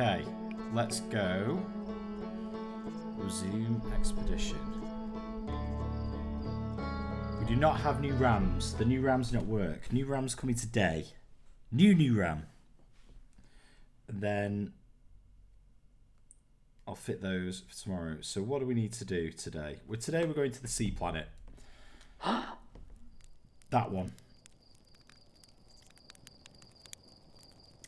Okay, let's go. Resume expedition. We do not have new rams. The new rams do not work. New rams coming today. New ram. And then I'll fit those for tomorrow. So what do we need to do today? Today we're going to the sea planet. That one.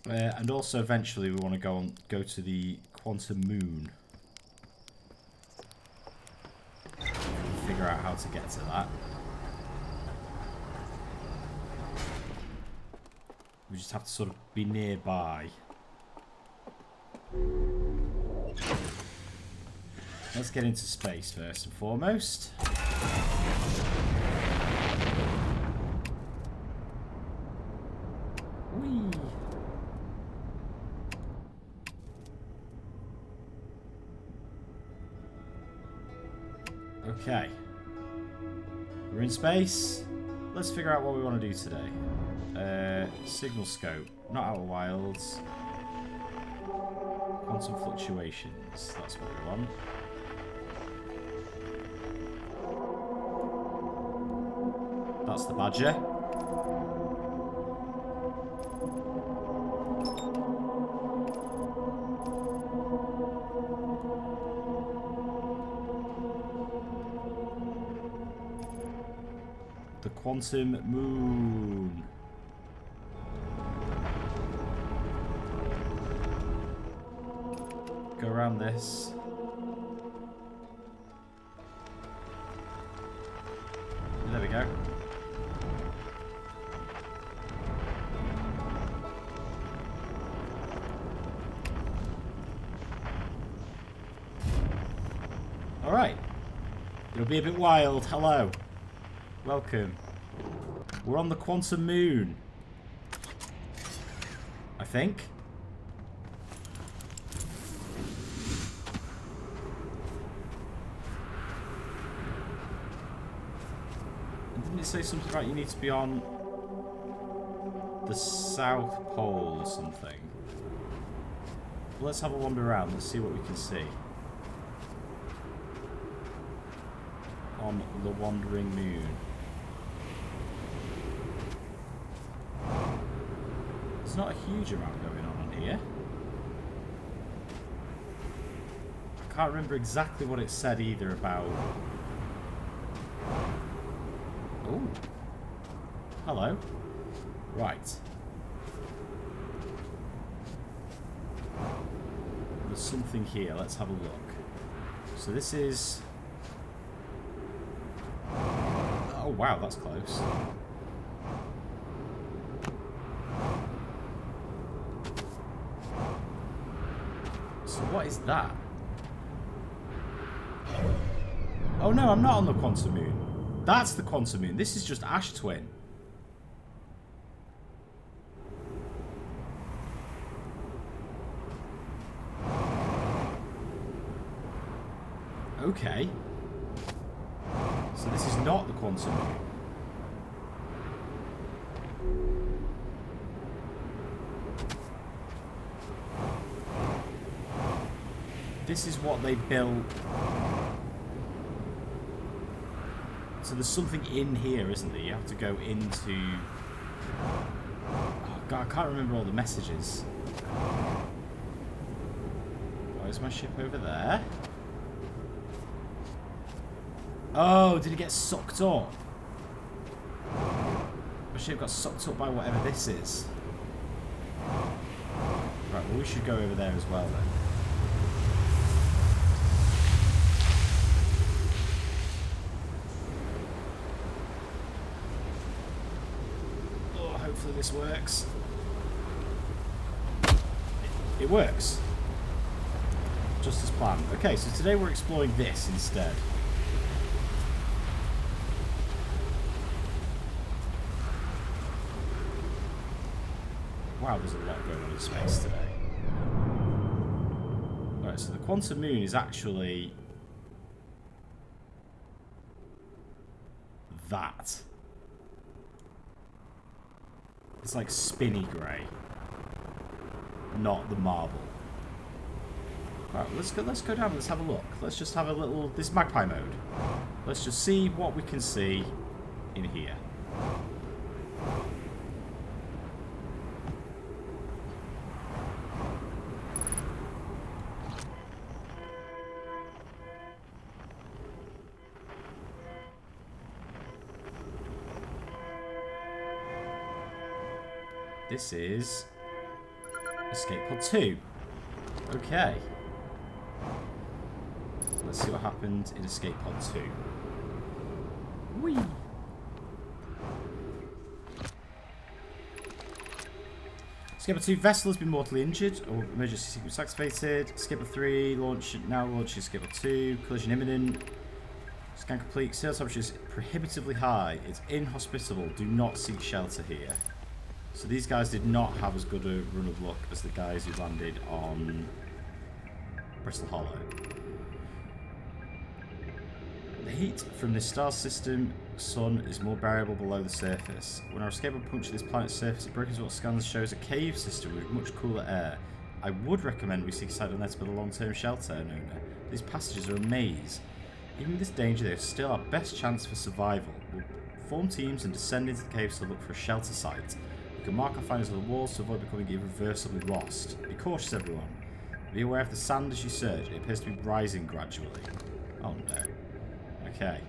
And also eventually we want to go to the quantum moon. Figure out how to get to that. We just have to sort of be nearby. Let's get into space first and foremost. Whee! Okay. We're in space. Let's figure out what we want to do today. Signal scope. Not Outer Wilds. Quantum fluctuations. That's what we want. That's the Badger. The quantum moon. Go around this. There we go. Alright. It'll be a bit wild. Hello. Welcome. We're on the quantum moon. I think. Didn't it say something about you need to be on the South Pole or something? Let's have a wander around. Let's see what we can see. On the wandering moon. There's not a huge amount going on here. I can't remember exactly what it said either about... Oh. Hello. Right. There's something here. Let's have a look. So this is... Oh wow, that's close. So what is that? Oh no, I'm not on the quantum moon. That's the quantum moon. This is just Ash Twin. Okay. So this is not the quantum moon. This is what they built. So there's something in here, isn't there? You have to go into... Oh God, I can't remember all the messages. Why is my ship over there? Oh, did it get sucked up? My ship got sucked up by whatever this is. Right, well we should go over there as well then. Oh, hopefully this works. It works. Just as planned. Okay, so today we're exploring this instead. Wow, there's a lot going on in space today. Right, so the quantum moon is actually that. It's like spinny grey, not the marble. Right, let's go down. Let's have a look. Let's just have a little. This is magpie mode. Let's just see what we can see in here. This is Escape Pod 2. Okay. Let's see what happened in Escape Pod 2. Whee! Escape Pod 2, vessel has been mortally injured, or emergency sequence activated. Escape Pod 3, now launching Escape Pod 2, collision imminent. Scan complete, sail temperature is prohibitively high. It's inhospitable, do not seek shelter here. So these guys did not have as good a run of luck as the guys who landed on Bristol Hollow. The heat from this star system sun is more variable below the surface. When our escape pod punctured this planet's surface, it breaks what scans shows a cave system with much cooler air. I would recommend we seek aside on there to build a long-term shelter, Nona. These passages are a maze. Even with this danger, they are still our best chance for survival. We'll form teams and descend into the caves to look for a shelter site. You can mark our findings on the walls to avoid becoming irreversibly lost. Be cautious, everyone. Be aware of the sand as you search. It appears to be rising gradually. Oh no. Okay.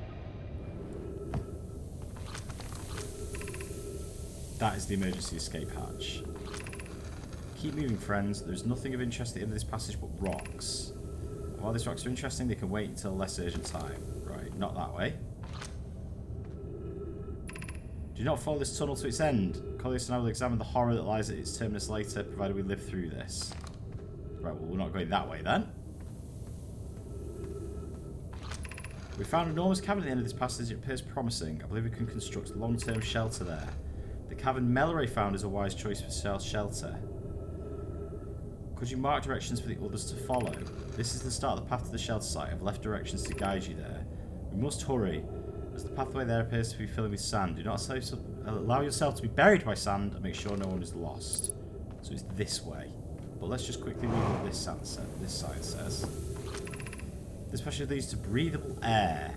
That is the emergency escape hatch. Keep moving, friends. There's nothing of interest at the end of this passage but rocks. While these rocks are interesting, they can wait until a less urgent time. Right, not that way. Do not follow this tunnel to its end. Collius and I will examine the horror that lies at its terminus later, provided we live through this. Right, well, we're not going that way then. We found an enormous cavern at the end of this passage. It appears promising. I believe we can construct long-term shelter there. The cavern Melloray found is a wise choice for shelter. Could you mark directions for the others to follow? This is the start of the path to the shelter site. I've left directions to guide you there. We must hurry, as the pathway there appears to be filling with sand. Do not allow yourself to be buried by sand and make sure no one is lost. So it's this way. But let's just quickly read what this sign says. This passage leads to breathable air.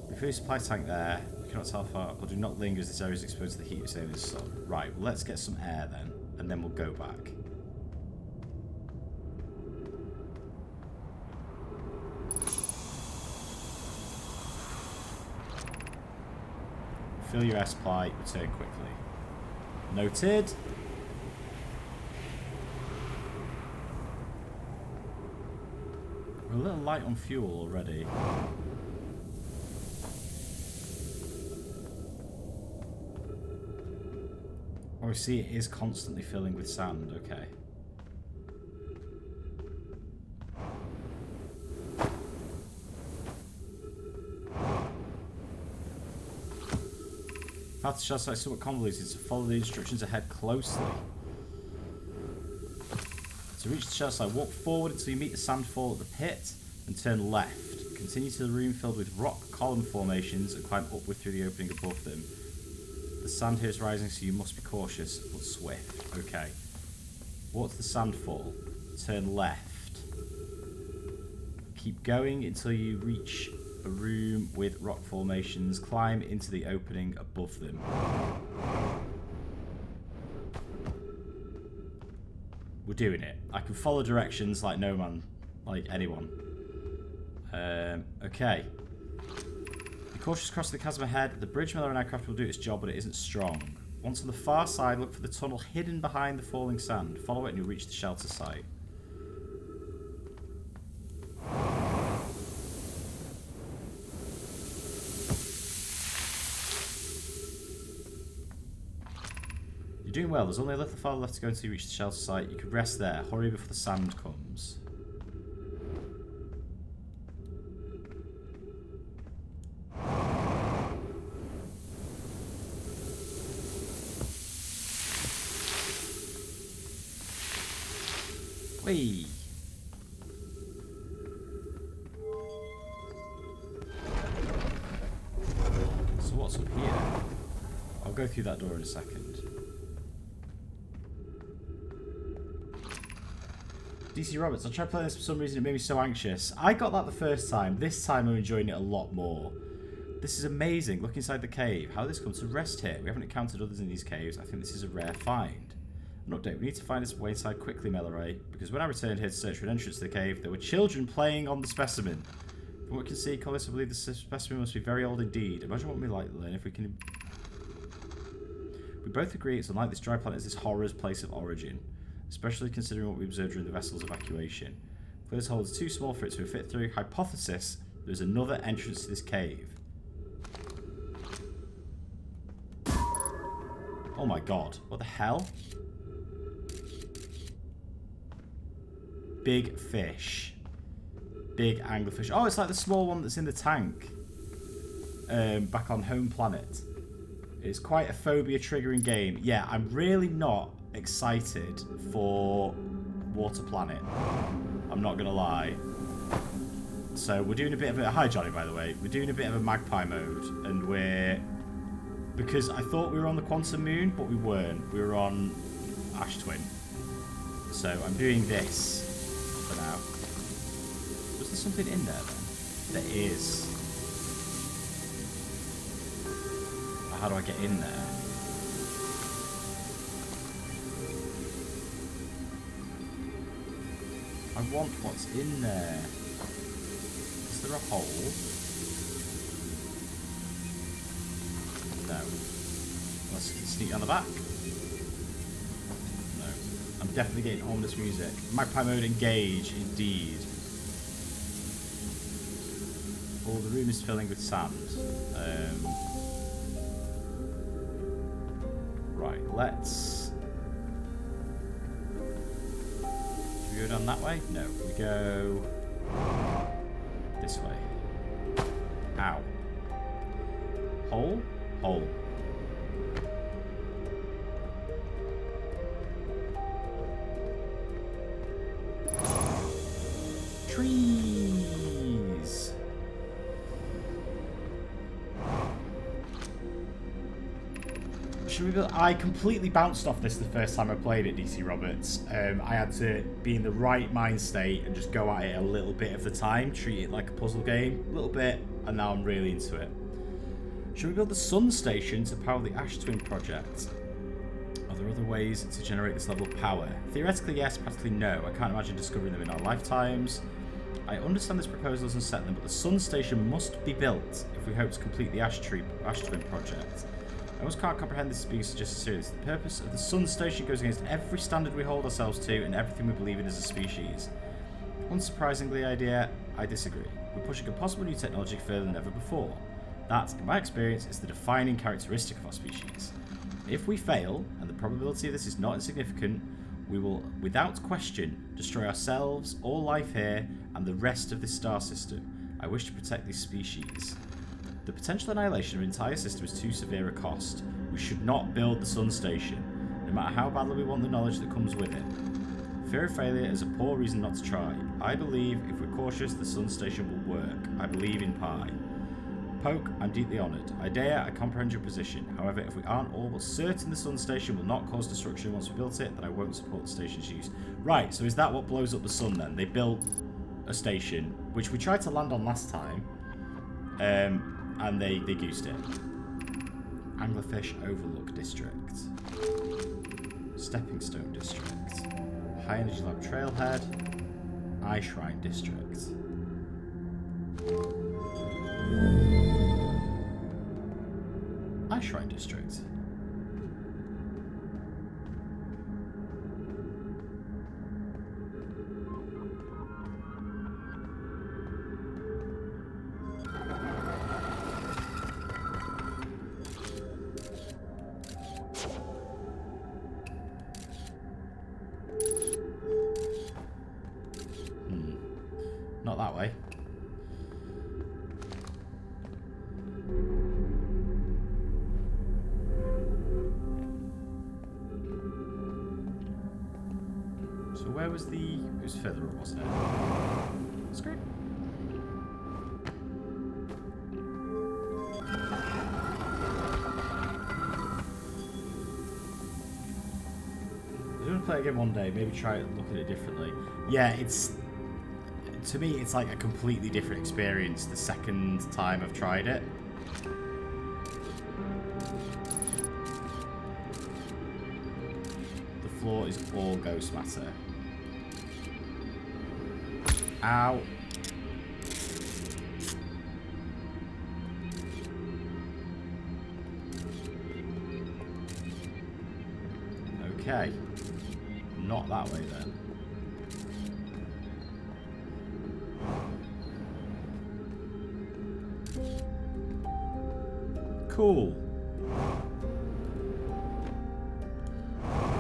Refill your supply tank there. You cannot tell how far, or do not linger as this area is exposed to the heat of the sun. Right, well, let's get some air then, and then we'll go back. Fill your air supply, return quickly. Noted. We're a little light on fuel already. Oh, I see it is constantly filling with sand, okay. Path to shelter site is somewhat convoluted, so follow the instructions ahead closely. To reach the shelter site, walk forward until you meet the sandfall at the pit, and turn left. Continue to the room filled with rock column formations and climb upward through the opening above them. The sand here is rising, so you must be cautious, but swift. Okay. Walk to the sandfall. Turn left. Keep going until you reach a room with rock formations. Climb into the opening above them. We're doing it. I can follow directions like no man, like anyone. Okay. Be cautious across the chasm ahead. The bridge Melloray aircraft will do its job, but it isn't strong. Once on the far side, look for the tunnel hidden behind the falling sand. Follow it and you'll reach the shelter site. You're doing well. There's only a little farther left to go until you reach the shelter site. You could rest there. Hurry before the sand comes. Whee! So what's up here? I'll go through that door in a second. DC Roberts. I tried playing this for some reason. It made me so anxious. I got that the first time. This time I'm enjoying it a lot more. This is amazing. Look inside the cave. How did this come to rest here? We haven't encountered others in these caves. I think this is a rare find. An update. We need to find its way inside quickly, Melloray, because when I returned here to search for an entrance to the cave, there were children playing on the specimen. From what we can see, Collis, I believe the specimen must be very old indeed. Imagine what we like to learn if we can... We both agree it's unlike this dry planet as this horror's place of origin, especially considering what we observed during the vessel's evacuation. If this hole is too small for it to fit through, hypothesis, there's another entrance to this cave. Oh my god, what the hell? Big fish. Big anglerfish. Oh, it's like the small one that's in the tank. Back on home planet. It's quite a phobia-triggering game. Yeah, I'm really not excited for Water Planet. I'm not going to lie. So we're doing a bit of a... Hi, Johnny, by the way. We're doing a bit of a magpie mode. And we're... Because I thought we were on the Quantum Moon, but we weren't. We were on Ash Twin. So I'm doing this for now. Was there something in there, then? There is. How do I get in there? I want what's in there. Is there a hole? No. Let's sneak on the back. No. I'm definitely getting ominous music. Magpie mode engage, indeed. Oh, the room is filling with sand. Right, let's... Should we go down that way? No, we go... this way. Ow. Hole? Hole. Trees! I completely bounced off this the first time I played it, DC Roberts. I had to be in the right mind state and just go at it a little bit of the time, treat it like a puzzle game, a little bit, and now I'm really into it. Should we build the Sun Station to power the Ash Twin project? Are there other ways to generate this level of power? Theoretically, yes. Practically, no. I can't imagine discovering them in our lifetimes. I understand this proposal doesn't set them, but the Sun Station must be built if we hope to complete the Ash Twin project. I almost can't comprehend this being suggested serious. The purpose of the Sun Station goes against every standard we hold ourselves to and everything we believe in as a species. Unsurprisingly, I disagree. We're pushing a possible new technology further than ever before. That, in my experience, is the defining characteristic of our species. If we fail, and the probability of this is not insignificant, we will, without question, destroy ourselves, all life here, and the rest of this star system. I wish to protect these species. The potential annihilation of an entire system is too severe a cost. We should not build the Sun Station, no matter how badly we want the knowledge that comes with it. Fear of failure is a poor reason not to try. I believe if we're cautious, the Sun Station will work. I believe in Pi. Poke, I'm deeply honoured. Idea, I comprehend your position. However, if we aren't all but certain the Sun Station will not cause destruction once we built it, then I won't support the station's use. Right, so is that what blows up the sun then? They built a station, which we tried to land on last time. And they goosed it. Anglerfish Overlook District. Stepping Stone District. High Energy Lab Trailhead. Eye Shrine District. Eye Shrine District. Not that way. So where was the... It was further up, wasn't it? That's great. Is there a play it again one day. Maybe try it, look at it differently. Yeah, it's... To me, it's like a completely different experience the second time I've tried it. The floor is all ghost matter. Ow. Okay. Not that way then. Cool.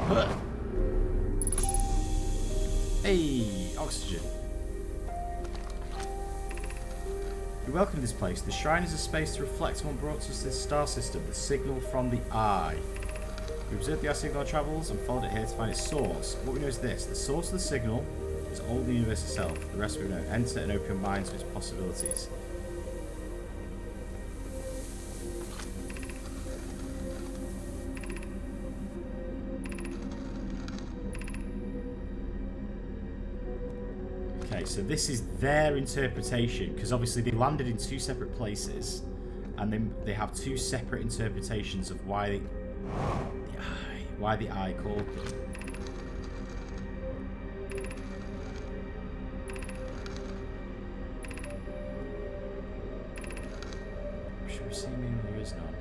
Huh. Hey, oxygen. You're welcome to this place. The shrine is a space to reflect on what brought us to this star system, the signal from the eye. We observed the eye signal travels and followed it here to find its source. What we know is this: the source of the signal is all the universe itself. The rest we know. Enter and open your mind to its possibilities. Okay, so this is their interpretation, because obviously they landed in two separate places, and they have two separate interpretations of why the eye called them. Should we see me? There is none.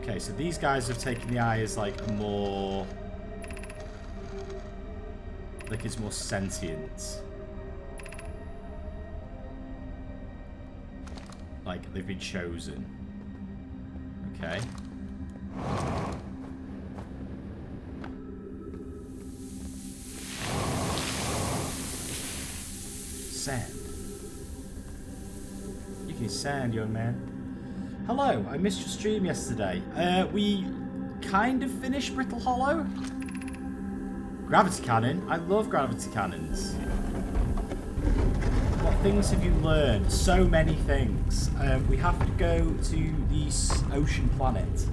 Okay, so these guys have taken the eye as like a more... like it's more sentient. Like they've been chosen. Okay. Sand. You can sand, young man. Hello, I missed your stream yesterday. We kind of finished Brittle Hollow. Gravity cannon. I love gravity cannons. What things have you learned? So many things. We have to go to the ocean planet.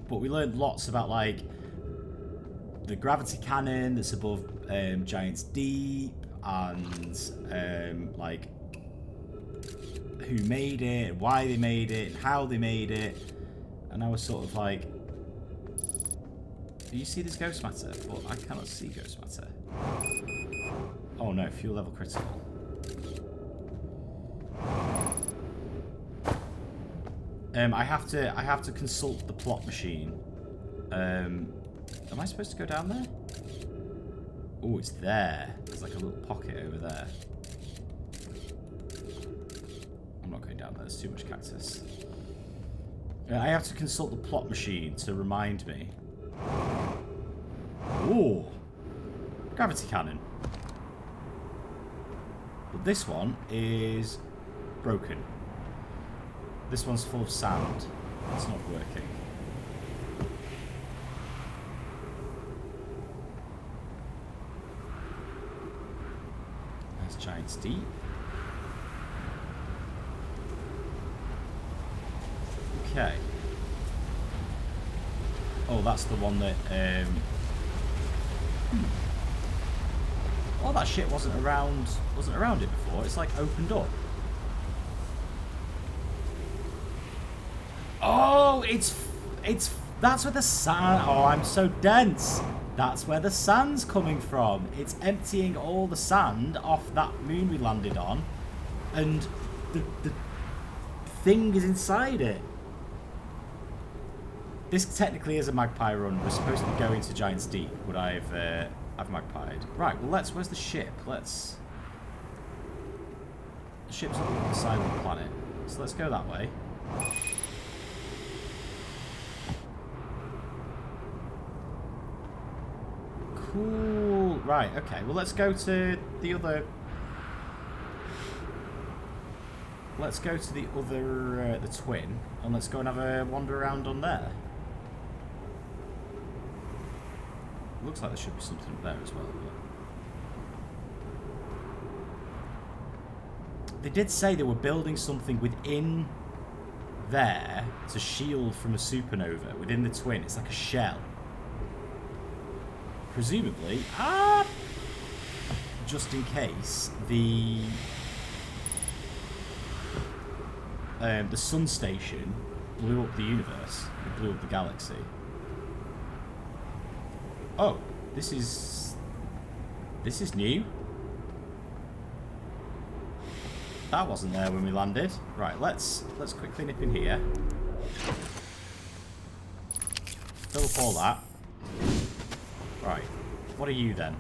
But we learned lots about like the gravity cannon that's above Giant's Deep, and like who made it, why they made it, and how they made it. And I was sort of like, do you see this ghost matter? Well, I cannot see ghost matter. Oh no, fuel level critical. I have to consult the plot machine. Am I supposed to go down there? Oh, it's there. There's like a little pocket over there. I'm not going down there. There's too much cactus. I have to consult the plot machine to remind me. Ooh, gravity cannon. But this one is broken. This one's full of sand. It's not working. That's Giant's Deep. Okay. Oh, that's the one that, oh, that shit wasn't around it before. It's like opened up. Oh, that's where the sand, oh, I'm so dense. That's where the sand's coming from. It's emptying all the sand off that moon we landed on, and the thing is inside it. This technically is a magpie run. We're supposed to be going to Giant's Deep, but I've magpied. Right, well, where's the ship? The ship's on the side of the planet. So let's go that way. Cool. Right, okay. Well, let's go to the other... Let's go to the other, the twin, and let's go and have a wander around on there. Looks like there should be something up there as well. But... They did say they were building something within there to shield from a supernova within the twin. It's like a shell. Presumably, just in case the sun station blew up the universe. It blew up the galaxy. Oh, this is new. That wasn't there when we landed. Right, let's quickly nip in here. Fill up all that. Right, what are you then?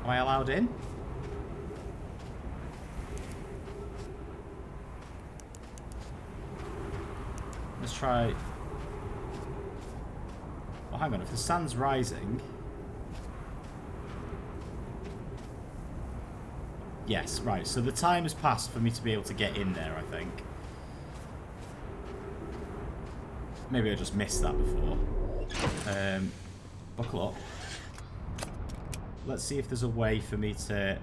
Am I allowed in? Let's try... Oh, hang on, if the sun's rising... Yes, right, so the time has passed for me to be able to get in there, I think. Maybe I just missed that before. Buckle up. Let's see if there's a way for me to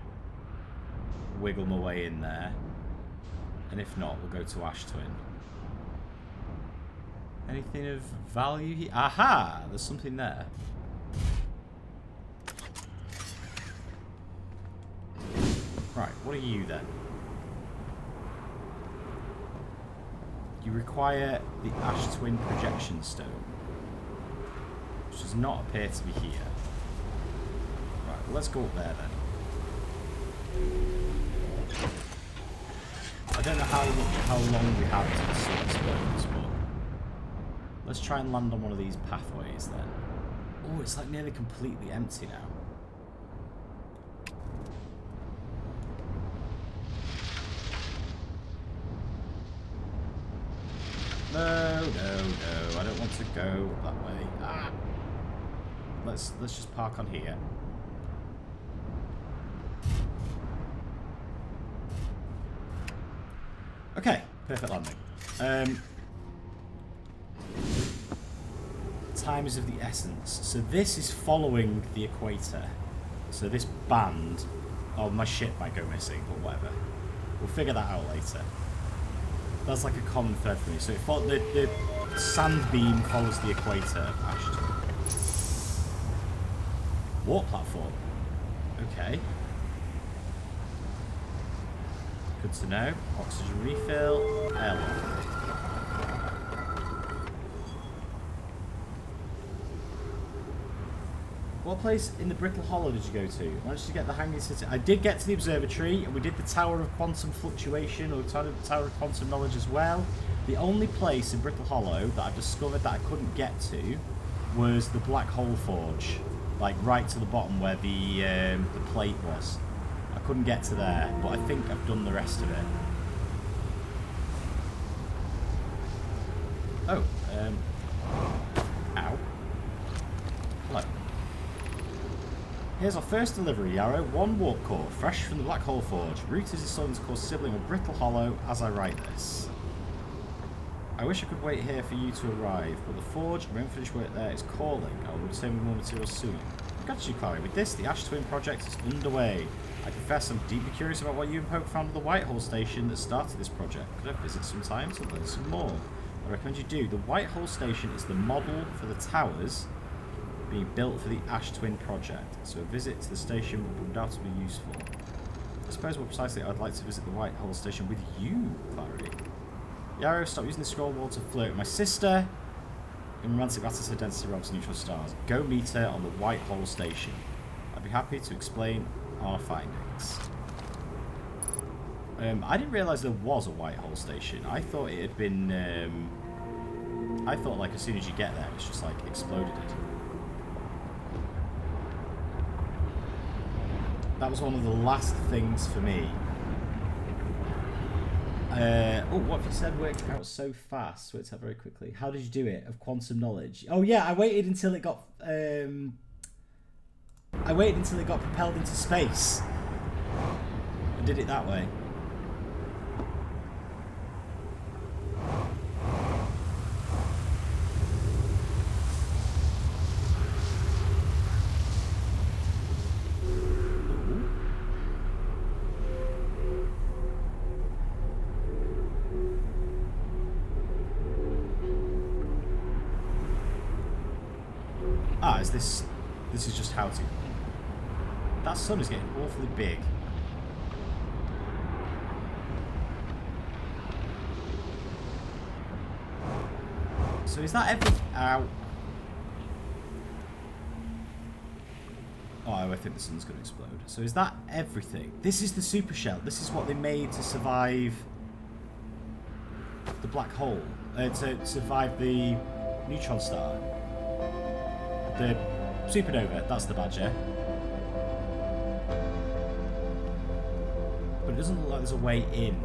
wiggle my way in there. And if not, we'll go to Ash Twin. Anything of value here? Aha! There's something there. Right, what are you then? You require the Ash Twin projection stone, which does not appear to be here. Right, well, let's go up there then. I don't know how long we have to the sun stones, but let's try and land on one of these pathways then. Oh, it's like nearly completely empty now. No, I don't want to go that way. Ah. Let's just park on here. Okay, perfect landing. Time is of the essence. So this is following the equator. So this band... Oh, my ship might go missing, but whatever. We'll figure that out later. That's like a common thread for me. So the sand beam follows the equator. Ashton. Warp platform. Okay. Good to know. Oxygen refill. Airlock. What place in the Brittle Hollow did you go to? Managed to get the Hanging City. I did get to the observatory, and we did the Tower of Quantum Fluctuation, or Tower of Quantum Knowledge as well. The only place in Brittle Hollow that I discovered that I couldn't get to was the Black Hole Forge, like right to the bottom where the plate was. I couldn't get to there, but I think I've done the rest of it. Oh, ow. Hello. Here's our first delivery, Yarrow. 1 warp core, fresh from the Black Hole Forge. Root is the Sun's core sibling of Brittle Hollow as I write this. I wish I could wait here for you to arrive, but the Forge, my unfinished work there, is calling. I will return with more materials soon. Got you, Clary. With this, the Ash Twin project is underway. I confess I'm deeply curious about what you and Poke found at the Whitehall station that started this project. Could I visit sometime to learn some more? I recommend you do. The Whitehall station is the model for the towers being built for the Ash Twin project, so a visit to the station would undoubtedly be useful. I suppose more precisely, I'd like to visit the Whitehall station with you, Clary. Yarrow, stop using the scroll wall to flirt with my sister. In romantic matters, her density robs neutral stars. Go meet her on the Whitehall station. I'd be happy to explain our findings. I didn't realise there was a Whitehall station. I thought it had been... I thought like as soon as you get there, it's just like exploded it. That was one of the last things for me. Oh, what have you said worked out so fast? Worked out very quickly. How did you do it? Of quantum knowledge. Oh yeah, I waited until it got propelled into space. I did it that way. is this is just how to... That sun is getting awfully big. So is that every... Ow. Oh, I think the sun's going to explode. So is that everything? This is the super shell. This is what they made to survive the black hole. To survive the neutron star. The supernova. That's the badger. But it doesn't look like there's a way in.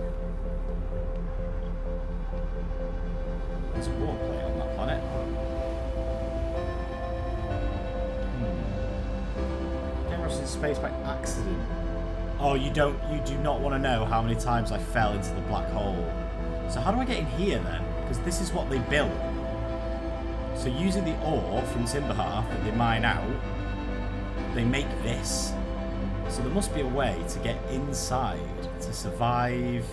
There's a water plate on that planet. In space by accident. Oh, you do not want to know how many times I fell into the black hole. So how do I get in here then? Because this is what they built. So using the ore from Timberhearth that they mine out, they make this. So there must be a way to get inside to survive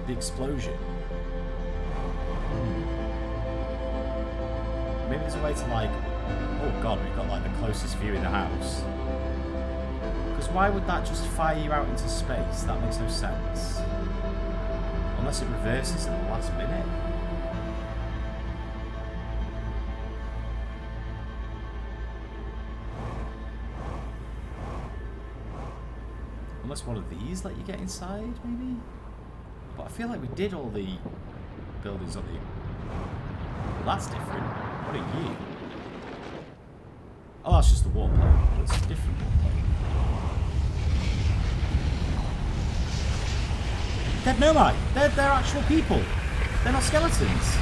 the explosion. Maybe there's a way to like... Oh god, we've got like the closest view in the house. Because why would that just fire you out into space? That makes no sense. Unless it reverses in the last minute. Unless one of these let you get inside, maybe? But I feel like we did all the buildings on the... Well, that's different. What are you? Oh, that's just the water plate. It's a different water plate. Dead Nomai! They're actual people! They're not skeletons!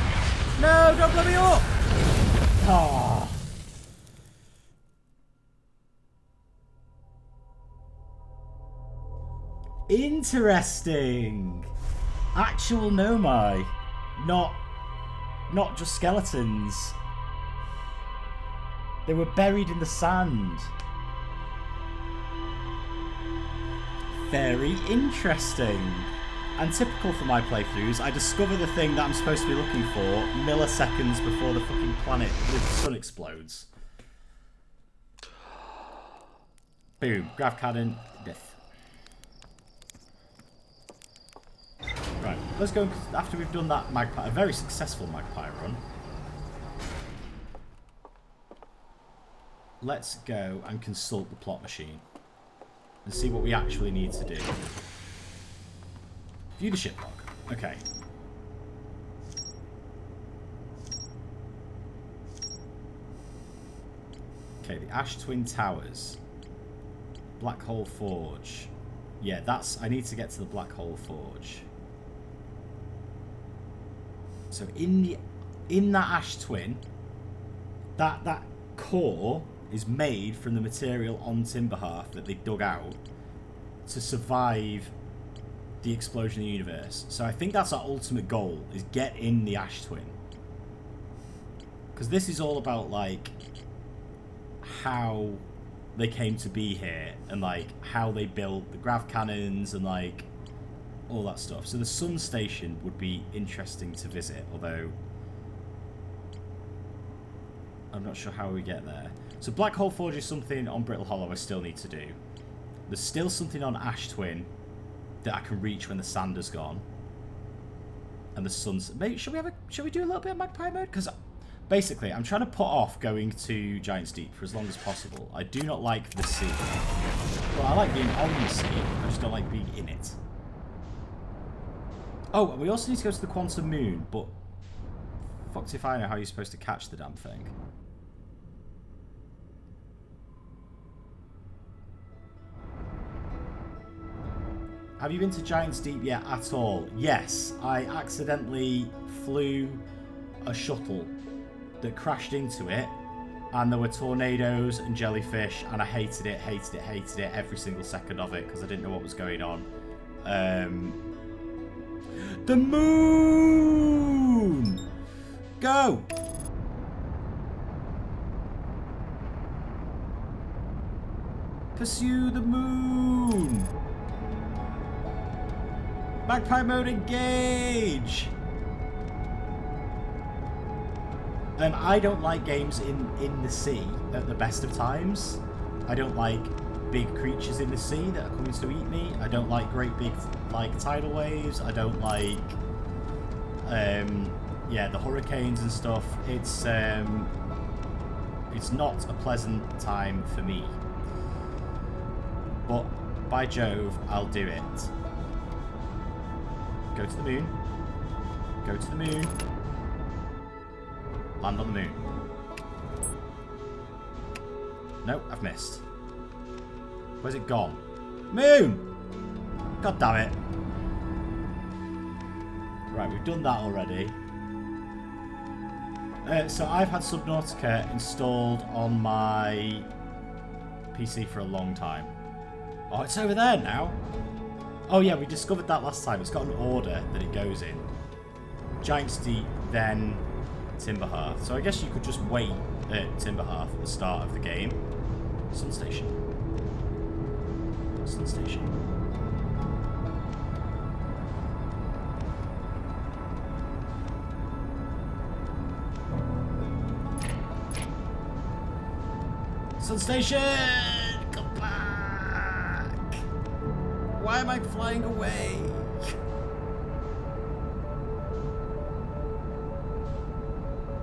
No, don't blow me up! Oh. Interesting! Actual Nomai. Not just skeletons. They were buried in the sand. Very interesting. And typical for my playthroughs, I discover the thing that I'm supposed to be looking for milliseconds before the fucking planet, the sun explodes. Boom. Grav cannon. Death. Right. Let's go, after we've done that magpie, a very successful magpie run. Let's go and consult the plot machine and see what we actually need to do. View the ship log. Okay. Okay, the Ash Twin Towers. Black Hole Forge. Yeah, that's... I need to get to the Black Hole Forge. So in that Ash Twin, that core is made from the material on Timberhearth that they dug out to survive the explosion of the universe. So I think that's our ultimate goal, is get in the Ash Twin. Because this is all about, like, how they came to be here and, like, how they built the grav cannons and, like, all that stuff. So the Sun Station would be interesting to visit, although I'm not sure how we get there. So Black Hole Forge is something on Brittle Hollow I still need to do. There's still something on Ash Twin that I can reach when the sand is gone. And the sun's... Maybe, should we do a little bit of magpie mode? Because basically, I'm trying to put off going to Giant's Deep for as long as possible. I do not like the sea. Well, I like being on the sea. I just don't like being in it. Oh, we also need to go to the Quantum Moon, but... Fucked if I know how you're supposed to catch the damn thing. Have you been to Giant's Deep yet at all? Yes, I accidentally flew a shuttle that crashed into it, and there were tornadoes and jellyfish, and I hated it every single second of it because I didn't know what was going on. The moon! Go! Pursue the moon! Magpie mode engage! I don't like games in the sea at the best of times. I don't like big creatures in the sea that are coming to eat me. I don't like great big like tidal waves. I don't like yeah, the hurricanes and stuff. It's not a pleasant time for me. But by Jove, I'll do it. Go to the moon. Go to the moon. Land on the moon. Nope, I've missed. Where's it gone? Moon! God damn it. Right, we've done that already. So I've had Subnautica installed on my PC for a long time. Oh, it's over there now. Oh yeah, we discovered that last time. It's got an order that it goes in. Giant's Deep, then Timberhearth. So I guess you could just wait at Timberhearth at the start of the game. Sun Station. Sun Station. Sun Station! Come back! Why am I flying away?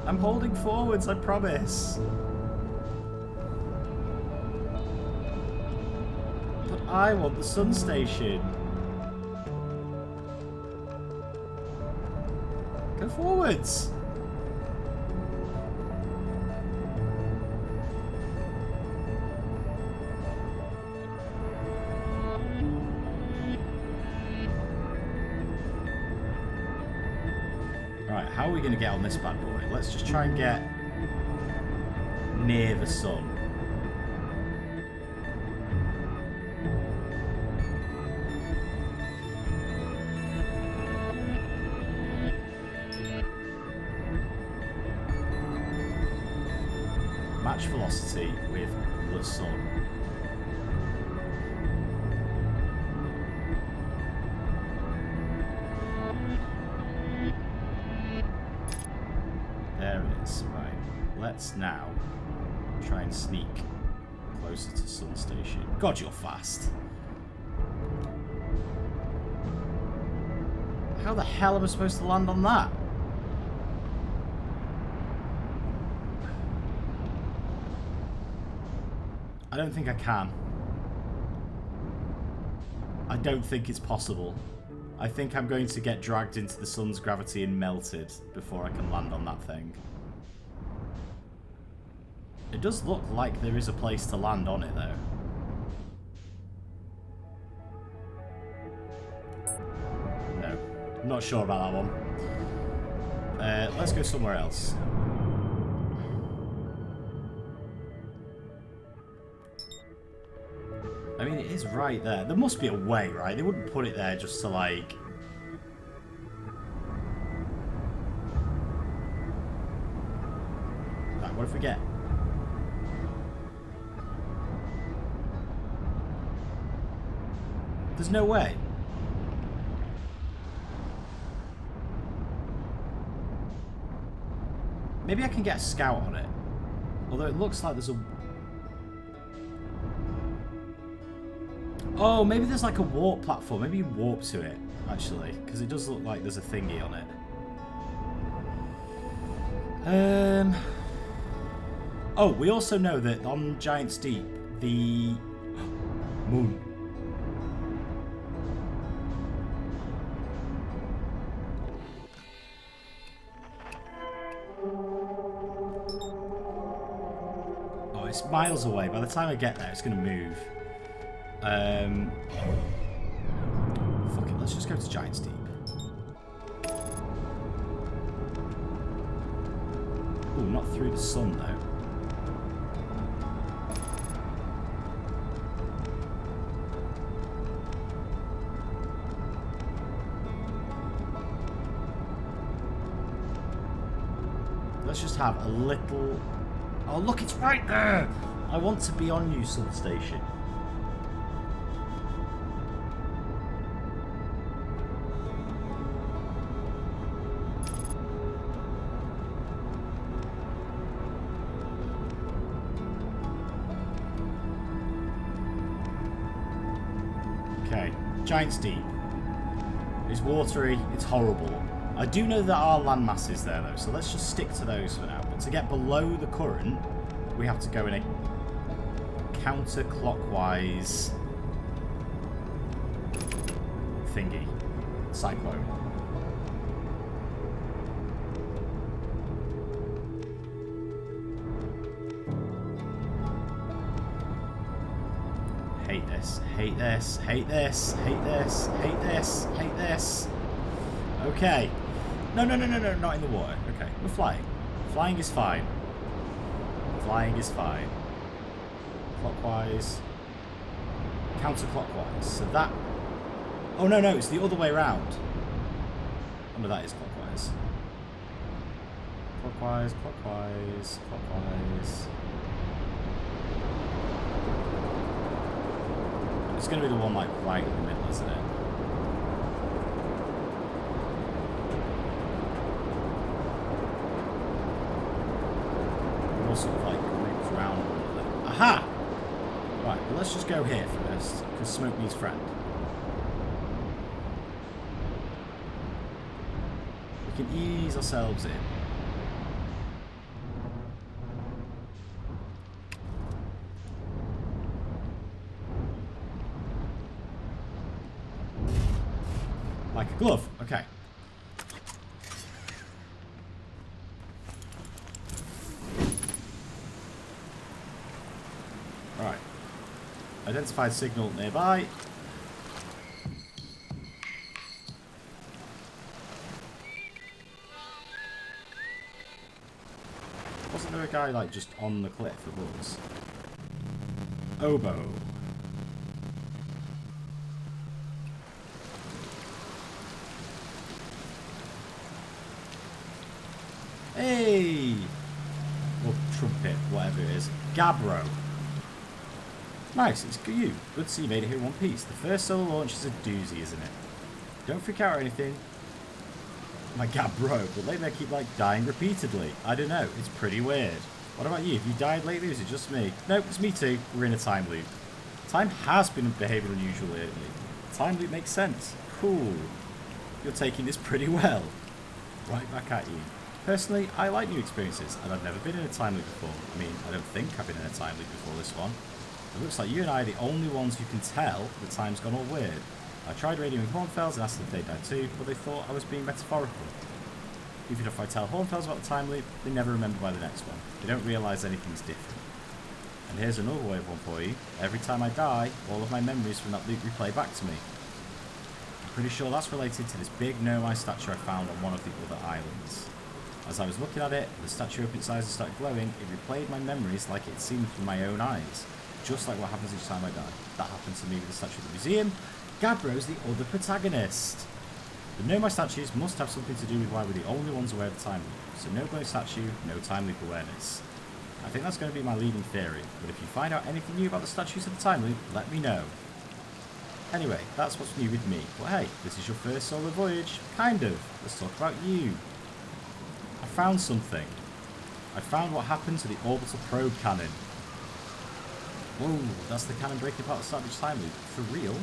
I'm holding forwards, I promise. But I want the Sun Station. Go forwards. Right, how are we going to get on this bad boy? Let's just try and get near the sun. Match velocity with the sun. There it is. Right. Let's now try and sneak closer to Sun Station. God, you're fast. How the hell am I supposed to land on that? I don't think I can. I don't think it's possible. I think I'm going to get dragged into the sun's gravity and melted before I can land on that thing. It does look like there is a place to land on it, though. No. I'm not sure about that one. Let's go somewhere else. I mean, it is right there. There must be a way, right? They wouldn't put it there just to, like... Right, what if we get... There's no way. Maybe I can get a scout on it. Although it looks like there's a... Oh, maybe there's like a warp platform. Maybe you warp to it, actually. Because it does look like there's a thingy on it. Oh, we also know that on Giant's Deep, the... Moon. Oh, it's miles away. By the time I get there, it's going to move. Fuck it, let's just go to Giant's Deep. Ooh, not through the sun though. Let's just have a little... Oh look, it's right there! I want to be on New Sun Station. Giant's Deep. It's watery, it's horrible. I do know there are land masses there though, so let's just stick to those for now. But to get below the current, we have to go in a counterclockwise thingy. Cyclone. Hate this, hate this, hate this, hate this, hate this, hate this. Okay. No, not in the water. Okay, we're flying. Flying is fine. Flying is fine. Clockwise. Counterclockwise. So that... Oh, no, it's the other way around. Oh, no, that is clockwise. Clockwise, clockwise, clockwise. It's going to be the one, like, right in the middle, isn't it? Sort of like loops around a little bit. Aha! Right, well, let's just go here first, because smoke needs friend. We can ease ourselves in. Like a glove. Okay. Right. Identified signal nearby. Wasn't there a guy like just on the cliff above us? Oboe. Hey! Or trumpet, whatever it is. Gabbro. Nice, it's you. Good to see you made it here in one piece. The first solo launch is a doozy, isn't it? Don't freak out or anything. My Gabbro, but lately I keep like dying repeatedly. I don't know, it's pretty weird. What about you? Have you died lately or is it just me? No, it's me too. We're in a time loop. Time has been behaving unusually lately. Time loop makes sense. Cool. You're taking this pretty well. Right back at you. Personally, I like new experiences, and I've never been in a time loop before. I mean, I don't think I've been in a time loop before this one. It looks like you and I are the only ones who can tell the time's gone all weird. I tried radioing Hornfels and asked if they died too, but they thought I was being metaphorical. Even if I tell Hornfels about the time loop, they never remember by the next one. They don't realise anything's different. And here's another way of one for you. Every time I die, all of my memories from that loop replay back to me. I'm pretty sure that's related to this big Nomai statue I found on one of the other islands. As I was looking at it, the statue opened its eyes and started glowing. It replayed my memories like it had seen them through my own eyes. Just like what happens each time I die. That happened to me with the statue at the museum. Gabbro's the other protagonist. The Nomai statues must have something to do with why we're the only ones aware of the time loop. So no glowing statue, no time loop awareness. I think that's going to be my leading theory, but if you find out anything new about the statues of the time loop, let me know. Anyway, that's what's new with me. But hey, this is your first solo voyage. Kind of. Let's talk about you. I found something. I found what happened to the orbital probe cannon. Whoa, that's the cannon breaking apart the start of each time loop. For real?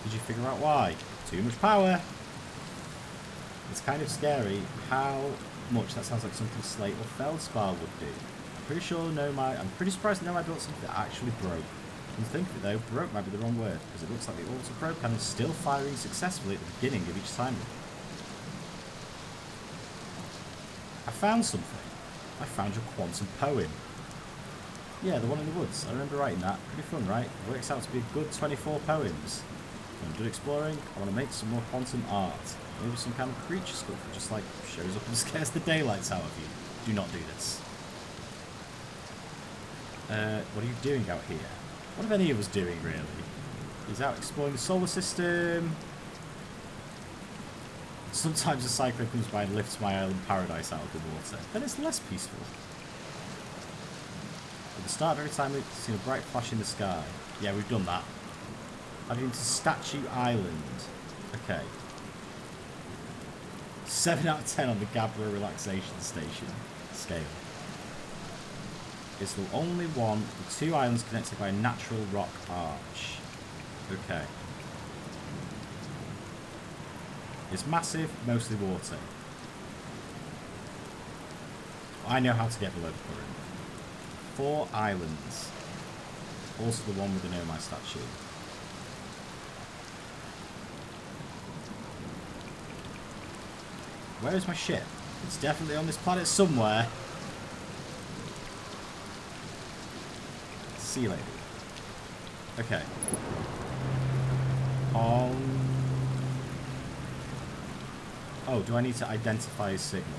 Did you figure out why? Too much power! It's kind of scary how much that sounds like something Slate or Feldspar would do. I'm pretty surprised Nomai built something that actually broke. Come to think of it though, broke might be the wrong word, because it looks like the orbital probe cannon is still firing successfully at the beginning of each time loop. I found something. I found your quantum poem. Yeah, the one in the woods. I remember writing that. Pretty fun, right? It works out to be a good 24 poems. When I'm done exploring, I want to make some more quantum art. Maybe some kind of creature stuff that just like shows up and scares the daylights out of you. Do not do this. What are you doing out here? What are any of us doing, really? He's out exploring the solar system. Sometimes a cyclone comes by and lifts my island paradise out of the water. Then it's less peaceful. At the start of every time we've seen a bright flash in the sky. Yeah, we've done that. I've been to Statue Island. Okay. 7 out of 10 on the Gabbro Relaxation Station scale. It's the only one with 2 islands connected by a natural rock arch. Okay. It's massive, mostly water. I know how to get below the current. 4 islands. Also the one with the Nomai statue. Where is my ship? It's definitely on this planet somewhere. Sea lady. Okay. Oh, do I need to identify his signal?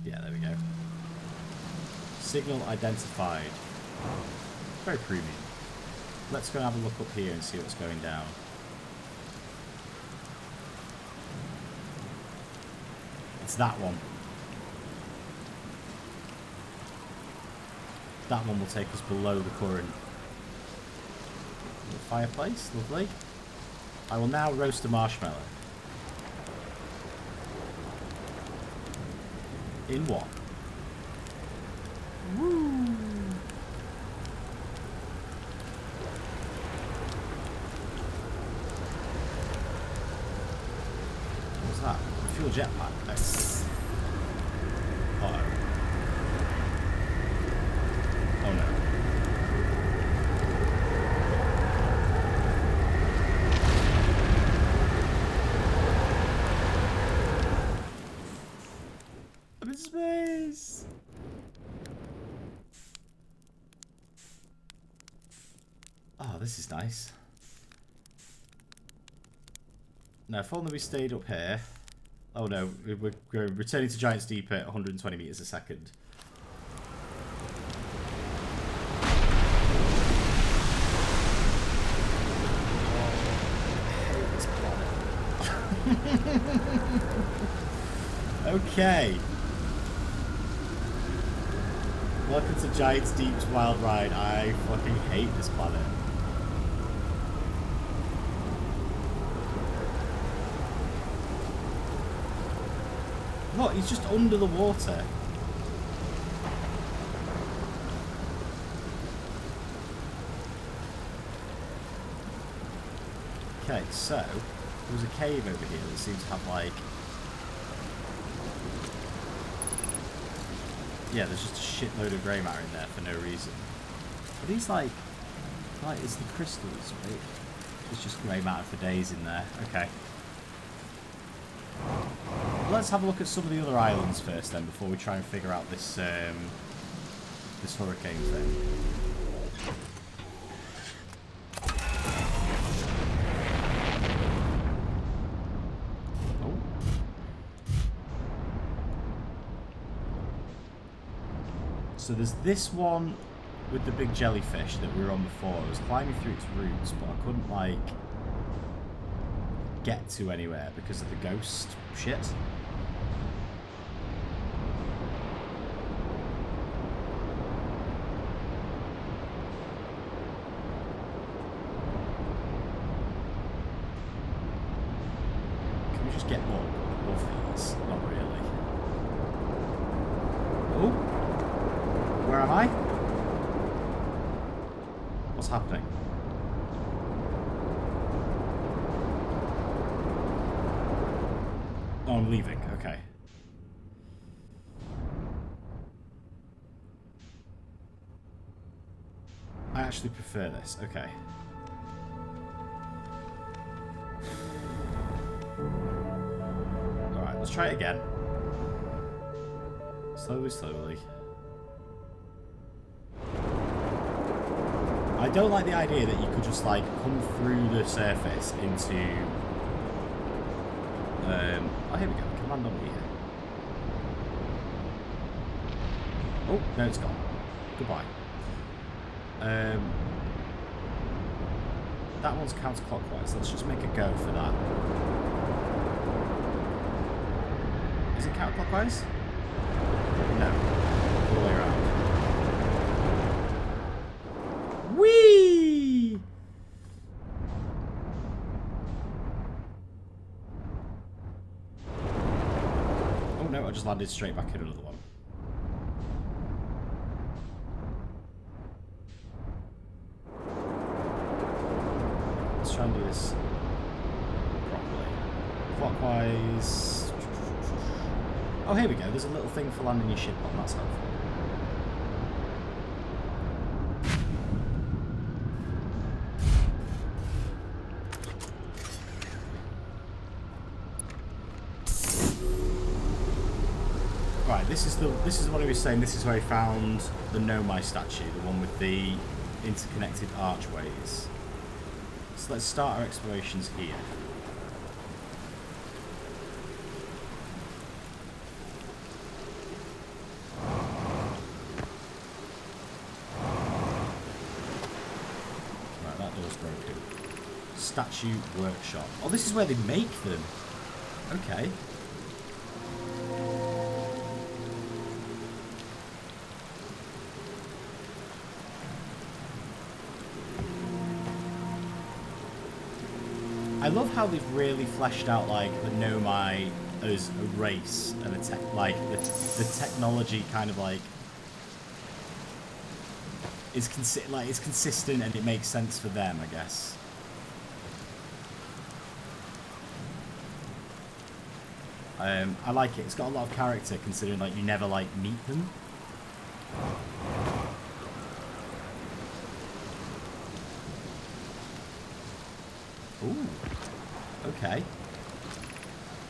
Yeah, there we go. Signal identified. Very premium. Let's go and have a look up here and see what's going down. It's that one. That one will take us below the current. The fireplace, lovely. I will now roast a marshmallow. In what? Woo! What's that? Fuel jetpack. Nice. Uh-oh. Oh no. I'm in space! Oh, this is nice. Now, if only we stayed up here. Oh no, we're returning to Giant's Deep at 120 meters a second. Okay. Welcome to Giant's Deep's wild ride. I fucking hate this planet. Look, he's just under the water. Okay, so there was a cave over here that seems to have like... Yeah, there's just a shitload of grey matter in there for no reason. Are these like it's the crystals, right? It's just grey matter for days in there. Okay. Let's have a look at some of the other islands first then, before we try and figure out this this hurricane thing. Oh. So there's this one with the big jellyfish that we were on before. I was climbing through its roots, but I couldn't like get to anywhere because of the ghost shit. Can we just get up above these? Not really. Oh, where am I? What's happening? Oh, I'm leaving. Okay. I actually prefer this. Okay. Alright, let's try it again. Slowly, slowly. I don't like the idea that you could just, like, come through the surface into... oh, here we go. Command on here. Oh, no, it's gone. Goodbye. That one's counterclockwise. Let's just make a go for that. Is it counterclockwise? No. All the way around. Whee! Oh no, I just landed straight back in another one. Let's try and do this properly. Clockwise. Oh, here we go. There's a little thing for landing your ship on. That's helpful. Right, this is the one he was saying. This is where he found the Nomai statue, the one with the interconnected archways. So let's start our explorations here. Right, that door's broken. Statue workshop. Oh, this is where they make them. Okay. I love how they've really fleshed out like the Nomai as a race and the technology kind of like is it's consistent and it makes sense for them, I guess. I like it. It's got a lot of character considering like you never like meet them. Ooh. Okay.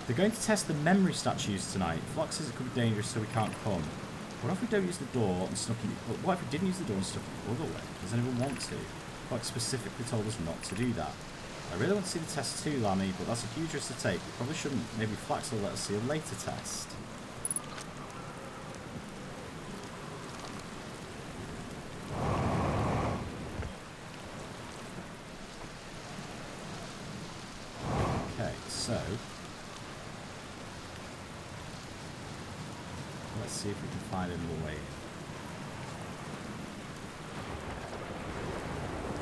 They're going to test the memory statues tonight. Flock says it could be dangerous, so we can't come. What if we don't use the door and snuck in? What if we didn't use the door and snuck in the other way? Does anyone want to? Flock specifically told us not to do that. I really want to see the test too, Lammy, but that's a huge risk to take. We probably shouldn't. Maybe Flax will let us see a later test. So, let's see if we can find another way in.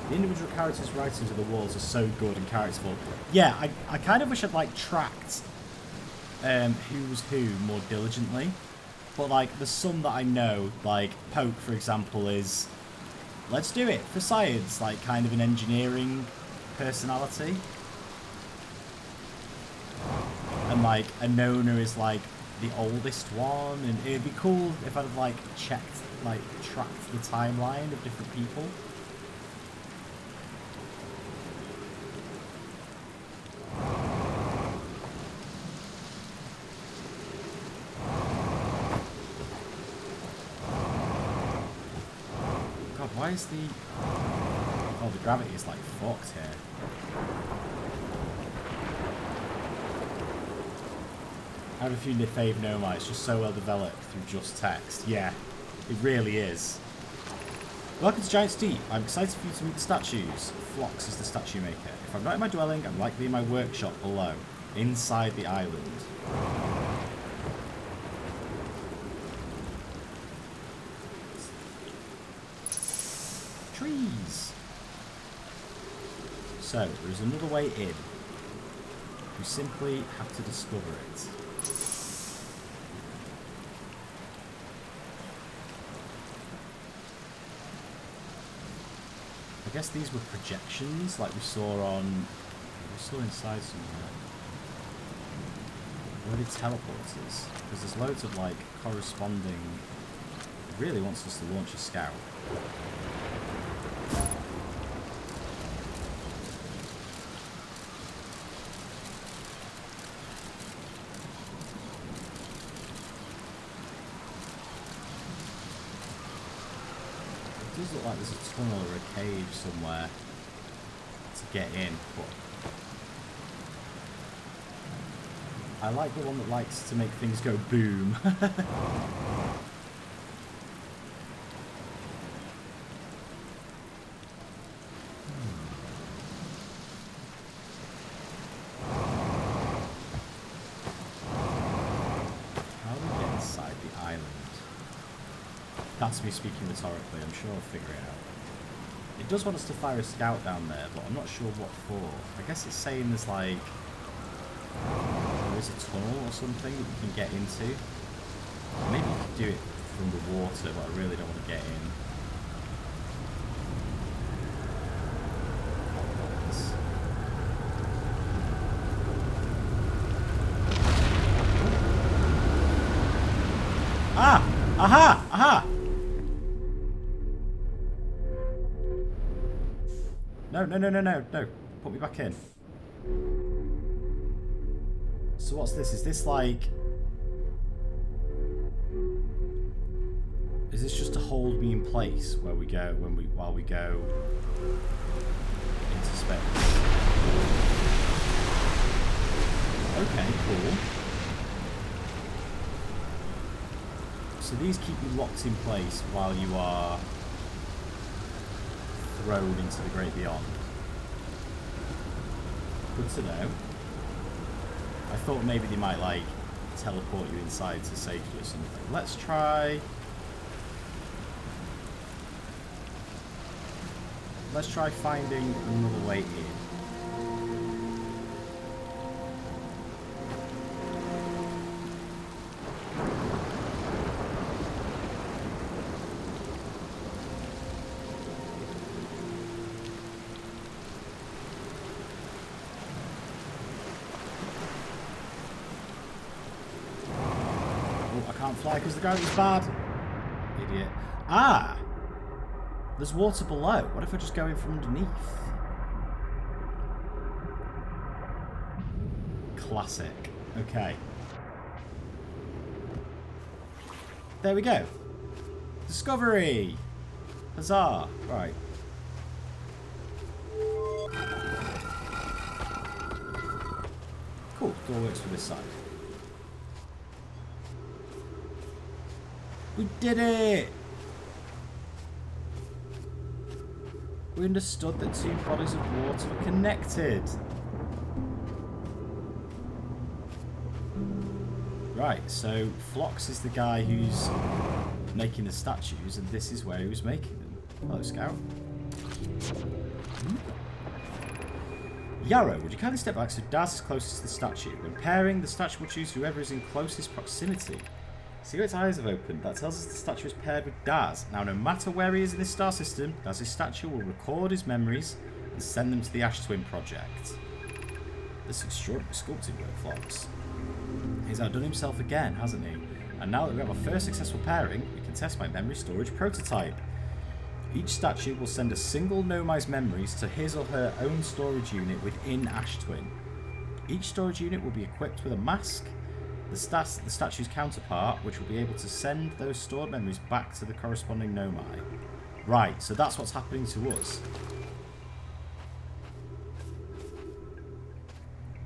The individual characters' writings of the walls are so good and characterful. Yeah, I kind of wish I'd like tracked who's who more diligently. But like, there's some that I know, like Poke, for example, is let's do it for science, like kind of an engineering personality. And like Anona is like the oldest one, and it'd be cool if I'd like tracked the timeline of different people. God, why is the gravity is like fucked here. I have a few fave Nomai. It's just so well developed through just text. Yeah, it really is. Welcome to Giant's Deep. I'm excited for you to meet the statues. Phlox is the statue maker. If I'm not in my dwelling, I'm likely in my workshop below, inside the island. Trees. So, there's another way in. You simply have to discover it. I guess these were projections, like we saw inside somewhere. Were they teleporters? Because there's loads of like corresponding. It really wants us to launch a scout. It does look like there's a tunnel or a cave somewhere to get in, but I like the one that likes to make things go boom. How do we get inside the island? That's me speaking rhetorically, I'm sure I'll figure it out. It does want us to fire a scout down there, but I'm not sure what for. I guess it's saying there's like... there is a tunnel or something that we can get into. Maybe we could do it from the water, but I really don't want to get in. Aha! Aha! No, no, no, no, no, no. Put me back in. So what's this? Is this like... Is this just to hold me in place where we go while we go into space? Okay, cool. So these keep you locked in place while you are thrown into the great beyond. Good to know. I thought maybe they might like teleport you inside to safety or something. Let's try finding another way in. Fly because the gravity's bad. Idiot. Ah! There's water below. What if I just go in from underneath? Classic. Okay. There we go. Discovery! Huzzah! Right. Cool. Door works for this side. We did it! We understood that two bodies of water were connected. Right, so Phlox is the guy who's making the statues, and this is where he was making them. Hello, Scout. Yarrow, would you kindly step back so Daz is closest to the statue? When pairing, the statue will choose whoever is in closest proximity. See how its eyes have opened? That tells us the statue is paired with Daz. Now, no matter where he is in this star system, Daz's statue will record his memories and send them to the Ash Twin Project. This extraordinary sculpting work, Phlox. He's outdone himself again, hasn't he? And now that we have our first successful pairing, we can test my memory storage prototype. Each statue will send a single Nomai's memories to his or her own storage unit within Ash Twin. Each storage unit will be equipped with a mask, the statue's counterpart, which will be able to send those stored memories back to the corresponding Nomai. Right, so that's what's happening to us.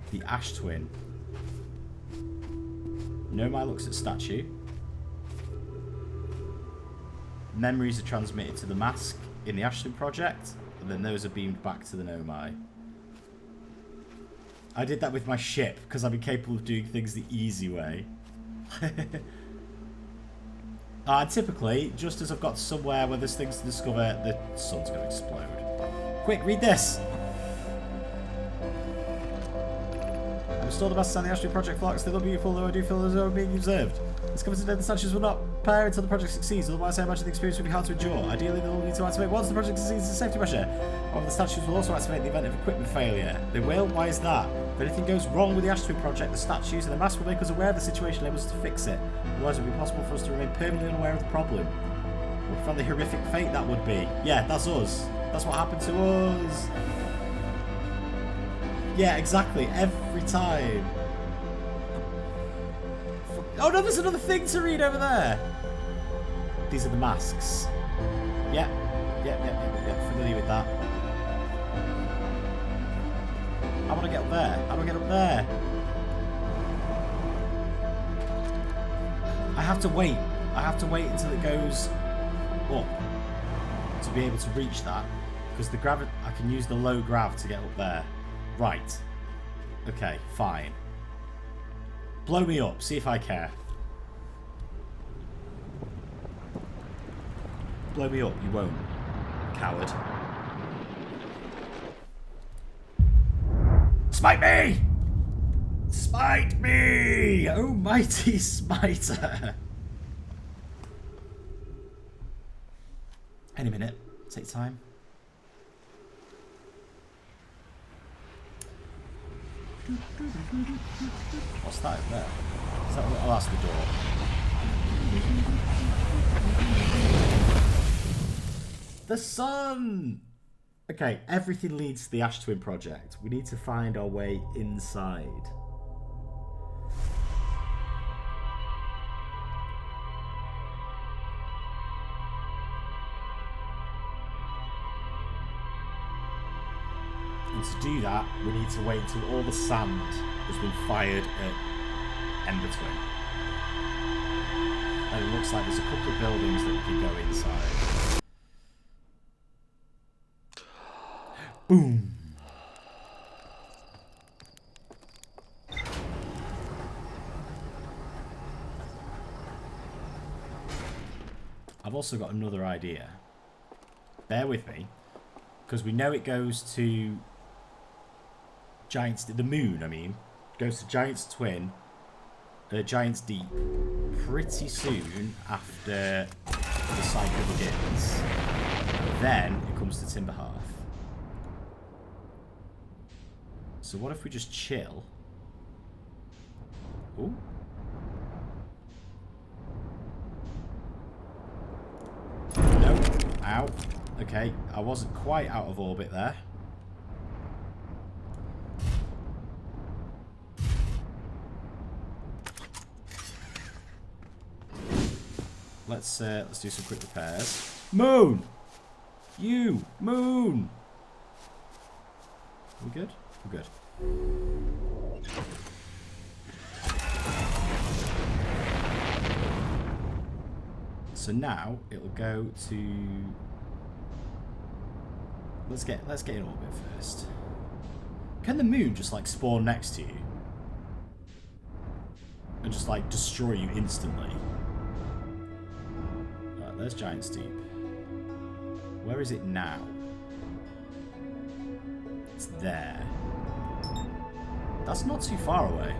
The Ash Twin. Nomai looks at statue. Memories are transmitted to the mask in the Ash Twin Project, and then those are beamed back to the Nomai. I did that with my ship, because I'm incapable of doing things the easy way. Typically, just as I've got somewhere where there's things to discover, the sun's going to explode. Quick, read this! I restored the masters and the Ash Twin Project Phlox. They look beautiful, though I do feel as though I'm being observed. It's coming today the statues will not pair until the project succeeds, otherwise I imagine the experience will be hard to endure. Ideally, they will need to activate once the project succeeds as a safety measure. However, the statues will also activate in the event of equipment failure. They will? Why is that? If anything goes wrong with the Ash Twin Project, the statues and the mask will make us aware of the situation and enable us to fix it. Otherwise, it would be possible for us to remain permanently unaware of the problem. What from the horrific fate that would be. Yeah, that's us. That's what happened to us. Yeah, exactly. Every time. Oh no, there's another thing to read over there. These are the masks. Yeah. Familiar with that. I want to get up there. How do I get up there? I have to wait. I have to wait until it goes up to be able to reach that. Because the grav, I can use the low grav to get up there. Right. Okay, fine. Blow me up. See if I care. Blow me up. You won't. Coward. Smite me! Smite me! Oh, mighty smiter. Any minute. Take time. What's that over there? Is that, oh, that's the door. The sun! Okay, everything leads to the Ash Twin project. We need to find our way inside. And to do that, we need to wait until all the sand has been fired at Ember Twin. And it looks like there's a couple of buildings that we can go inside. Boom! I've also got another idea. Bear with me, because we know it goes to the moon, I mean, goes to Giant's Twin, Giant's Deep, pretty soon after the cycle begins. Then it comes to Timberhearth. So what if we just chill? Ooh. Nope. Ow. Okay, I wasn't quite out of orbit there. Let's do some quick repairs. Moon! You! Moon! We good? We're good. So now it'll go to. Let's get in orbit first. Can the moon just like spawn next to you and just like destroy you instantly? Right, there's Giant's Deep. Where is it now? It's there. That's not too far away.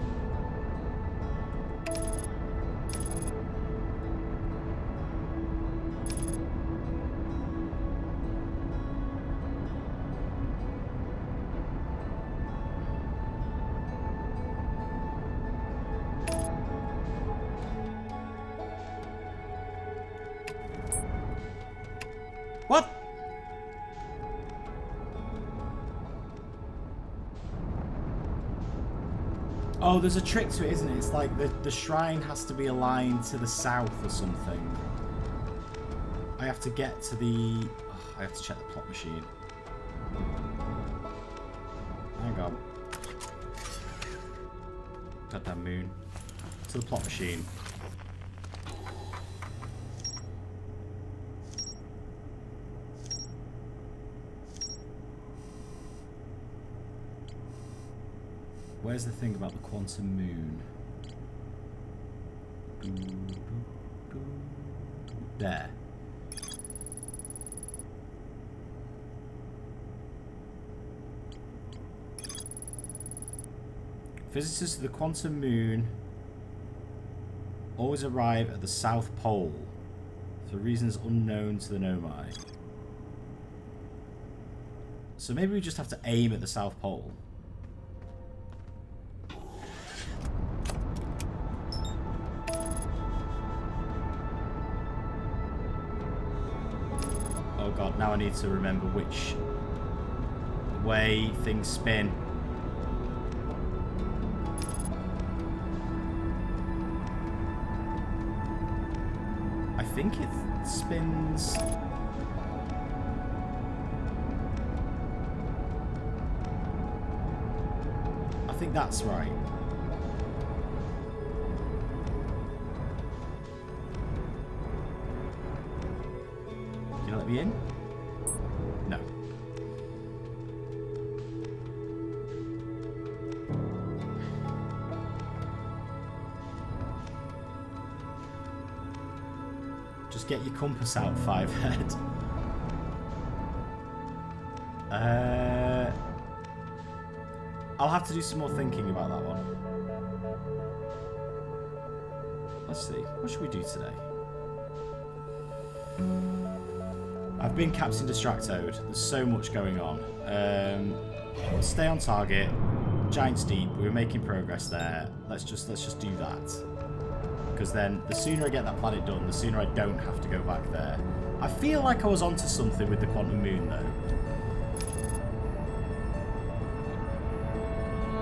What? Oh, there's a trick to it, isn't it? It's like the shrine has to be aligned to the south or something. I have to get to the... Oh, I have to check the plot machine. Hang on. Goddamn moon. To the plot machine. Where's the thing about the quantum moon? There. Visitors to the quantum moon always arrive at the South Pole for reasons unknown to the Nomai. So maybe we just have to aim at the South Pole. Oh god, now I need to remember which way things spin. I think it spins... I think that's right. Can you let me in? No. Just get your compass out, Fivehead. I'll have to do some more thinking about that one. Let's see. What should we do today? I've been Captain Distractoed. There's so much going on. Stay on target. Giant's Deep. We're making progress there. Let's just do that. because then the sooner I get that planet done, the sooner I don't have to go back there. I feel like I was onto something with the Quantum Moon, though.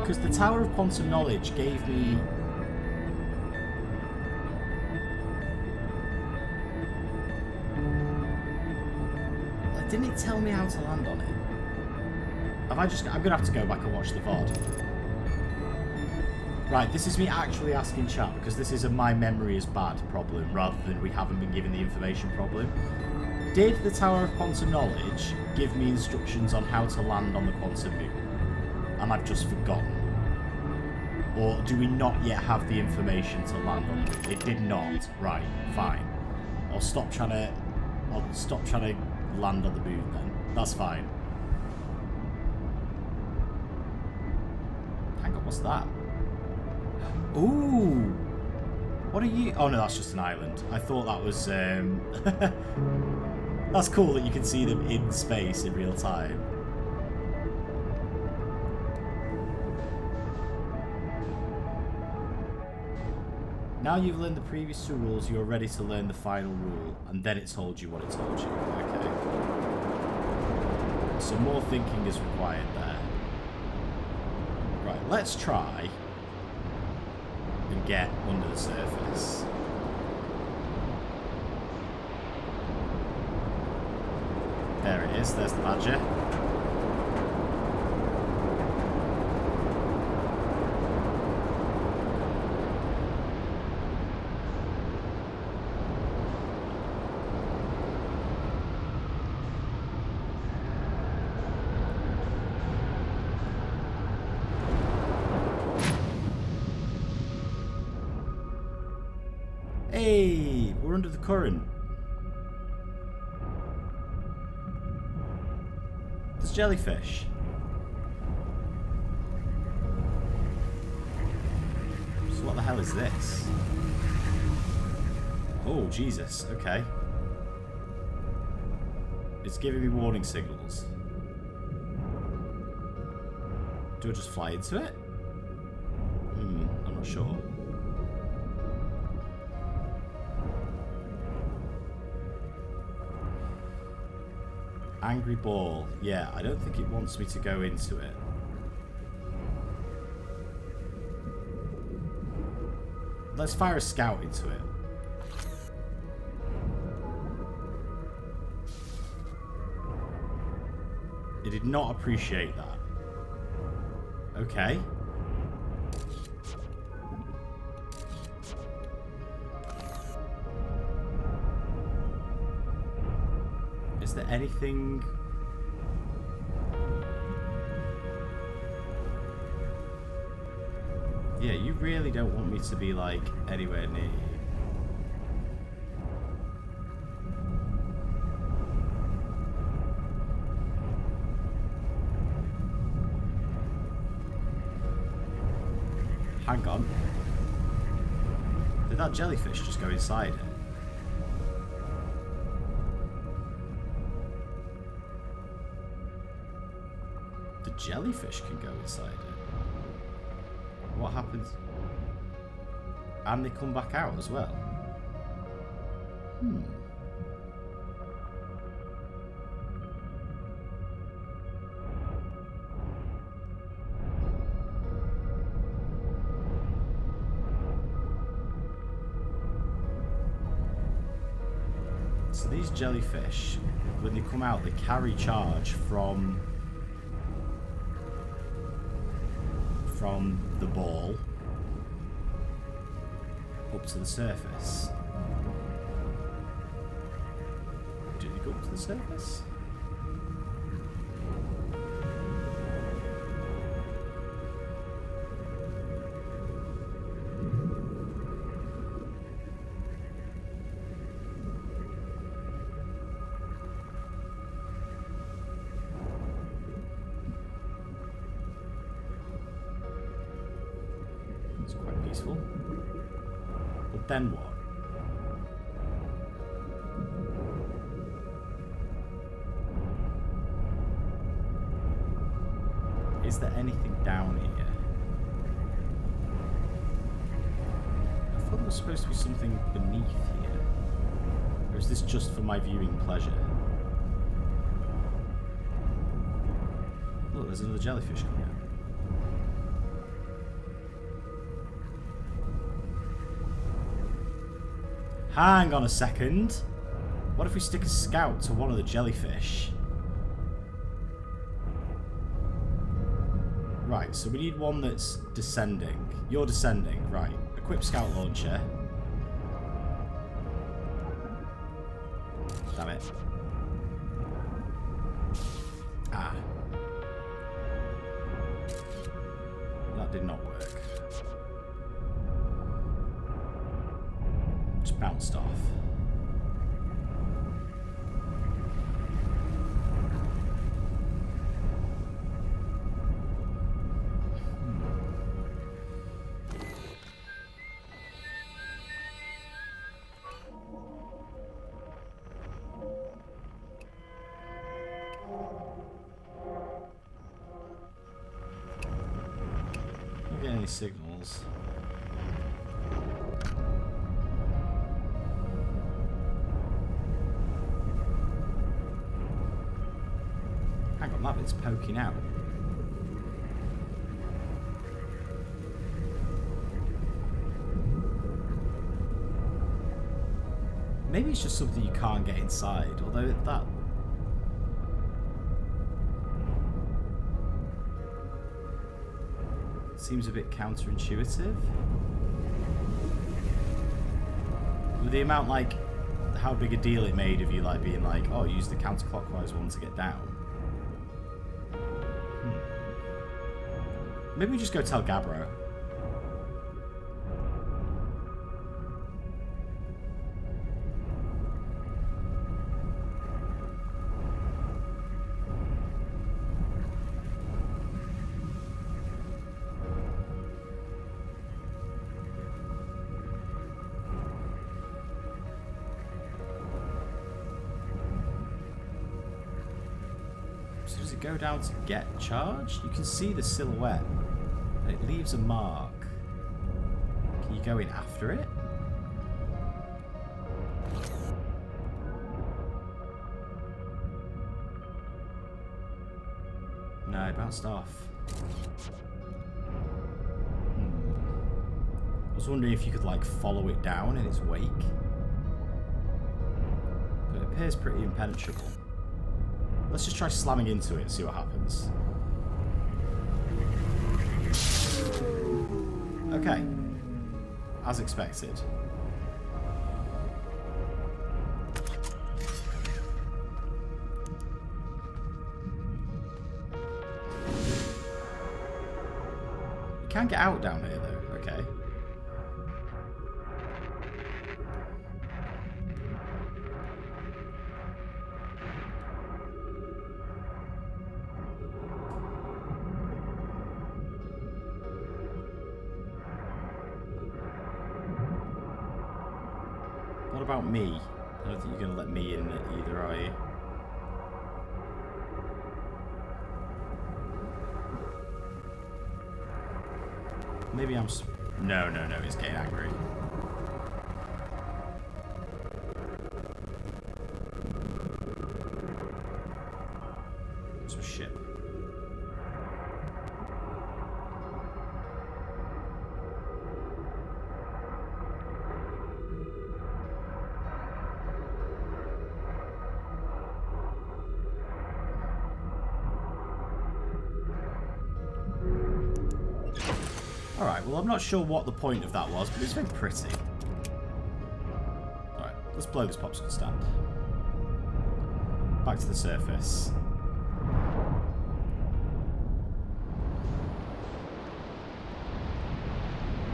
Because the Tower of Quantum Knowledge gave me... Didn't it tell me how to land on it? I'm going to have to go back and watch the VOD. Right, this is me actually asking chat, because this is a my memory is bad problem, rather than we haven't been given the information problem. Did the Tower of Quantum Knowledge give me instructions on how to land on the Quantum Moon? And I've just forgotten? Or do we not yet have the information to land on the moon? It did not. Right, fine. I'll stop trying to land on the moon then. That's fine. Hang on, what's that? Ooh! What are you... Oh no, that's just an island. I thought that was... That's cool that you can see them in space in real time. Now you've learned the previous two rules, you are ready to learn the final rule, and then it told you what it told you. Okay. So more thinking is required there. Right, let's try and get under the surface. There it is, there's the badger. Hey, we're under the current. There's jellyfish. So what the hell is this? Oh, Jesus. Okay. It's giving me warning signals. Do I just fly into it? I'm not sure. Angry ball. Yeah, I don't think it wants me to go into it. Let's fire a scout into it. It did not appreciate that. Okay. Is there anything... Yeah, you really don't want me to be, like, anywhere near you. Hang on. Did that jellyfish just go inside it? The jellyfish can go inside it. What happens? And they come back out as well. So these jellyfish, when they come out, they carry charge from the ball up to the surface. Do they go up to the surface? It's quite peaceful. But then what? Is there anything down here? thought there was supposed to be something beneath here. Or is this just for my viewing pleasure? Look, there's another jellyfish coming out. Hang on a second. What if we stick a scout to one of the jellyfish? Right, so we need one that's descending. You're descending, right. Equip scout launcher. Damn it. Ah. That did not work. Just bounced off. Any signals? Hang on, that bit's poking out. Maybe it's just something you can't get inside, although that... seems a bit counterintuitive. With the amount, like, how big a deal it made of you, like, being like, oh, use the counterclockwise one to get down. Maybe we just go tell Gabbro. So does it go down to get charged? You can see the silhouette. And it leaves a mark. Can you go in after it? No, it bounced off. I was wondering if you could, like, follow it down in its wake. But it appears pretty impenetrable. Let's just try slamming into it and see what happens. Okay. As expected. You can't get out down here though, okay. What about me? I don't think you're going to let me in either, are you? Maybe I'm... No, he's getting angry. Some shit. Alright, well I'm not sure what the point of that was, but it's very pretty. Alright, let's blow this popsicle stand. Back to the surface.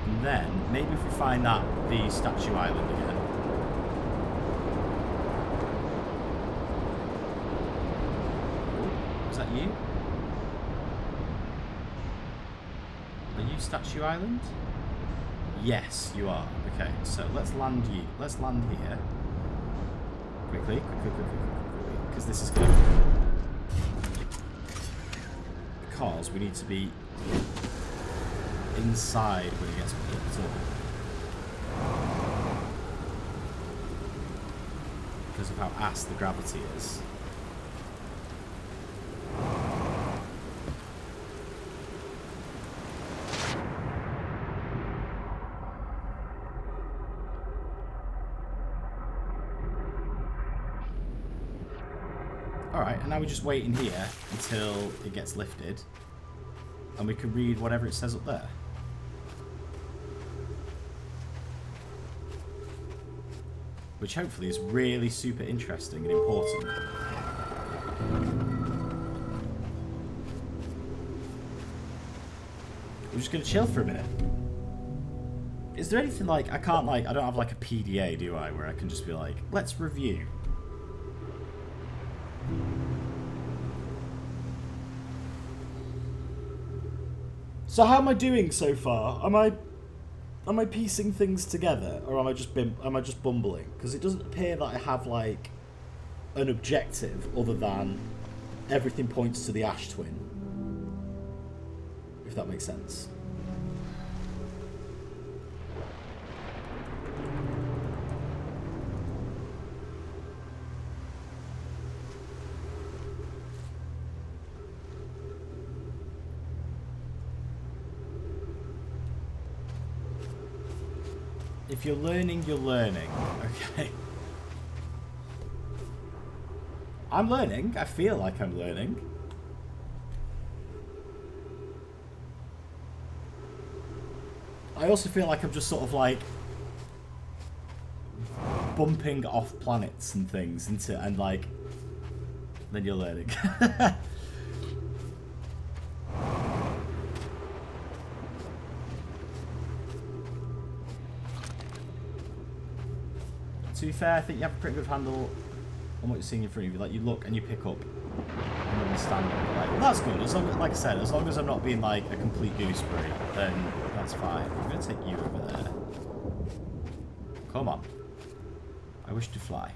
And then, maybe if we find the Statue Island again. Oh, is that you? Are you Statue Island? Yes, you are. Okay, so let's land you. Let's land here. Quickly. Because this is good. Because we need to be inside when it gets picked up. Because of how ass the gravity is. Alright, and now we're just waiting here until it gets lifted. And we can read whatever it says up there. Which hopefully is really super interesting and important. We're just going to chill for a minute. Is there anything like, I don't have like a PDA, do I, where I can just be like, let's review. So how am I doing so far? Am I piecing things together, or am I just bumbling? Because it doesn't appear that I have like an objective other than everything points to the Ash Twin. If that makes sense. If you're learning, you're learning. Okay. I'm learning. I feel like I'm learning. I also feel like I'm just sort of like bumping off planets and things into, and like, then you're learning. To be fair, I think you have a pretty good handle on what you're seeing in front of you. Like, you look and you pick up and understand it. Like, well, that's good. As long as, like I said, as long as I'm not being like a complete gooseberry, then that's fine. I'm going to take you over there. Come on. I wish to fly.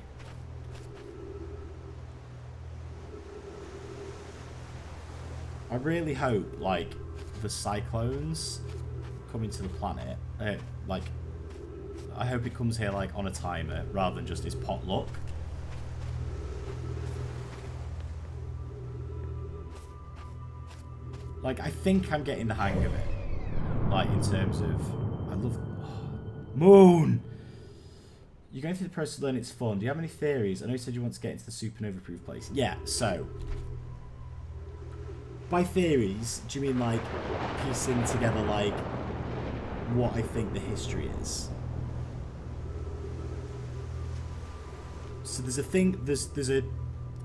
I really hope, like, the cyclones coming to the planet, like, I hope it comes here like on a timer rather than just his potluck. Like, I think I'm getting the hang of it. Like, in terms of, I love Moon. You're going through the process of learning, it's fun. Do you have any theories? I know you said you want to get into the supernova proof place. Yeah, so by theories, do you mean like piecing together like what I think the history is? So there's a thing, there's a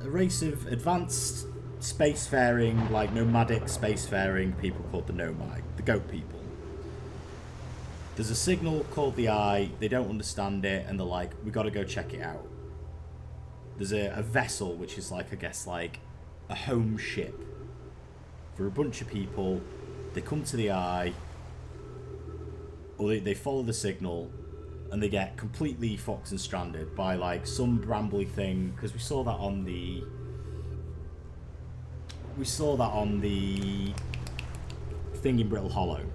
race of advanced spacefaring, like nomadic spacefaring people called the Nomai, the goat people. There's a signal called the Eye, they don't understand it, and they're like, we gotta go check it out. There's a vessel, which is like, I guess, like a home ship for a bunch of people. They come to the Eye, or they follow the signal, and they get completely fucked and stranded by like some brambly thing, because we saw that on the thing in Brittle Hollow.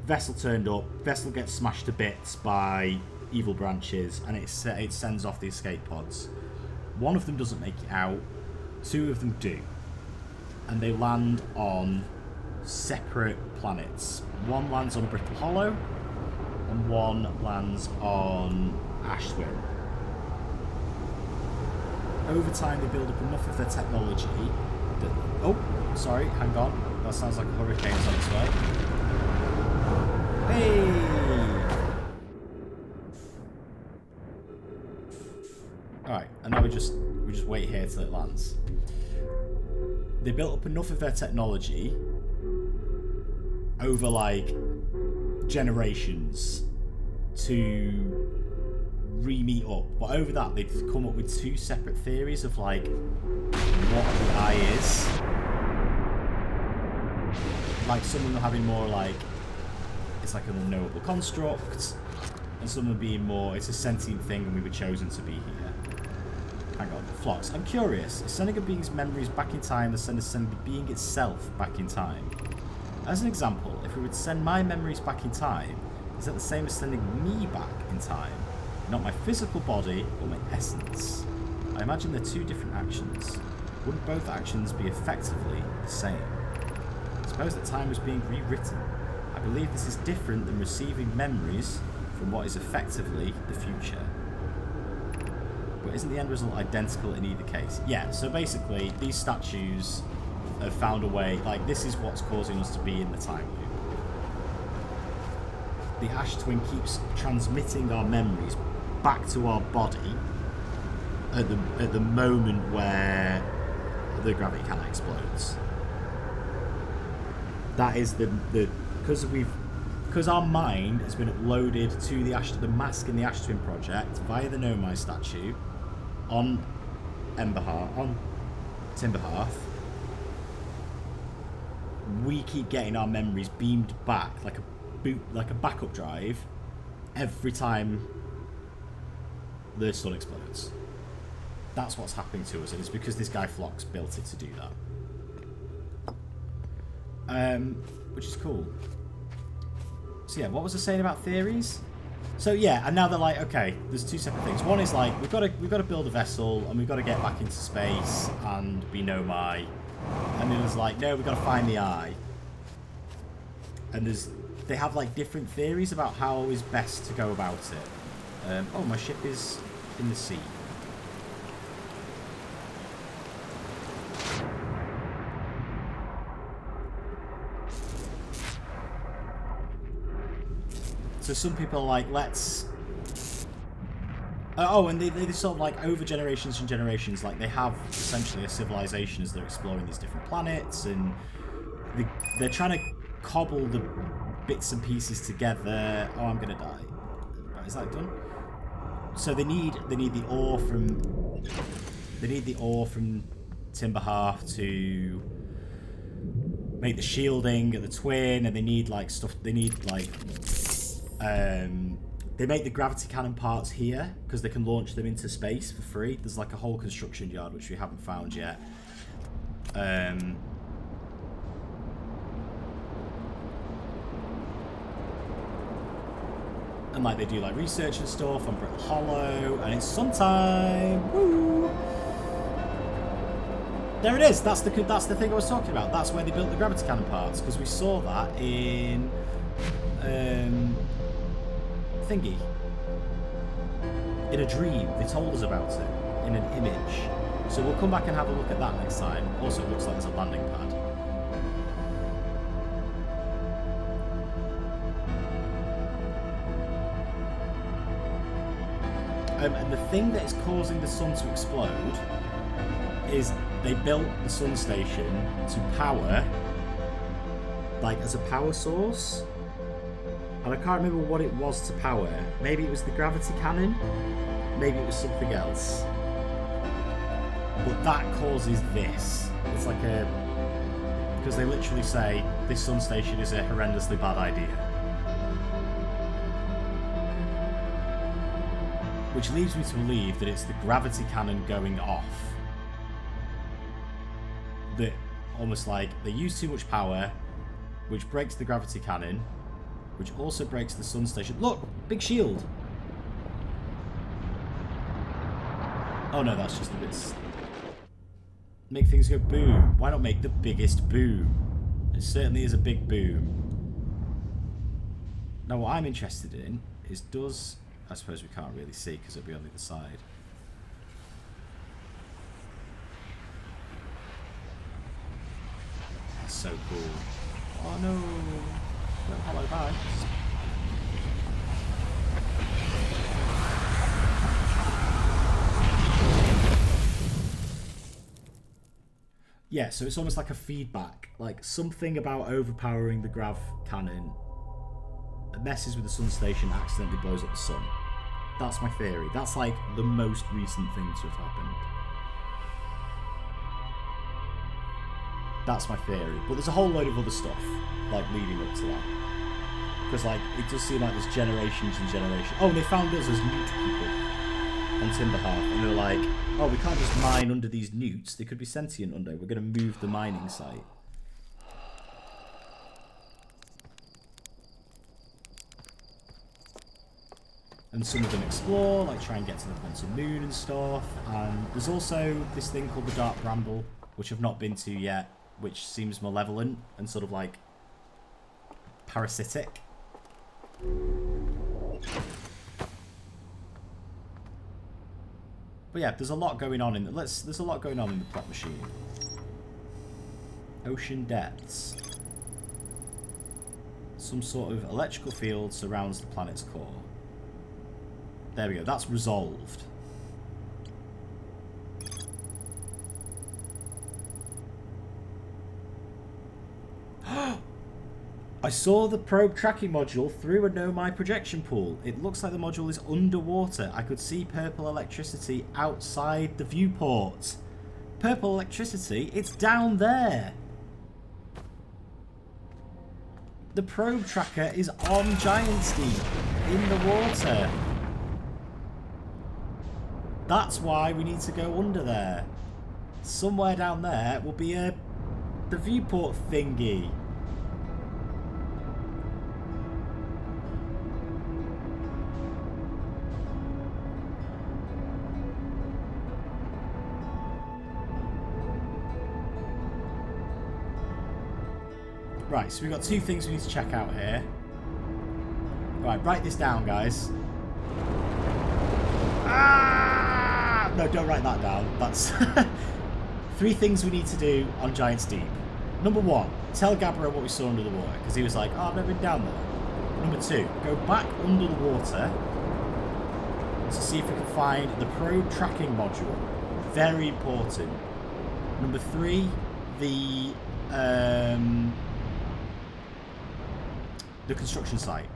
Vessel turned up, vessel gets smashed to bits by evil branches, and it sends off the escape pods. One of them doesn't make it out, two of them do, and they land on separate planets. One lands on Brittle Hollow, and one lands on Ash Twin. Over time, they build up enough of their technology that... Oh, sorry, hang on. That sounds like a hurricane's on its way. Hey! Alright, and now we just wait here till it lands. They built up enough of their technology over, like, generations to re-meet up, but over that they've come up with two separate theories of like what the Eye is. Like, some of them having more like it's like an unknowable construct, and some of them being more it's a sentient thing and we were chosen to be here. Hang on, Phlox, I'm curious, is sending a being's memories back in time the same as sending the being itself back in time? As an example, if we would send my memories back in time, Is that the same as sending me back in time? Not my physical body, but my essence. I imagine they're two different actions. Wouldn't both actions be effectively the same? Suppose that time was being rewritten. I believe this is different than receiving memories from what is effectively the future. But isn't the end result identical in either case? Yeah, so basically, these statues have found a way, like, this is what's causing us to be in the time loop. The Ash Twin keeps transmitting our memories back to our body at the moment where the gravity cannon explodes. That is because our mind has been uploaded to the mask in the Ash Twin project via the Nomai statue on Timberhearth. We keep getting our memories beamed back like a backup drive every time the sun explodes. That's what's happening to us, and it's because this guy Phlox built it to do that. Which is cool. So yeah, what was I saying about theories? So yeah, and now they're like, okay, there's two separate things. One is like we've got to build a vessel and we've got to get back into space and be Nomai. And then there's like, no, we've got to find the eye. And they have like different theories about how is best to go about it. Oh, my ship is in the sea. So some people are like, let's... and they sort of like over generations and generations, like they have essentially a civilization as they're exploring these different planets, and they're trying to cobble the bits and pieces together. Oh, I'm gonna die. Right, is that done? So they need the ore from Timberhearth to make the shielding of the twin, and they need like stuff. They need like they make the gravity cannon parts here because they can launch them into space for free. There's like a whole construction yard which we haven't found yet. And like they do like research and stuff on Brittle Hollow, and it's sometime. Woo! There it is. That's the thing I was talking about. That's where they built the gravity cannon parts, because we saw that in thingy. In a dream, they told us about it in an image. So we'll come back and have a look at that next time. Also, it looks like there's a landing pad. And the thing that is causing the sun to explode is they built the sun station to power, like as a power source. And I can't remember what it was to power. Maybe it was the gravity cannon. Maybe it was something else. But that causes this. It's like because they literally say this sun station is a horrendously bad idea. Which leads me to believe that it's the gravity cannon going off. That almost like they use too much power, which breaks the gravity cannon, which also breaks the sun station. Look! Big shield! Oh no, that's just the bits. Make things go boom. Why not make the biggest boom? It certainly is a big boom. Now what I'm interested in is I suppose we can't really see because it'll be on the other side. That's so cool. Oh no! Well, hello, bye. Yeah, so it's almost like a feedback. Like something about overpowering the grav cannon messes with the sun station, accidentally blows up the sun. That's my theory. That's like the most recent thing to have happened. That's my theory. But there's a whole load of other stuff like leading up to that. Because like it does seem like there's generations and generations. Oh, and they found us as newt people on Timberhearth, and they're like, oh, we can't just mine under these newts. They could be sentient under. We're going to move the mining site. and some of them explore, like try and get to the Quantum Moon and stuff. And there's also this thing called the Dark Bramble, which I've not been to yet, which seems malevolent and sort of like parasitic. But yeah, there's a lot going on in the, there's a lot going on in the plot machine. Ocean depths. Some sort of electrical field surrounds the planet's core. There we go, that's resolved. I saw the probe tracking module through a Nomai projection pool. It looks like the module is underwater. I could see purple electricity outside the viewport. Purple electricity? It's down there. The probe tracker is on Giant's Deep, in the water. That's why we need to go under there. Somewhere down there will be the viewport thingy. Right, so we've got two things we need to check out here. Right, write this down, guys. Ah! No, don't write that down. That's three things we need to do on Giant's Deep. Number one, tell Gabbro what we saw under the water, because he was like, oh, I've never been down there. Number two, go back under the water to see if we can find the probe tracking module. Very important. Number three, the construction site.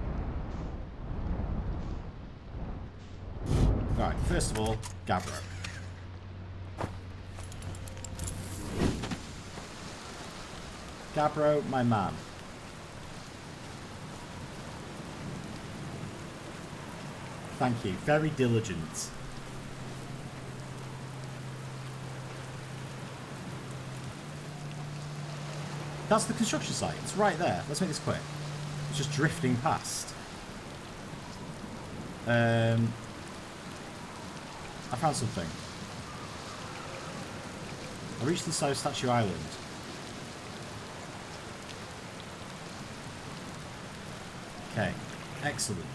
Right, first of all, Gabbro. Gabbro, my man. Thank you. Very diligent. That's the construction site. It's right there. Let's make this quick. It's just drifting past. I found something. I reached the side of Statue Island. Okay, excellent.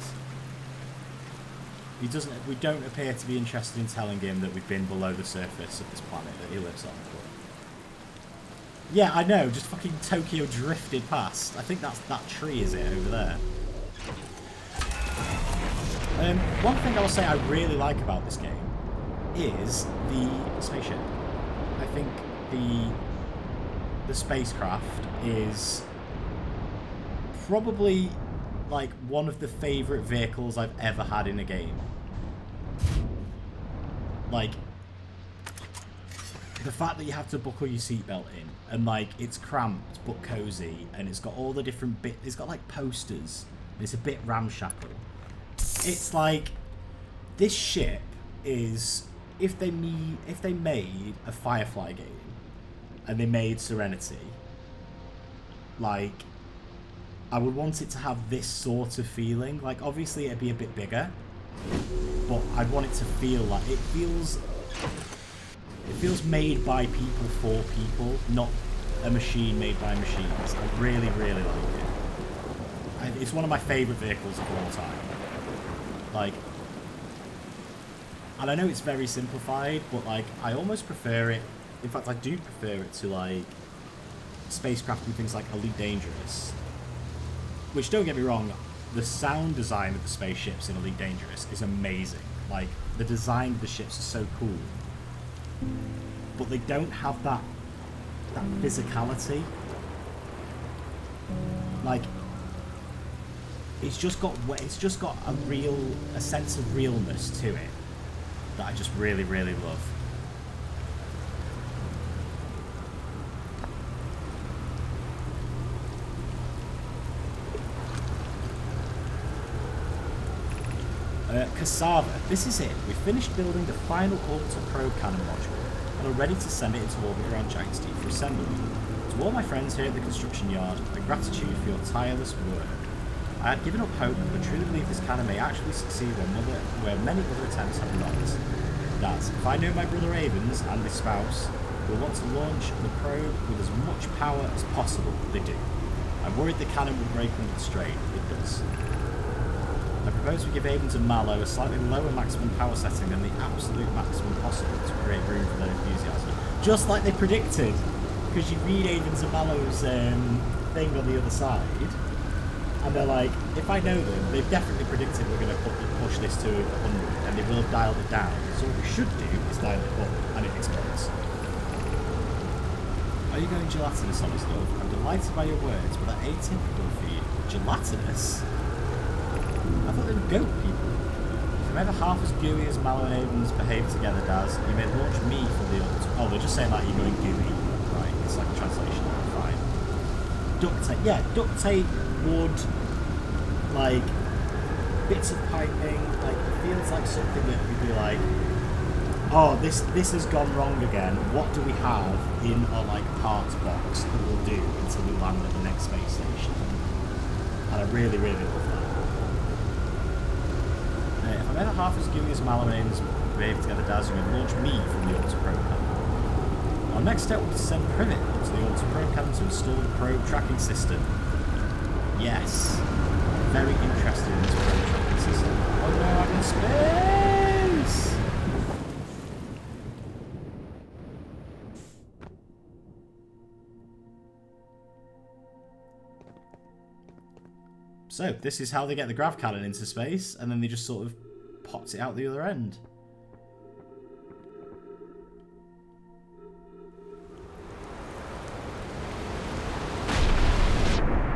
We don't appear to be interested in telling him that we've been below the surface of this planet that he lives on. Yeah, I know, just fucking Tokyo drifted past. I think that tree is it over there. One thing I will say I really like about this game is the spaceship. I think the spacecraft is probably like one of the favourite vehicles I've ever had in a game. Like, the fact that you have to buckle your seatbelt in, and like it's cramped but cozy, and it's got all the different bits. It's got like posters. And it's a bit ramshackle. It's like this ship is if they made a Firefly game and they made Serenity, like I would want it to have this sort of feeling. Like obviously it'd be a bit bigger, but I'd want it to feel like it feels made by people for people, not a machine made by machines. I really, really like it. It's one of my favourite vehicles of all time. Like, and I know it's very simplified, but like, I almost prefer it. In fact, I do prefer it to like spacecraft and things like Elite Dangerous. Which, don't get me wrong, the sound design of the spaceships in Elite Dangerous is amazing. Like, the design of the ships is so cool. But they don't have that physicality. Like, it's just got a sense of realness to it that I just really, really love. Cassava, this is it. We finished building the final orbital probe cannon module and are ready to send it into orbit around Giant's Deep for assembly. To all my friends here at the construction yard, my gratitude for your tireless work. I had given up hope, but truly believe this cannon may actually succeed where many other attempts have not. That, if I know my brother Avens and his spouse will want to launch the probe with as much power as possible, they do. I'm worried the cannon will break under the strain. It does. I propose we give Avens and Mallow a slightly lower maximum power setting than the absolute maximum possible to create room for their enthusiasm. Just like they predicted, because you read Avens and Mallow's thing on the other side, and they're like, if I know them, they've definitely predicted we're going to push this to 100, and they will have dialed it down. So what we should do is dial it up, and it explodes. Are you going gelatinous on his love? I'm delighted by your words, but that atypical for you. Gelatinous? I thought they were goat people. If I'm ever half as gooey as Mallow and Avens behave together, Daz, you may launch me from the altar. Oh, they're just saying that you're going gooey. Right, it's like a translation. Fine. Duct tape. Yeah, duct tape, wood, like, bits of piping. Like, it feels like something that would be like, oh, this has gone wrong again. What do we have in our, like, parts box that we'll do until we land at the next space station? And I really, really love that. If I'm ever half as gooey as Mallow and Avens behave together, Daz, you can launch me from the Alta Probe Cannon. Our next step will be to send Privet to the Alta Probe Cannon to install the probe tracking system. Yes. Very interested in this probe tracking system. Oh no, I'm in space! So, this is how they get the grav cannon into space, and then they just sort of popped it out the other end.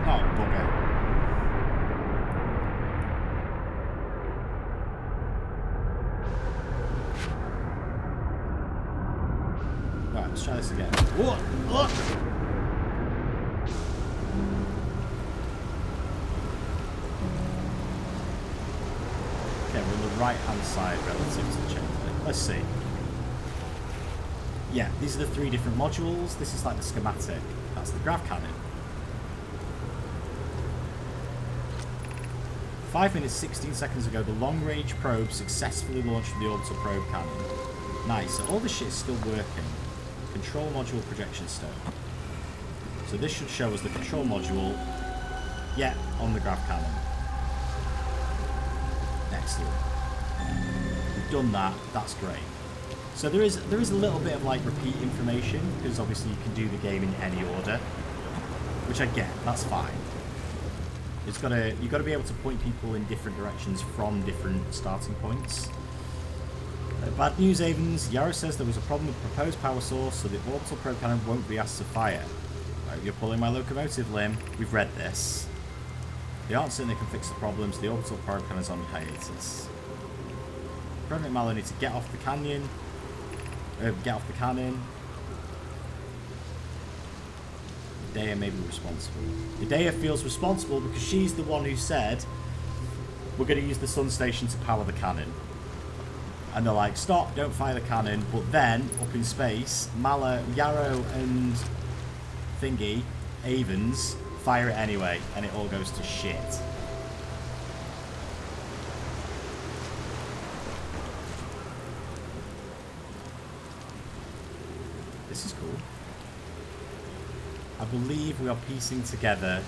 Oh, bugger. Right, let's try this again. Whoa! Look! Okay, we're on the right-hand side relative to the chain link. Let's see. Yeah, these are the 3 different modules. This is like the schematic. That's the grav cannon. 5 minutes, 16 seconds ago, the long-range probe successfully launched from the orbital probe cannon. Nice, so all this shit is still working. Control module projection stone. So this should show us the control module, yeah, on the grav cannon. Excellent. We've done that. That's great. So there is a little bit of like repeat information because obviously you can do the game in any order, which I get. That's fine. You've got to be able to point people in different directions from different starting points. Bad news, Avens. Yarrow says there was a problem with the proposed power source, so the orbital probe cannon won't be asked to fire. Right, you're pulling my locomotive limb. We've read this. They aren't certain they can fix the problems. The orbital probe cannon is on hiatus. Privet and Mallow need to get off the canyon. Get off the cannon. Idea may be responsible. Idea feels responsible because she's the one who said we're going to use the sun station to power the cannon. And they're like, stop, don't fire the cannon. But then, up in space, Mallow, Yarrow and Thingy, Avens, fire it anyway, and it all goes to shit. This is cool. I believe we are piecing together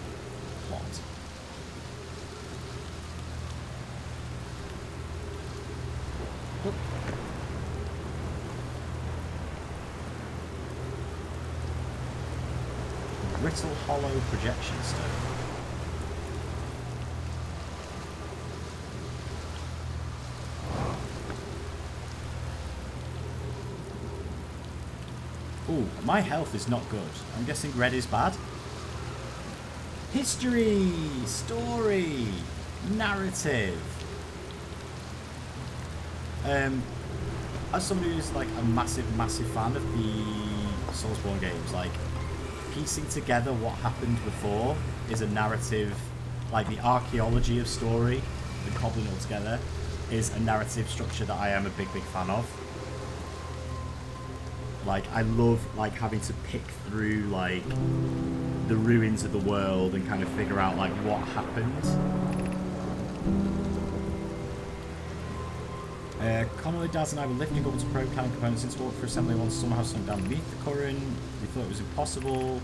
plot. Oop. Brittle hollow projection stone. Ooh, my health is not good. I'm guessing red is bad. History, story, narrative. As somebody who's like a massive fan of the Soulsborne games, like piecing together what happened before is a narrative, like the archaeology of story and cobbling it all together is a narrative structure that I am a big fan of. Like, I love, like, having to pick through, like, the ruins of the world and kind of figure out, like, what happened. Connolly, Daz and I were lifting up to probe cannon components into water for assembly once somehow sunk down beneath the current. We thought it was impossible.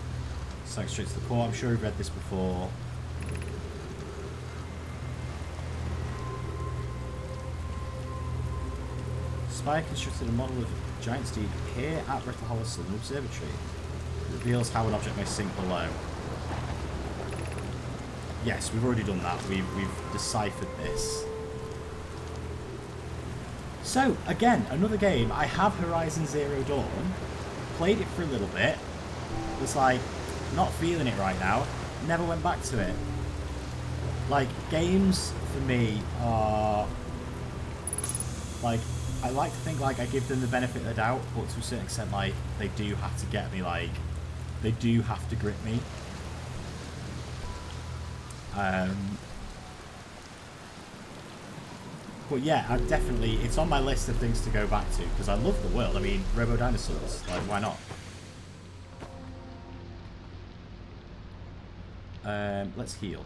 Sank straight to the core. I'm sure you've read this before. Spire constructed a model of a giant steed here at Brittle Hollow Southern Observatory. It reveals how an object may sink below. Yes, we've already done that. We've deciphered this. So, again, another game. I have Horizon Zero Dawn. Played it for a little bit. Was like, not feeling it right now. Never went back to it. Like, games for me are... Like, I like to think, like, I give them the benefit of the doubt, but to a certain extent, like, they do have to get me, like... They do have to grip me. But yeah, I definitely, it's on my list of things to go back to, because I love the world. I mean, Robo Dinosaurs, like, why not? Let's heal.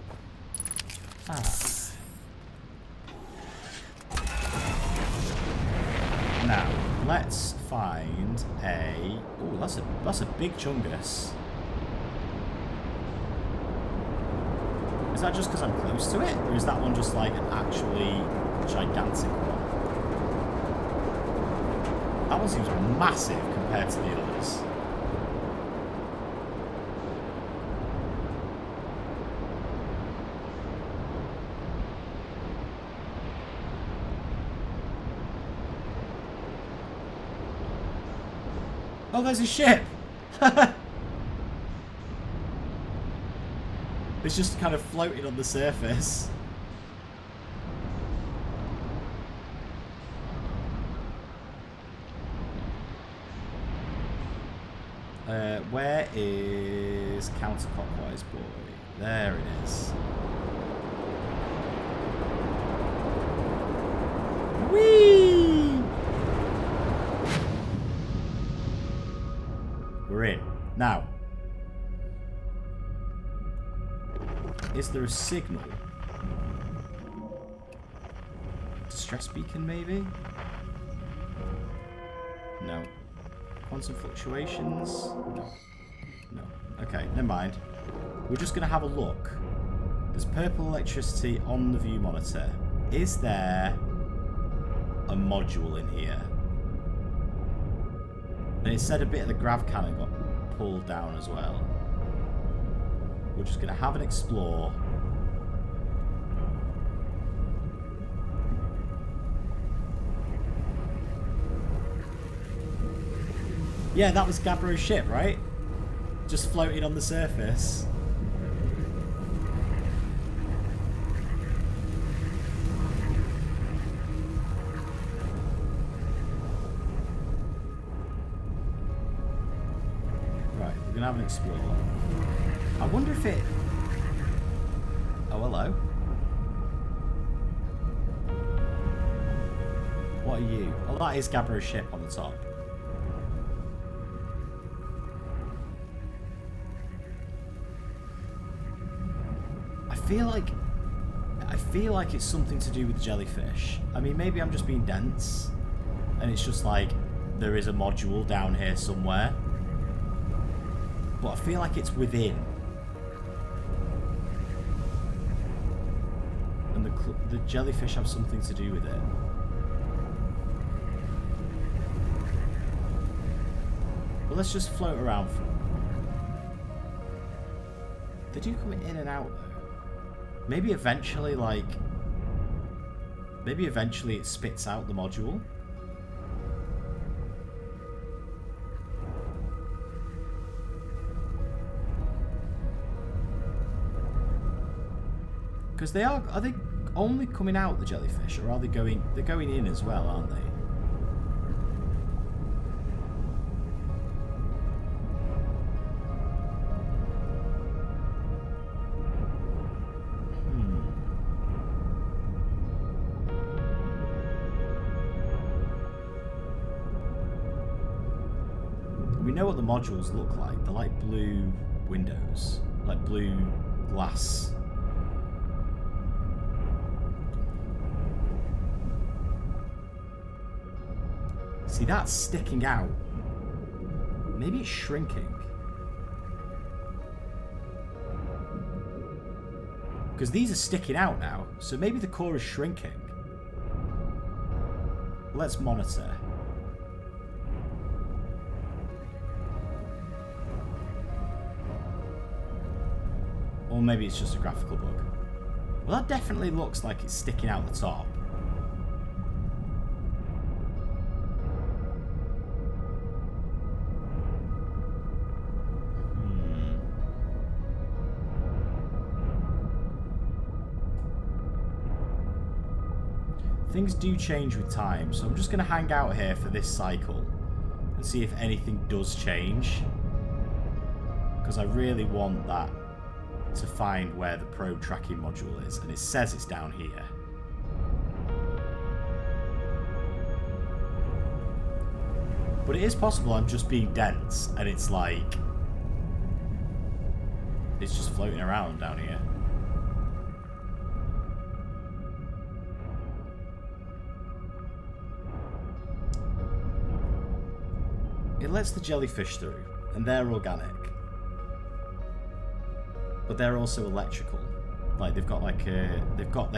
Now, let's find a... Oh, that's a big Chungus. Is that just because I'm close to it? Or is that one just like an actually gigantic one? That one seems massive compared to the others. Oh, there's a ship! It's just kind of floating on the surface. Where is counterclockwise boy? There it is. Whee! We're in. Now, is there a signal? Distress beacon, maybe? No. Quantum fluctuations? No. No. Okay, never mind. We're just going to have a look. There's purple electricity on the view monitor. Is there a module in here? And it said a bit of the grav cannon got pulled down as well. We're just going to have an explore. Yeah, that was Gabbro's ship, right? Just floating on the surface. Right, we're going to have an explore. I wonder if it... Oh, hello. What are you? Oh, that is Gabbro's ship on the top. I feel like it's something to do with jellyfish. I mean, maybe I'm just being dense, and it's just like there is a module down here somewhere, but I feel like it's within, and the jellyfish have something to do with it. But let's just float around for... They do come in and out though. Maybe eventually, like... Maybe eventually it spits out the module. Because they are they only coming out, the jellyfish, or are they going... They're going in as well, aren't they? We know what the modules look like. They're like blue windows, like blue glass. See, that's sticking out. Maybe it's shrinking. Because these are sticking out now, so maybe the core is shrinking. Let's monitor. Or maybe it's just a graphical bug. Well, that definitely looks like it's sticking out the top. Things do change with time, so I'm just going to hang out here for this cycle and see if anything does change. Because I really want that to find where the probe tracking module is, and it says it's down here. But it is possible I'm just being dense and it's like it's just floating around down here. It lets the jellyfish through, and they're organic. But they're also electrical. Like they're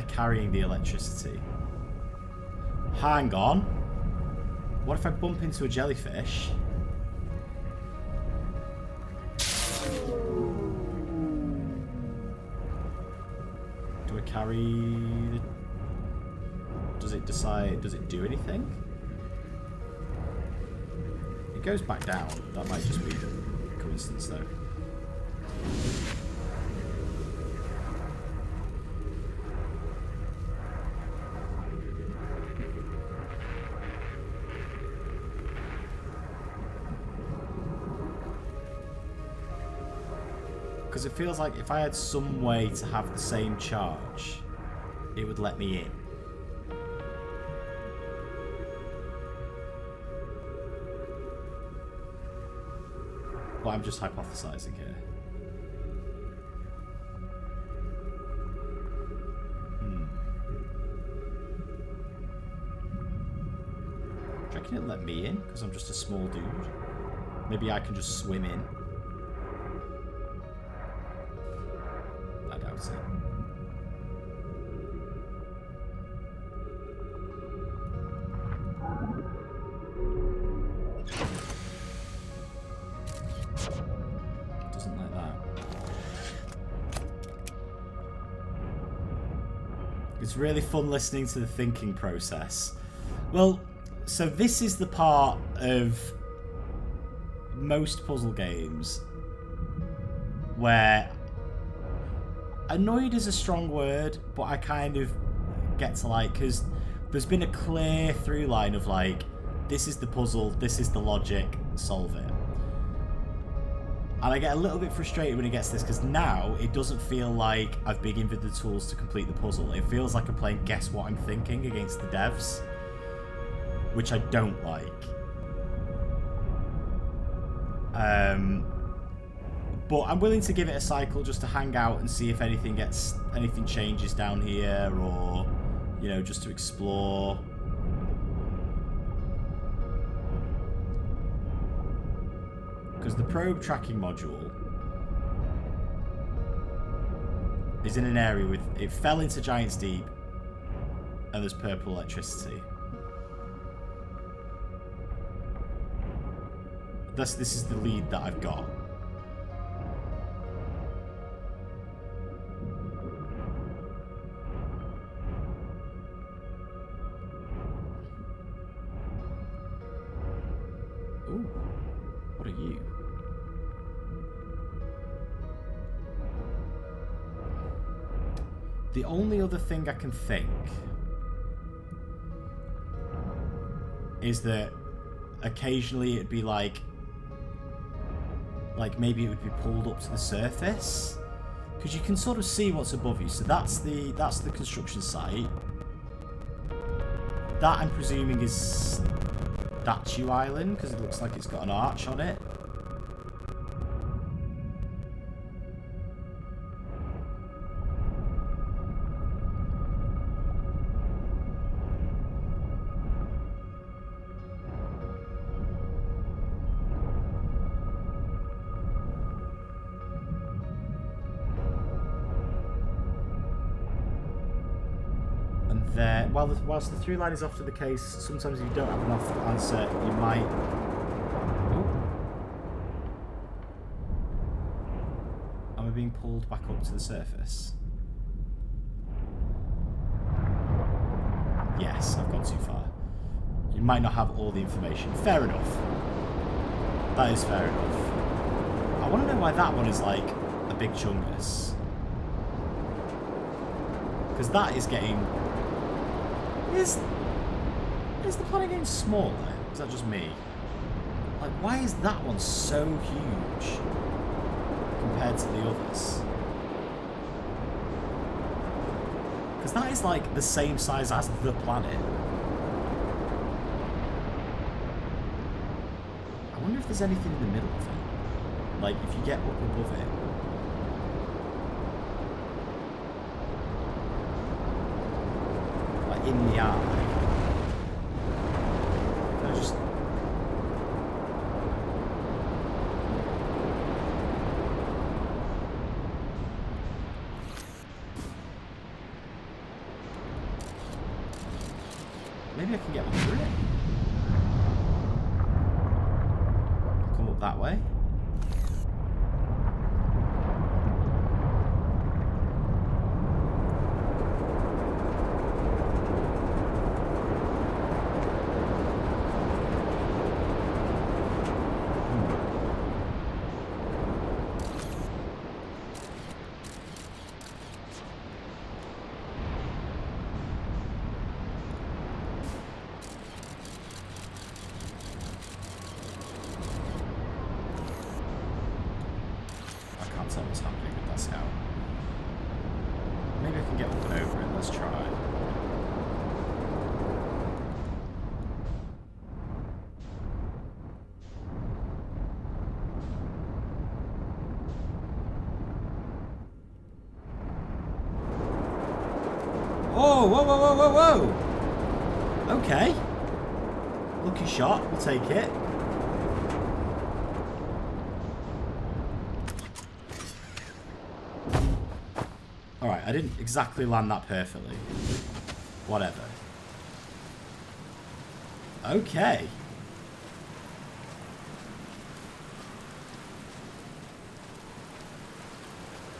carrying the electricity. Hang on. What if I bump into a jellyfish? Do I carry the... Does it do anything? It goes back down. That might just be a coincidence though. Because it feels like if I had some way to have the same charge, it would let me in. But I'm just hypothesizing here. Do you reckon it'll let me in? Because I'm just a small dude. Maybe I can just swim in. I doubt it. Doesn't like that. It's really fun listening to the thinking process. Well, so this is the part of most puzzle games where annoyed is a strong word, but I kind of get to like, because there's been a clear through line of like, this is the puzzle, this is the logic, solve it. And I get a little bit frustrated when it gets this, because now it doesn't feel like I've been given the tools to complete the puzzle. It feels like I'm playing guess what I'm thinking against the devs, which I don't like. But I'm willing to give it a cycle just to hang out and see if anything changes down here, or, you know, just to explore. Because the probe tracking module is in an area with... It fell into Giant's Deep, and there's purple electricity. This is the lead that I've got. Ooh, what are you? The only other thing I can think is that occasionally it'd be like maybe it would be pulled up to the surface, because you can sort of see what's above you. So that's the construction site. That I'm presuming is Statue Island, because it looks like it's got an arch on it. there. Whilst the through line is often the case, sometimes if you don't have enough answer, you might. Am I being pulled back up to the surface? Yes, I've gone too far. You might not have all the information. Fair enough. That is fair enough. I want to know why that one is like a big chungus. Because that is getting... Is the planet getting smaller? Is that just me? Like, why is that one so huge compared to the others? Because that is like the same size as the planet. I wonder if there's anything in the middle of it. Like, if you get up above it. Like, in the eye. Can I just... Maybe I can get under it. Come up that way. What's happening with that scout. Maybe I can get up and over it. Let's try. Oh, whoa, whoa, whoa, whoa, whoa! Okay. Lucky shot. We'll take it. Alright, I didn't exactly land that perfectly. Whatever. Okay.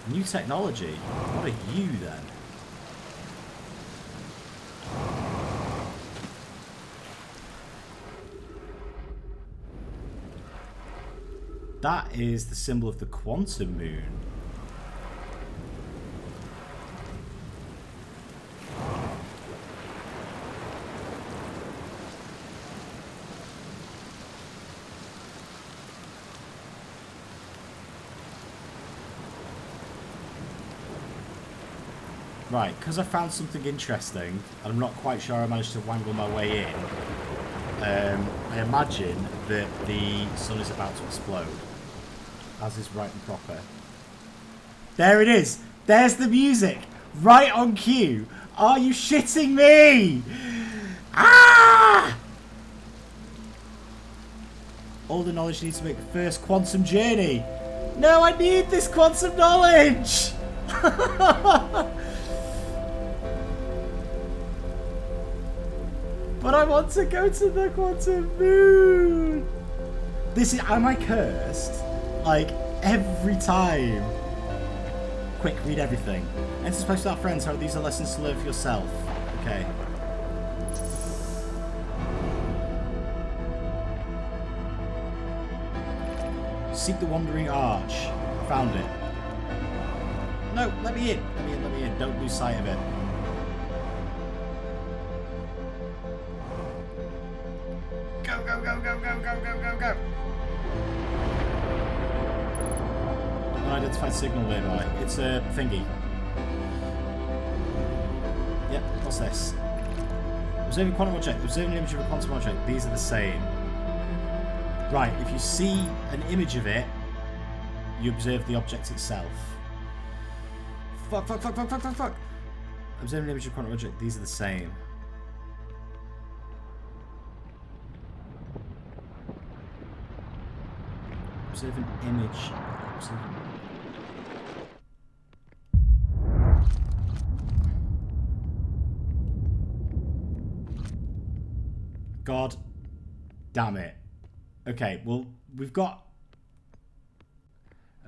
New technology. What are you then? That is the symbol of the quantum moon. Right, because I found something interesting, and I'm not quite sure I managed to wangle my way in, I imagine that the sun is about to explode, as is right and proper. There it is! There's the music! Right on cue! Are you shitting me? Ah! All the knowledge needs to make the first quantum journey. No, I need this quantum knowledge! But I want to go to the quantum moon. This is... Am I cursed? Like, every time. Quick, read everything. Enter space without friends. How these are lessons to learn for yourself. Okay. Seek the wandering arch. Found it. No, let me in. Let me in, let me in. Don't lose sight of it. Go, go, go, go, go, go, go, go, go. Unidentified signal nearby. It's a thingy. Yep, what's this? Observing quantum object. Observing an image of a quantum object. These are the same. Right, if you see an image of it, you observe the object itself. Fuck, fuck, fuck, fuck, fuck, fuck, fuck. Observing an image of a quantum object. These are the same. Observe an image. Observe... God damn it. Okay, well, we've got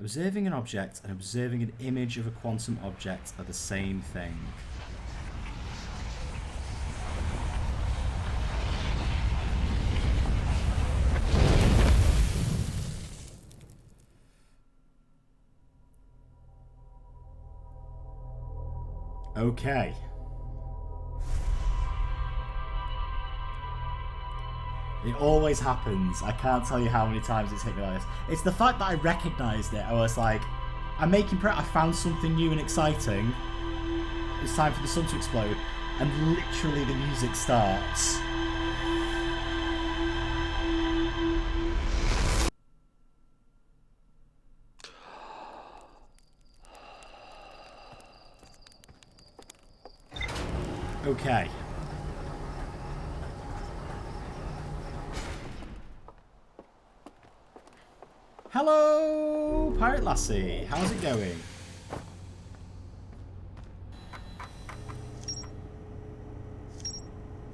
observing an object and observing an image of a quantum object are the same thing. Okay. It always happens. I can't tell you how many times it's hit me like this. It's the fact that I recognised it. I was like, I'm making I found something new and exciting. It's time for the sun to explode. And literally the music starts. Okay. Hello, Pirate Lassie. How's it going?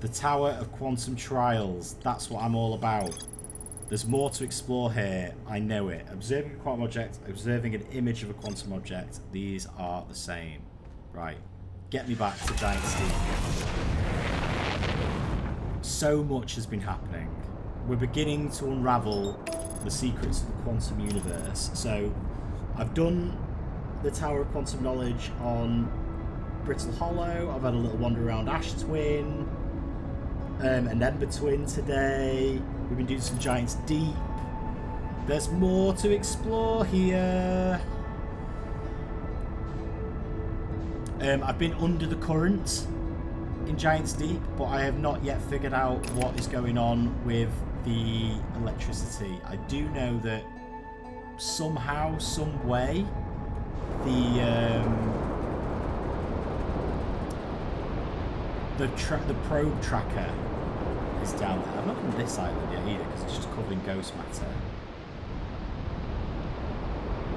The Tower of Quantum Trials. That's what I'm all about. There's more to explore here. I know it. Observing a quantum object, observing an image of a quantum object. These are the same. Right. Get me back to Giant Steep. So much has been happening. We're beginning to unravel the secrets of the quantum universe. So, I've done the Tower of Quantum Knowledge on Brittle Hollow. I've had a little wander around Ash Twin, and Ember Twin today. We've been doing some Giant's Deep. There's more to explore here. I've been under the current in Giant's Deep, but I have not yet figured out what is going on with the electricity. I do know that somehow, some way, the probe tracker is down there. I'm not on this island yet either because it's just covered in ghost matter.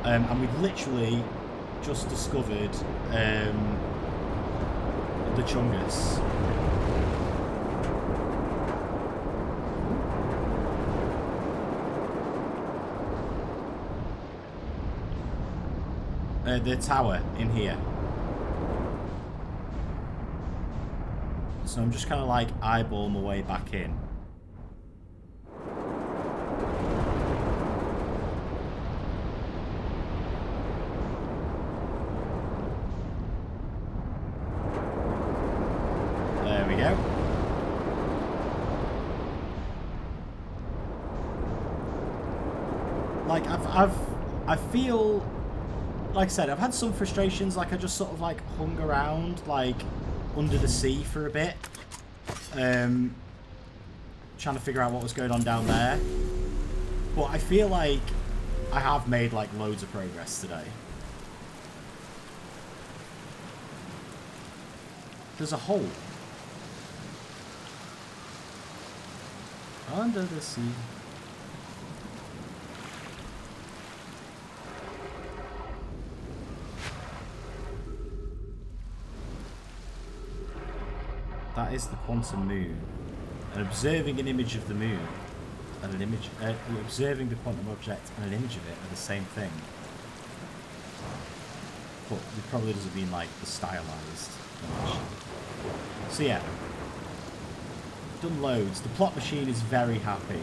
And we've literally just discovered the Chungus. The tower in here. So I'm just kind of like eyeball my way back in. There we go. Like I feel, like I said, I've had some frustrations. Like I just sort of like hung around like under the sea for a bit, trying to figure out what was going on down there. But I feel like I have made like loads of progress today. There's a hole under the sea. That is the quantum moon. And observing an image of the moon and an image, observing the quantum object and an image of it are the same thing. But it probably doesn't mean like the stylized image. So yeah, done loads. The plot machine is very happy,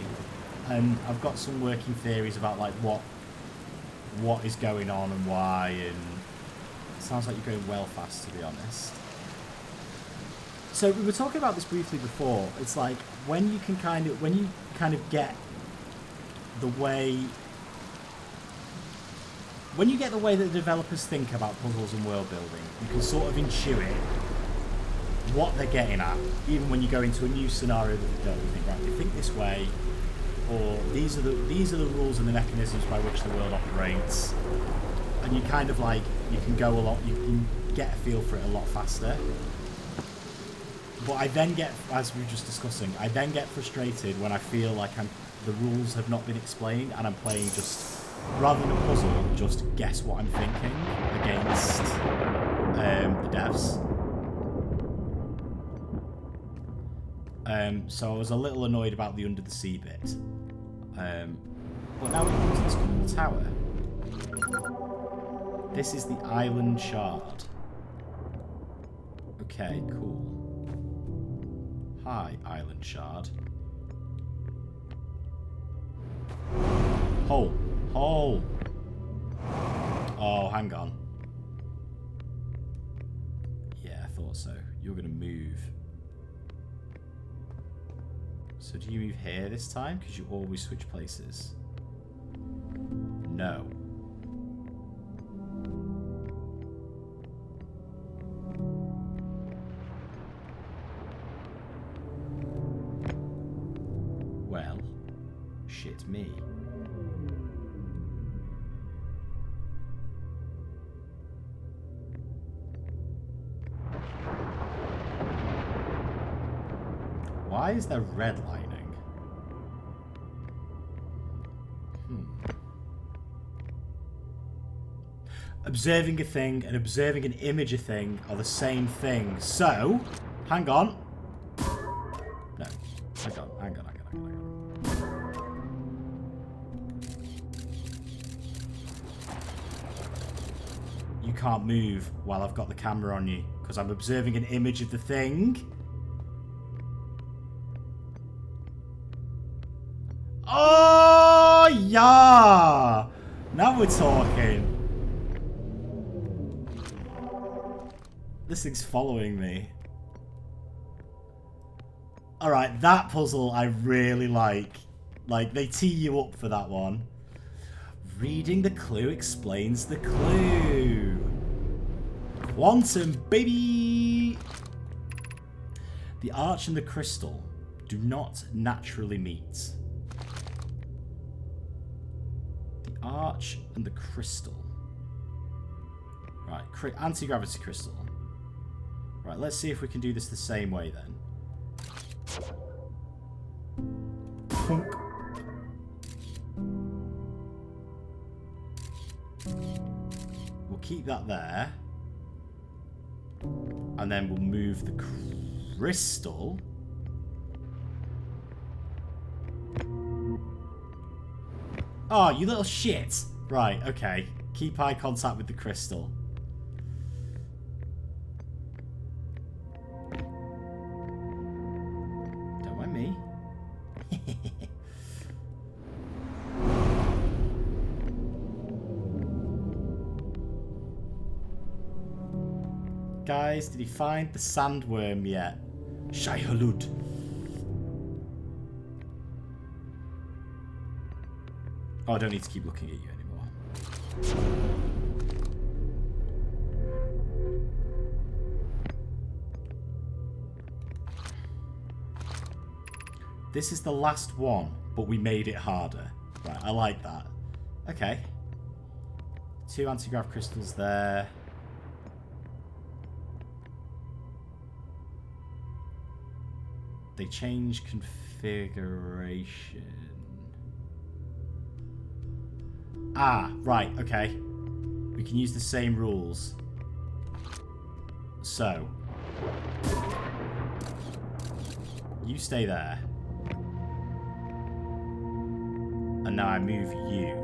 and I've got some working theories about like what is going on and why. And it sounds like you're going well fast, to be honest. So we were talking about this briefly before. It's like when you kind of get the way that the developers think about puzzles and world building, you can sort of intuit what they're getting at, even when you go into a new scenario that they don't. You think, right, they think this way, or these are the rules and the mechanisms by which the world operates, and you kind of like you can get a feel for it a lot faster. But I then get, as we were just discussing, I then get frustrated when I feel like the rules have not been explained and I'm playing just, rather than a puzzle, just guess what I'm thinking against the devs. So I was a little annoyed about the under the sea bit. But now we come to this cool tower. This is the Island Shard. Okay, cool. Hi, Island Shard. Hole. Hole. Oh, hang on. Yeah, I thought so. You're going to move. So do you move here this time? Because you always switch places. No. Well, shit me. Why is there redlining? Observing a thing and observing an image of a thing are the same thing. So, hang on. No, hang on. You can't move while I've got the camera on you because I'm observing an image of the thing. Oh, yeah! Now we're talking. This thing's following me. Alright, that puzzle I really like. Like, they tee you up for that one. Reading the clue explains the clue. Quantum, baby! The arch and the crystal do not naturally meet. The arch and the crystal. Right, anti-gravity crystal. Right, let's see if we can do this the same way then. Punk. We'll keep that there. And then we'll move the crystal. Oh, you little shit. Right, okay. Keep eye contact with the crystal. Don't mind me. Guys, did he find the sandworm yet? Shai Hulud. Oh, I don't need to keep looking at you anymore. This is the last one, but we made it harder. Right, I like that. Okay. 2 anti-grav crystals there. They change configuration. Ah, right, okay. We can use the same rules. So. You stay there. And now I move you.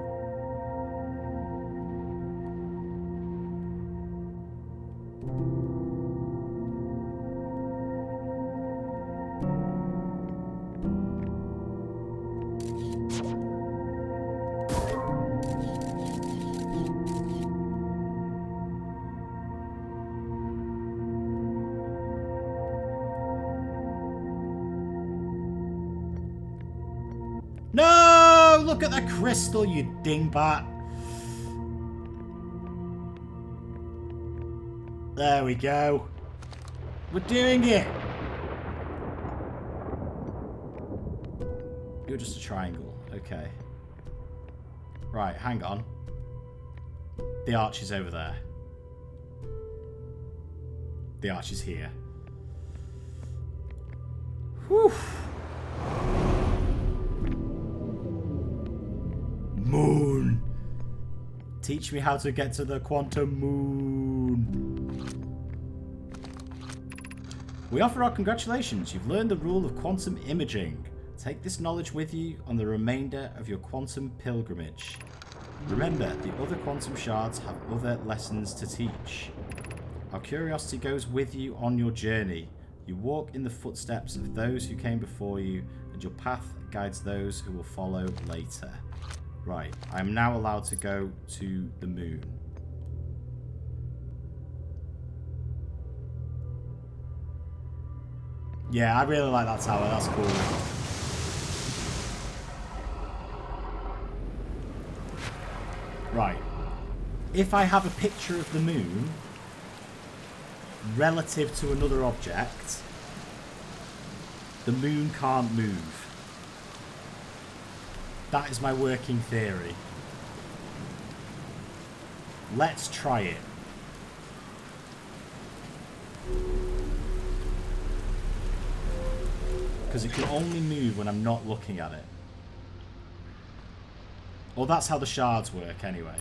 No! Look at the crystal, you dingbat. There we go. We're doing it. You're just a triangle. Okay. Right, hang on. The arch is over there. The arch is here. Whew. Moon. Teach me how to get to the quantum moon. We offer our congratulations. You've learned the rule of quantum imaging. Take this knowledge with you on the remainder of your quantum pilgrimage. Remember, the other quantum shards have other lessons to teach. Our curiosity goes with you on your journey. You walk in the footsteps of those who came before you, and your path guides those who will follow later. Right, I am now allowed to go to the moon. Yeah, I really like that tower, that's cool. Right. If I have a picture of the moon relative to another object, the moon can't move. That is my working theory. Let's try it. Because it can only move when I'm not looking at it. Well, that's how the shards work anyway.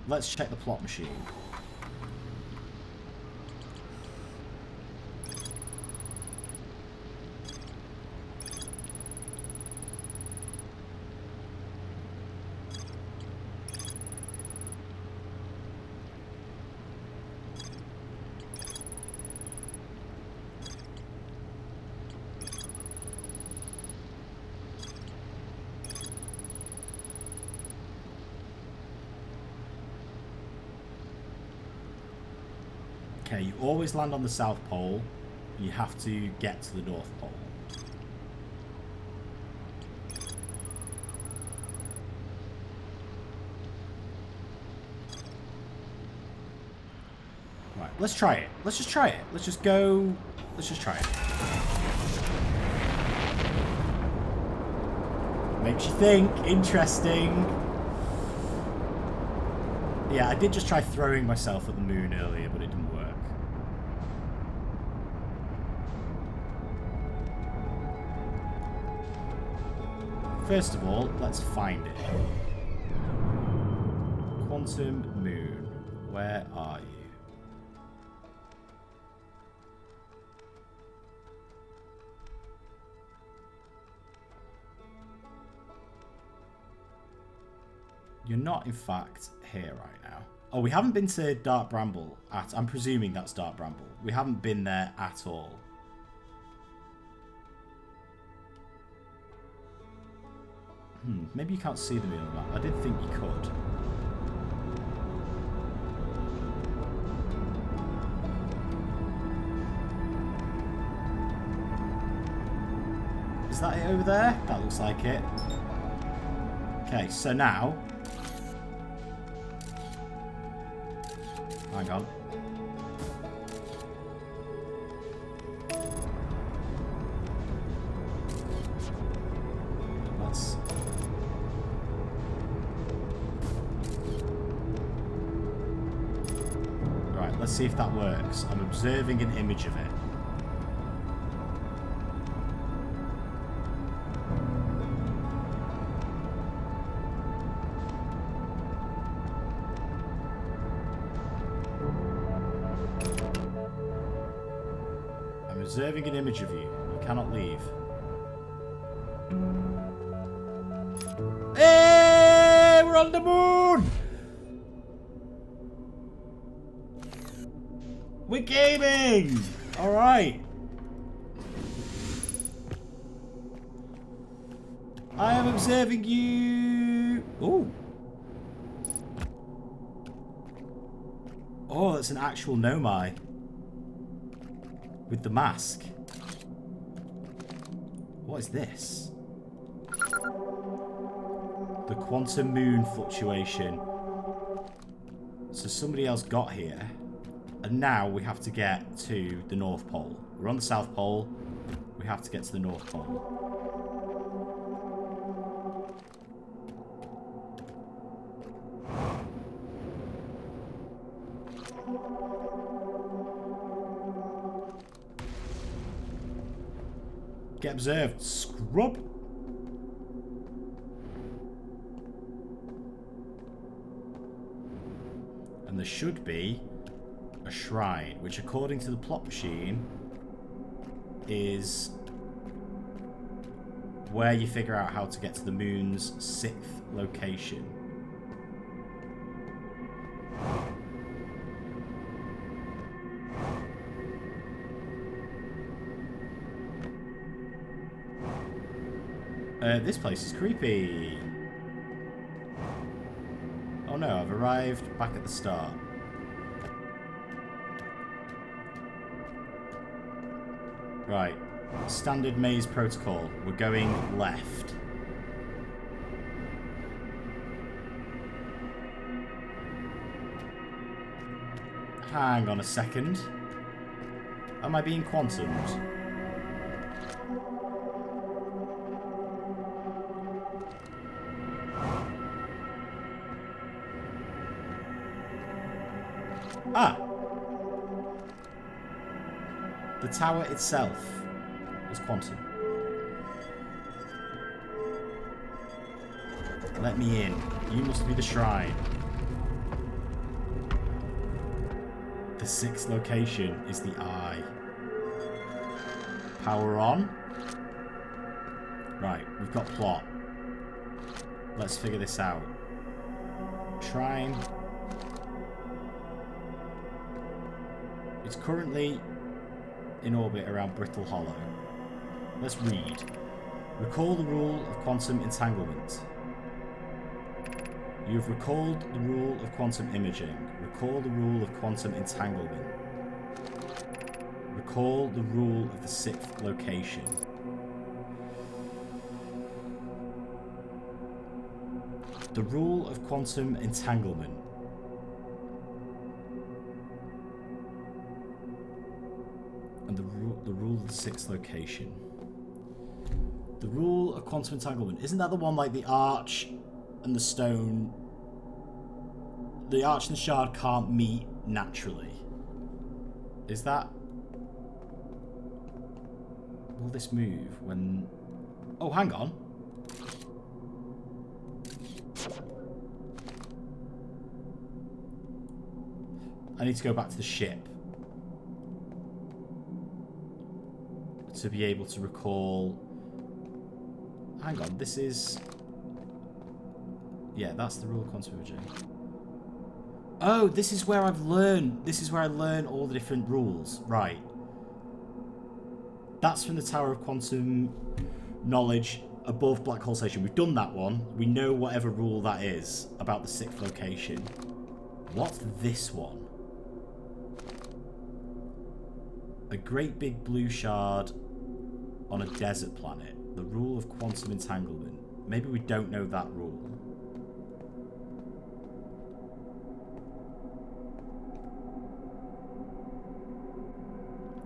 Let's check the plot machine. Okay, you always land on the South Pole. You have to get to the North Pole. Right, let's try it. Let's just try it. Let's just go. Let's just try it. Makes you think. Interesting. Yeah, I did just try throwing myself at the moon earlier, but it didn't work. First of all, let's find it. Quantum moon. Where are you? You're not, in fact, here right now. Oh, we haven't been to Dark Bramble at... I'm presuming that's Dark Bramble. We haven't been there at all. Maybe you can't see the moon on the map. I did think you could. Is that it over there? That looks like it. Okay, so now... Hang on. Let's... Right, let's see if that works. I'm observing an image of it. Observing an image of you. You cannot leave. Hey! We're on the moon! We're gaming! Alright. I am observing you. Ooh. Oh, that's an actual Nomai. With the mask. What is this? The quantum moon fluctuation. So somebody else got here. And now we have to get to the North Pole. We're on the South Pole. We have to get to the North Pole. Get observed, scrub. And there should be a shrine, which according to the plot machine is where you figure out how to get to the moon's 6th location. This place is creepy. Oh no, I've arrived back at the start. Right. Standard maze protocol. We're going left. Hang on a second. Am I being quantumed? Ah! The tower itself is quantum. Let me in. You must be the shrine. The 6th location is the eye. Power on. Right, we've got plot. Let's figure this out. Shrine. It's currently in orbit around Brittle Hollow. Let's read. Recall the rule of quantum entanglement. You have recalled the rule of quantum imaging. Recall the rule of quantum entanglement. Recall the rule of the 6th location. The rule of quantum entanglement. And the rule of the 6th location. The rule of quantum entanglement. Isn't that the one like the arch and the stone? The arch and the shard can't meet naturally. Is that... Will this move when... Oh, hang on. I need to go back to the ship to be able to recall... Hang on, this is... Yeah, that's the rule of quantum imaging. Oh, this is where I've learned... This is where I learn all the different rules. Right. That's from the Tower of Quantum Knowledge above Black Hole Station. We've done that one. We know whatever rule that is about the 6th location. What's this one? A great big blue shard on a desert planet. The rule of quantum entanglement. Maybe we don't know that rule.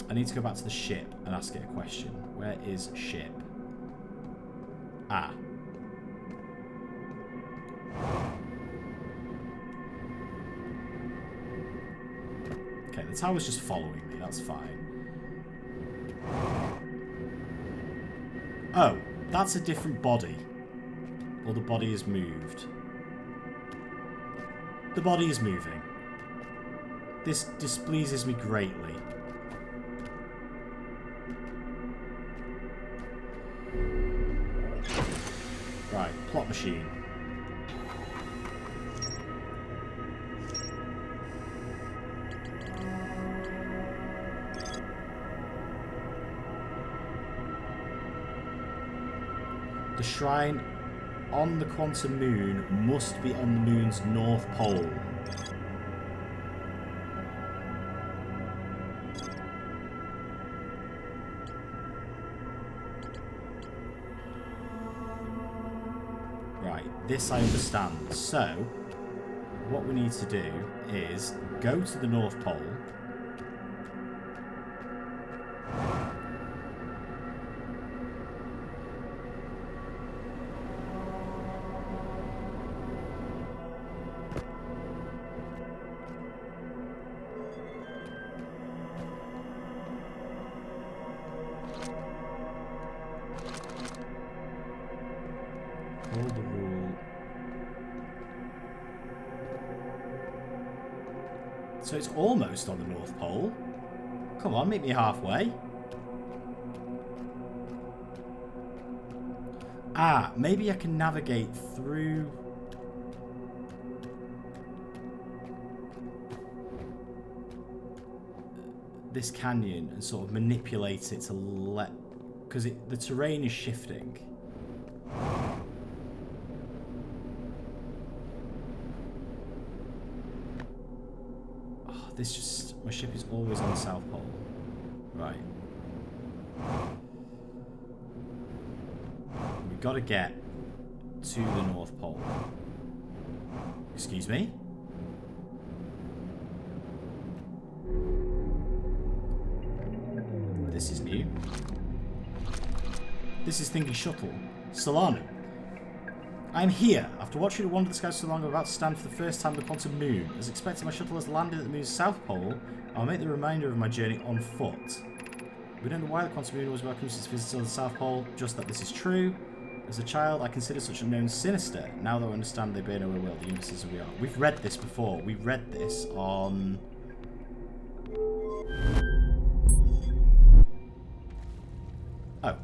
I need to go back to the ship and ask it a question. Where is ship? Ah. Okay, the tower's just following me. That's fine. Oh, that's a different body. Or the body is moved. The body is moving. This displeases me greatly. Right, plot machine. The shrine on the quantum moon must be on the moon's north pole. Right, this I understand. So, what we need to do is go to the north pole. So it's almost on the North Pole. Come on, meet me halfway. Ah, maybe I can navigate through... this canyon and sort of manipulate it to let... because the terrain is shifting. Oh, this just... my ship is always on the South Pole. Right. We've got to get to the North Pole. Excuse me? This is new. This is Thingy Shuttle. Solano. I'm here. After watching it wander the skies so long, I'm about to stand for the first time on the quantum moon. As expected, my shuttle has landed at the moon's south pole. I'll make the remainder of my journey on foot. We don't know why the quantum moon always welcomes its visitors to the south pole, just that this is true. As a child, I considered such unknown sinister. Now that I understand they bear no ill will, the universe is as we are. We've read this before. We read this on... oh.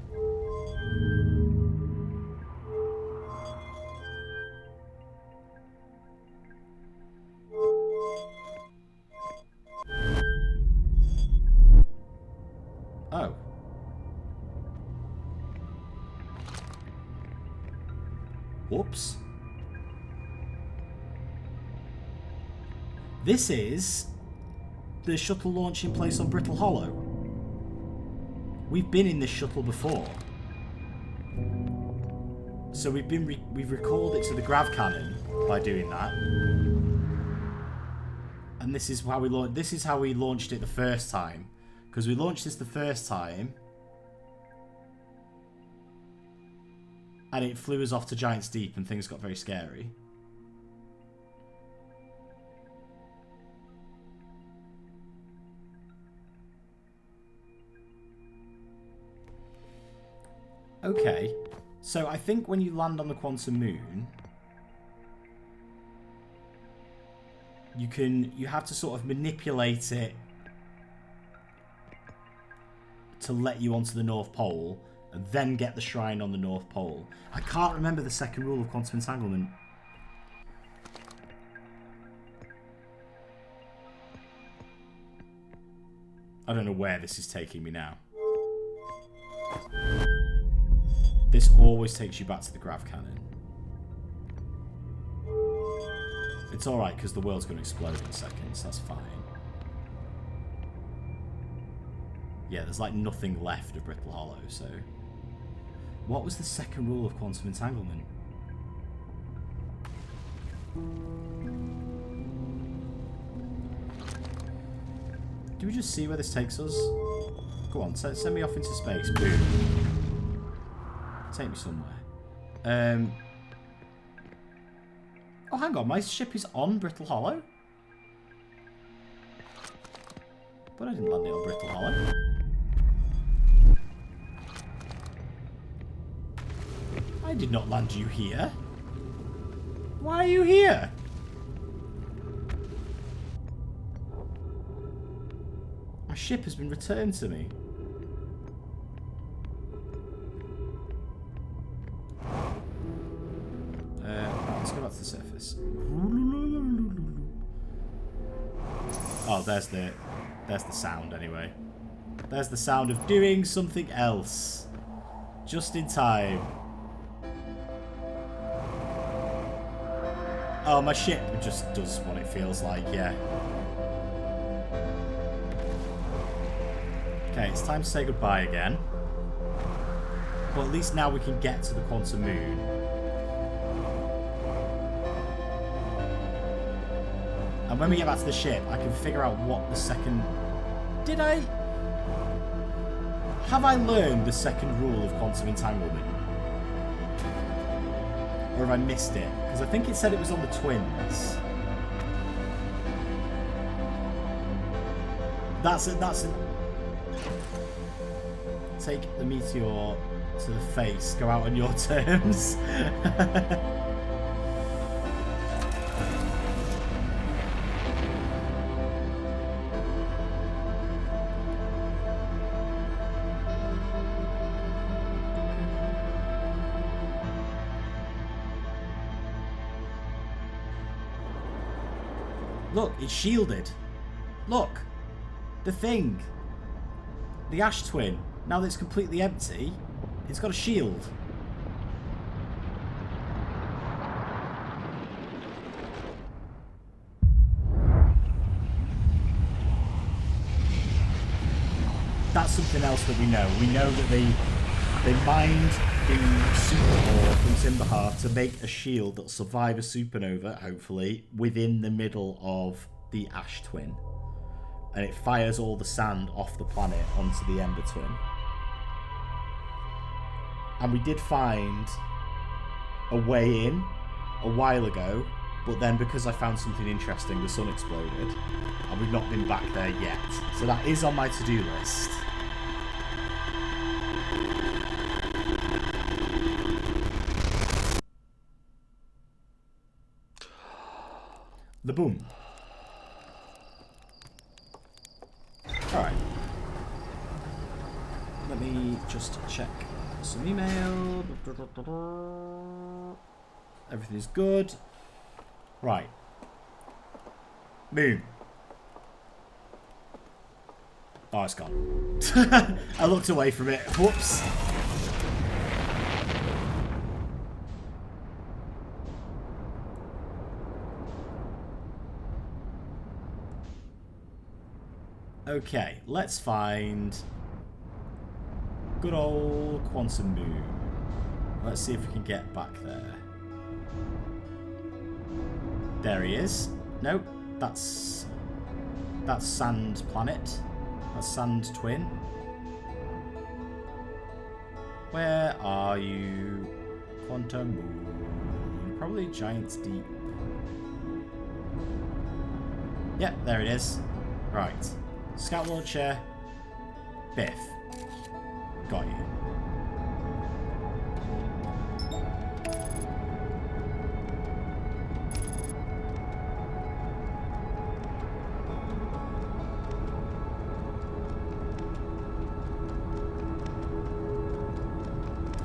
Oh. Whoops. This is the shuttle launching place on Brittle Hollow. We've been in this shuttle before. So we've recalled it to the grav cannon by doing that. And this is how we launched it the first time. Because we launched this the first time. And it flew us off to Giant's Deep and things got very scary. Okay. So I think when you land on the quantum moon, you have to sort of manipulate it to let you onto the North Pole and then get the shrine on the North Pole. I can't remember the second rule of quantum entanglement. I don't know where this is taking me now. This always takes you back to the grav cannon. It's alright because the world's going to explode in seconds, that's fine. Yeah, there's like nothing left of Brittle Hollow, so... What was the second rule of quantum entanglement? Do we just see where this takes us? Go on, send me off into space. Boom. Take me somewhere. Oh, hang on, my ship is on Brittle Hollow? But I didn't land it on Brittle Hollow. I did not land you here. Why are you here? My ship has been returned to me. Let's go back to the surface. Oh, there's the sound anyway. There's the sound of doing something else. Just in time. Oh, my ship just does what it feels like, yeah. Okay, it's time to say goodbye again. But at least now we can get to the quantum moon. And when we get back to the ship, I can figure out what the second... Have I learned the second rule of quantum entanglement? Or have I missed it? Because I think it said it was on the twins. That's it. Take the meteor to the face. Go out on your terms. Look, it's shielded. Look. The thing. The Ash Twin. Now that it's completely empty, it's got a shield. That's something else that we know. We know that they mined the super ore from Timberhearth to make a shield that'll survive a supernova, hopefully, within the middle of the Ash Twin. And it fires all the sand off the planet onto the Ember Twin. And we did find a way in a while ago, but then because I found something interesting, the sun exploded. And we've not been back there yet. So that is on my to-do list. The boom. Alright. Let me just check some email. Everything is good. Right. Boom. Oh, it's gone. I looked away from it. Whoops. Okay, let's find good old Quantum Moon. Let's see if we can get back there. There he is. Nope, that's Sand Planet. That's Sand Twin. Where are you, Quantum Moon? Probably Giant's Deep. Yep, there it is. Right. Scout launcher. Biff. Got you.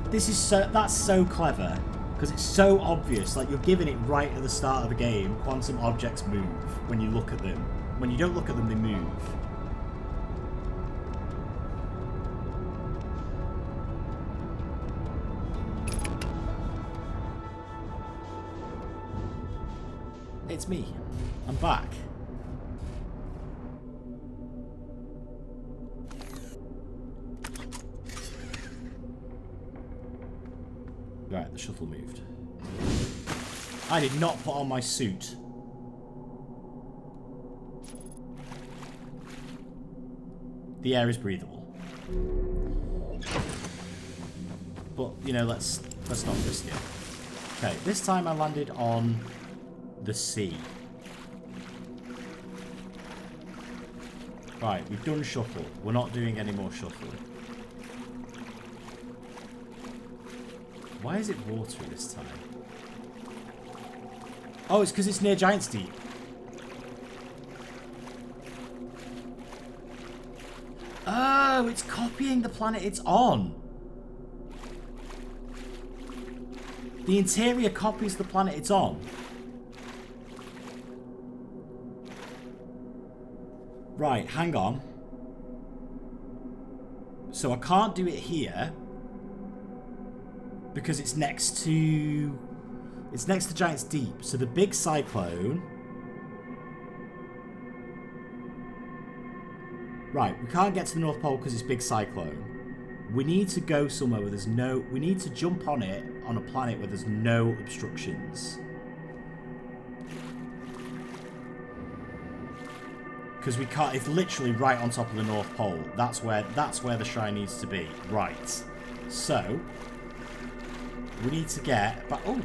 This is that's so clever, because it's so obvious. Like, you're giving it right at the start of the game. Quantum objects move when you look at them. When you don't look at them, they move. It's me. I'm back. Right, the shuttle moved. I did not put on my suit. The air is breathable. But, you know, let's not risk it. Okay, this time I landed on the sea. Right, we've done shuttle. We're not doing any more shuttle. Why is it watery this time? Oh, it's because it's near Giant's Deep. Oh, it's copying the planet it's on. The interior copies the planet it's on. Right, hang on. So I can't do it here because it's next to Giant's Deep. So the big cyclone. Right, we can't get to the North Pole because it's big cyclone. We need to go somewhere where there's no. We need to jump on it on a planet where there's no obstructions. Because we can't. It's literally right on top of the North Pole. That's where the shrine needs to be. Right. So we need to get back. Oh,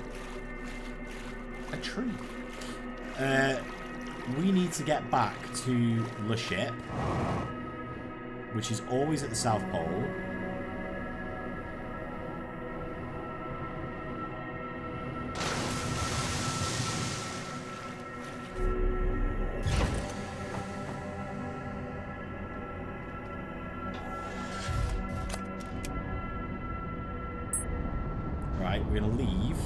a tree. We need to get back to the ship, which is always at the South Pole. Right, we're going to leave.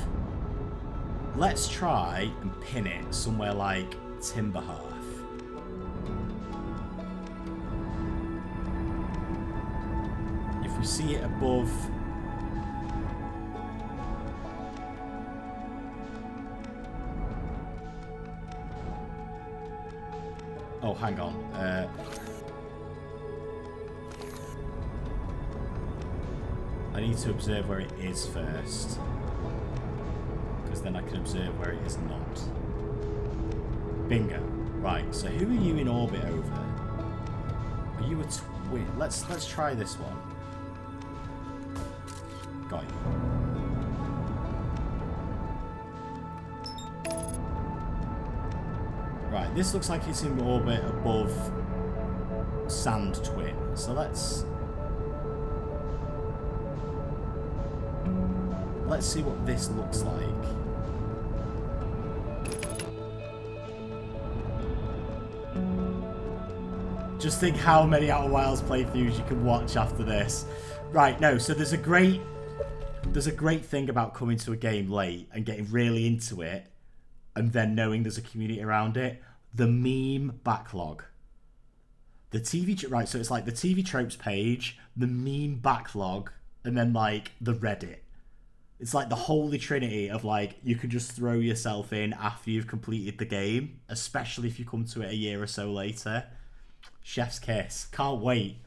Let's try and pin it somewhere like Timber Hearth. If we see it above... Oh, hang on. I need to observe where it is first. Because then I can observe where it is not. Bingo. Right, so who are you in orbit over? Are you a twin? Let's try this one. Got you. Right, this looks like it's in orbit above Sand Twin. So let's see what this looks like. Just think how many Outer Wilds playthroughs you can watch after this. Right, no, so there's a great thing about coming to a game late and getting really into it and then knowing there's a community around it. The meme backlog. The TV... Right, so it's like the TV tropes page, the meme backlog, and then, like, the Reddit. It's like the holy trinity of, like, you can just throw yourself in after you've completed the game, especially if you come to it a year or so later. Chef's kiss. Can't wait.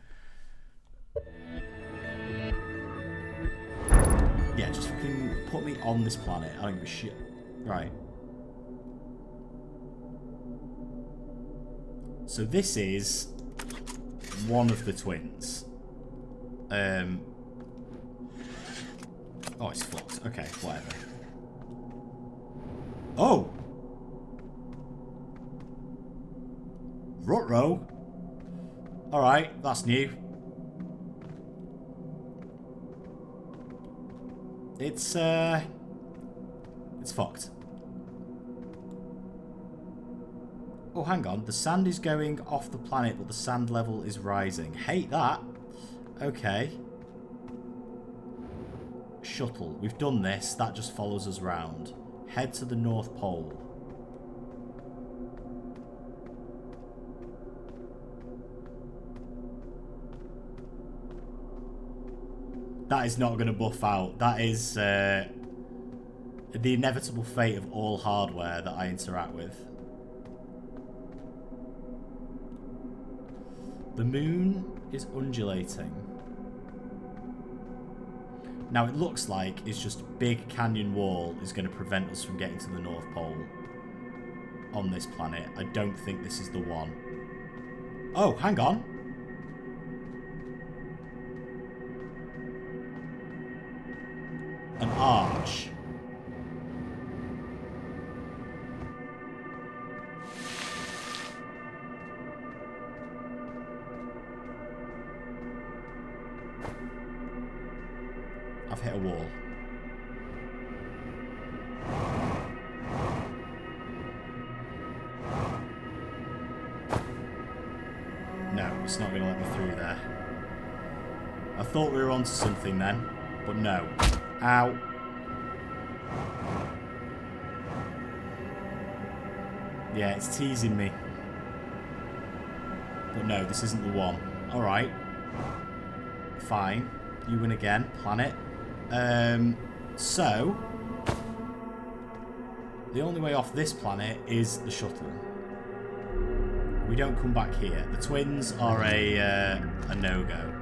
Yeah, just fucking put me on this planet. I don't give a shit. Right. So this is one of the twins. Oh, it's fucked. Okay, whatever. Oh! Ruh-roh. Alright, that's new. It's fucked. Oh, hang on. The sand is going off the planet, but the sand level is rising. Hate that. Okay. Shuttle. We've done this. That just follows us round. Head to the North Pole. That is not going to buff out. That is the inevitable fate of all hardware that I interact with. The moon is undulating. Now it looks like it's just a big canyon wall is going to prevent us from getting to the North Pole on this planet. I don't think this is the one. Oh, hang on. An arch. I've hit a wall. No, it's not going to let me through there. I thought we were onto something then, but no. Ow. Yeah, it's teasing me. But no, this isn't the one. Alright. Fine. You win again. Planet. So... the only way off this planet is the shuttle. We don't come back here. The twins are a no-go.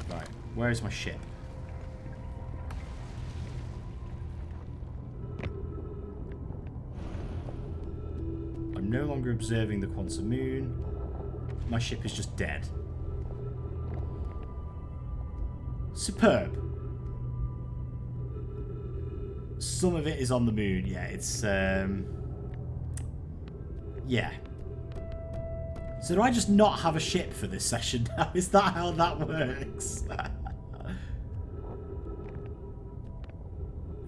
Right, where is my ship? I'm no longer observing the quantum moon. My ship is just dead. Superb. Some of it is on the moon. Yeah, it's yeah. So do I just not have a ship for this session now? Is that how that works?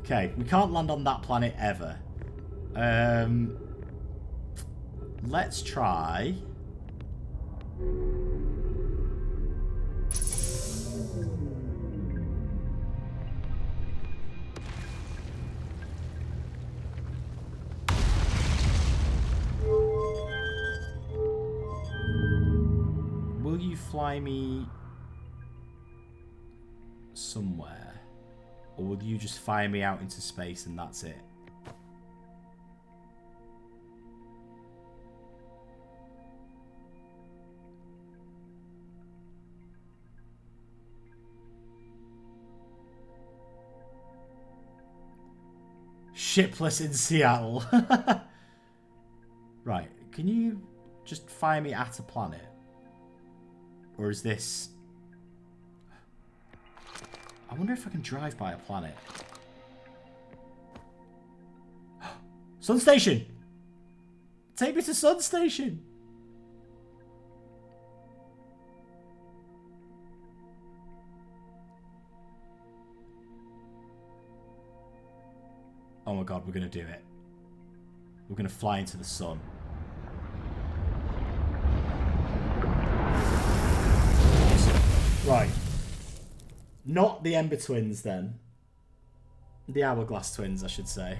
Okay, we can't land on that planet ever. Let's try... Will you fly me somewhere? Or will you just fire me out into space and that's it? Shipless in Seattle. Right, can you just fire me at a planet? Or is this... I wonder if I can drive by a planet. Sun Station! Take me to Sun Station! Oh my god, we're going to do it. We're going to fly into the sun. Right. Not the Ember Twins, then. The Hourglass Twins, I should say.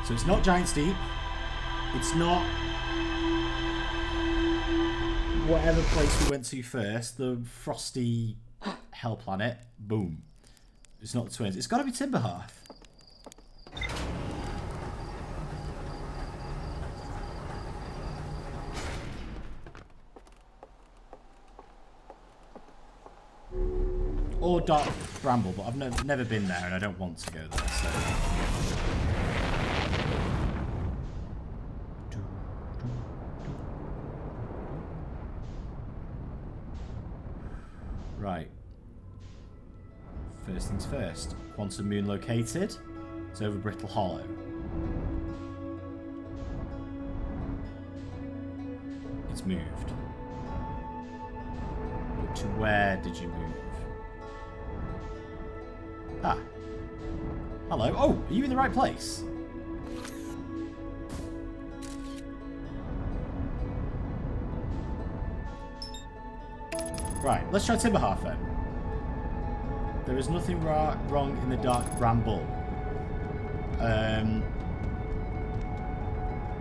So it's not Giant's Deep. It's not... whatever place we went to first. The frosty hell planet. Boom. It's not the Twins. It's got to be Timberhearth. Or Dark Bramble, but I've never been there and I don't want to go there, so... Right. First things first. Quantum Moon located. It's over Brittle Hollow. It's moved. But to where did you move? Ah. Hello. Oh, are you in the right place? Right, let's try Timberhearth then. There is nothing wrong in the Dark Bramble.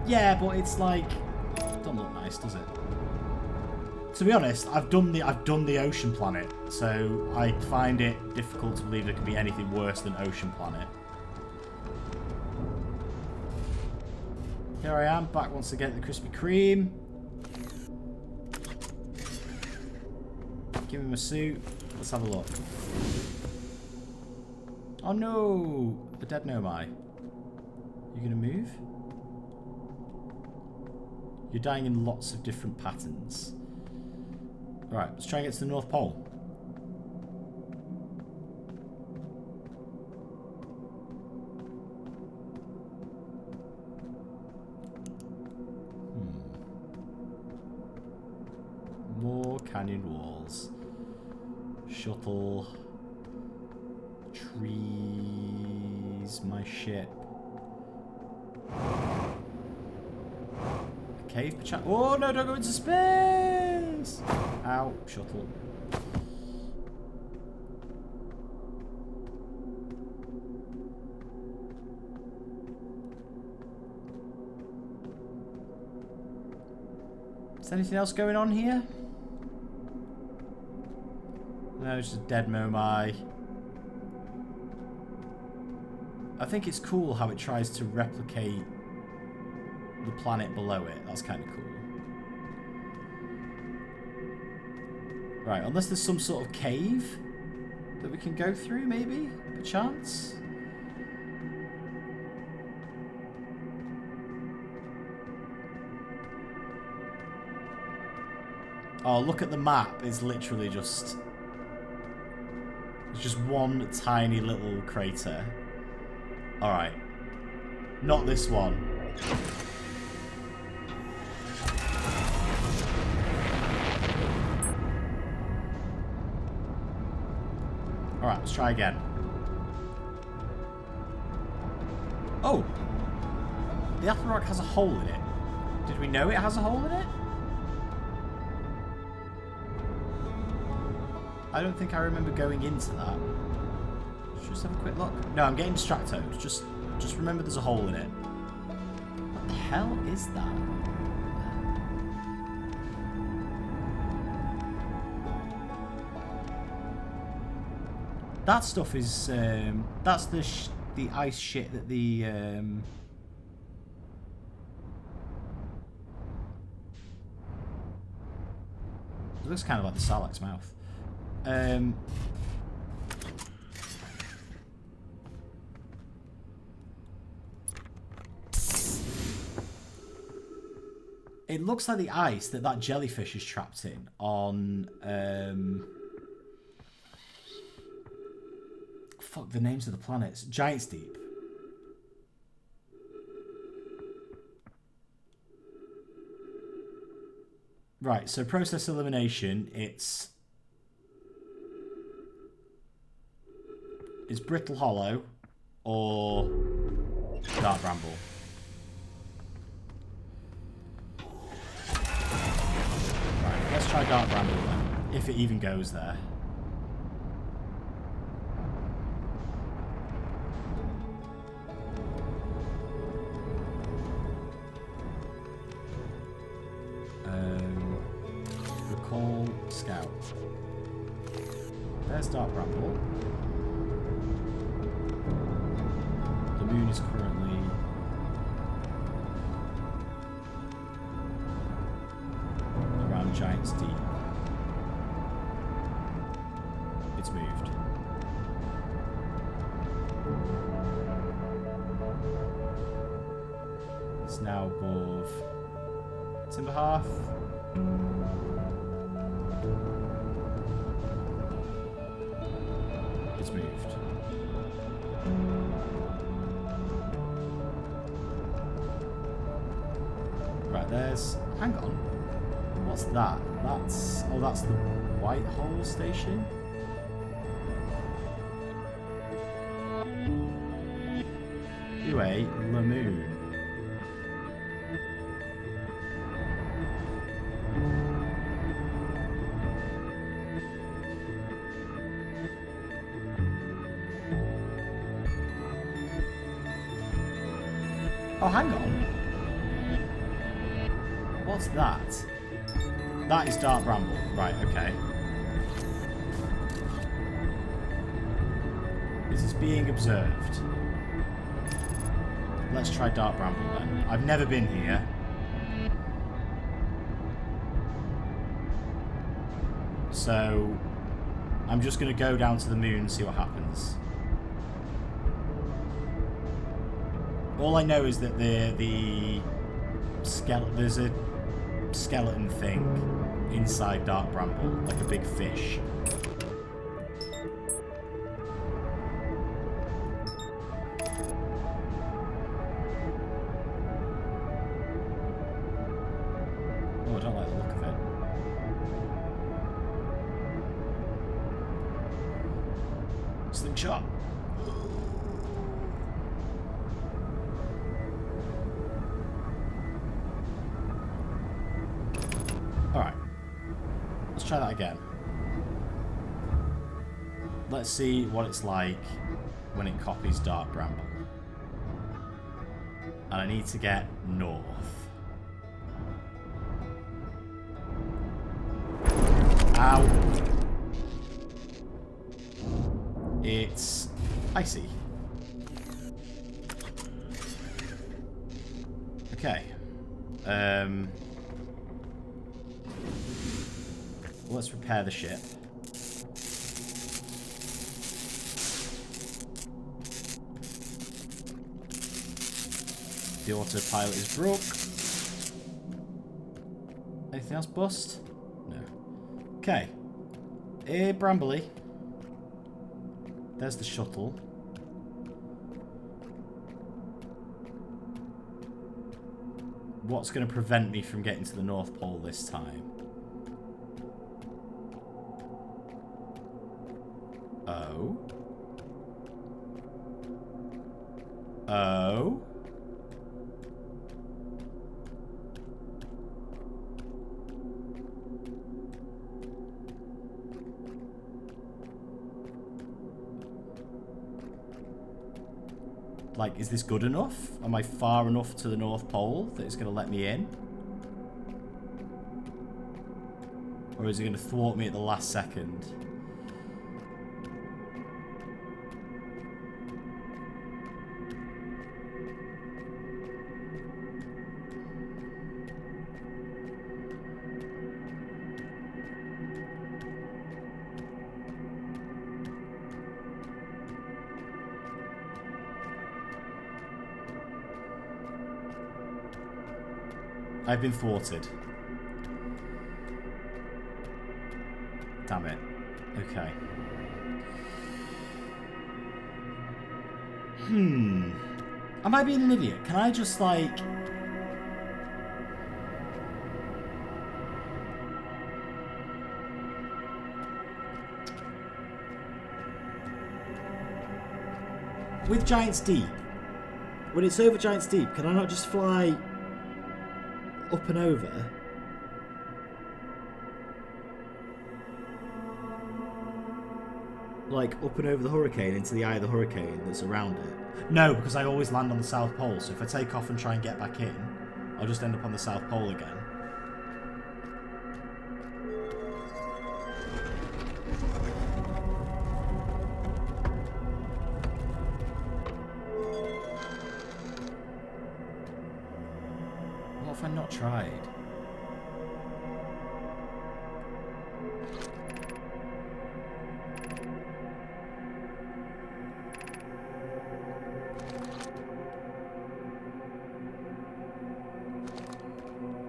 Yeah, but it's like... Don't look nice, does it? To be honest, I've done the Ocean Planet, so I find it difficult to believe there could be anything worse than Ocean Planet. Here I am, back once again at the Krispy Kreme. Give him a suit. Let's have a look. Oh no! The dead Nomai. You gonna move? You're dying in lots of different patterns. Alright, let's try and get to the North Pole. More canyon walls. Shuttle. Trees. My ship. Cave perchance. Oh no, don't go into space! Ow, shuttle. Is there anything else going on here? No, it's just a dead Nomai. I think it's cool how it tries to replicate the planet below it. That's kind of cool. Right, unless there's some sort of cave that we can go through, maybe? Perchance? Oh, look at the map. It's literally just... It's just one tiny little crater. Alright. Not this one. Alright, let's try again. Oh! The Atherock has a hole in it. Did we know it has a hole in it? I don't think I remember going into that. Let's just have a quick look. No, I'm getting distracted. Just remember there's a hole in it. What the hell is that? That stuff is that's the ice shit that the it looks kind of like the Sarlacc's mouth. It looks like the ice that jellyfish is trapped in on fuck the names of the planets. Giant's Deep. Right, so process elimination, it's Brittle Hollow or Dark Bramble. Right, let's try Dark Bramble then, if it even goes there. Recall Scout. There's Dark Bramble. The moon is currently around Giant's Deep. It's moved. It's now above Timberhearth. It's moved. Right, there's... Hang on. What's that? That's... Oh, that's the Whitehall station? Anyway, Lamoon. Oh, hang on. What's that? That is Dark Bramble. Right, okay. This is being observed. Let's try Dark Bramble then. I've never been here. So, I'm just going to go down to the moon and see what happens. All I know is that there's a skeleton thing inside Dark Bramble, like a big fish. Oh, I don't like the look of it. Slingshot. Alright. Let's try that again. Let's see what it's like when it copies Dark Bramble. And I need to get north. Ow. It's icy. Okay. Let's repair the ship. The autopilot is broke. Anything else bust? No. Okay. Hey, Brambley. There's the shuttle. What's going to prevent me from getting to the North Pole this time? Oh? Oh? Like, is this good enough? Am I far enough to the North Pole that it's going to let me in? Or is it going to thwart me at the last second? I've been thwarted. Damn it. Okay. Am I being an idiot? Can I just, like... With Giant's Deep, when it's over Giant's Deep, can I not just fly up and over? Like, up and over the hurricane into the eye of the hurricane that's around it? No, because I always land on the South Pole, so if I take off and try and get back in, I'll just end up on the South Pole again. What have I not tried?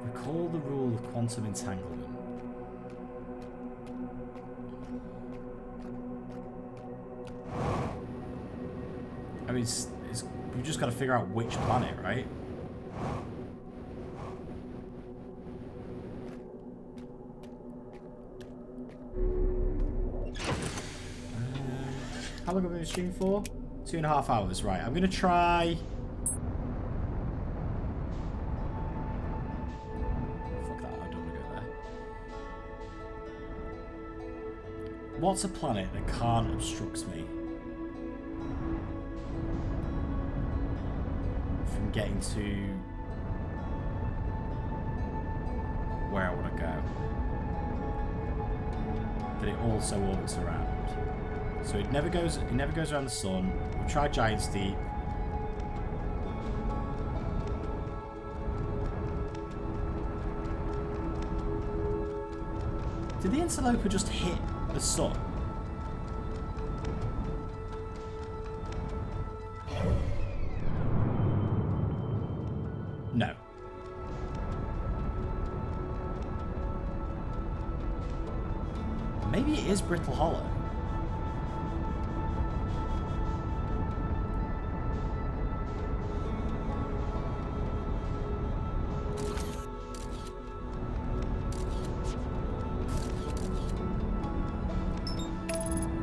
Recall the rule of quantum entanglement. I mean, we've just got to figure out which planet, right? How long have I been streaming for? 2.5 hours, right. I'm going to try... Fuck that, I don't want to go there. What's a planet that can't obstruct me from getting to where I want to go? That it also orbits around. So it never goes around the sun. We'll try Giant's Deep. Did the Interloper just hit the sun? No. Maybe it is Brittle Hollow.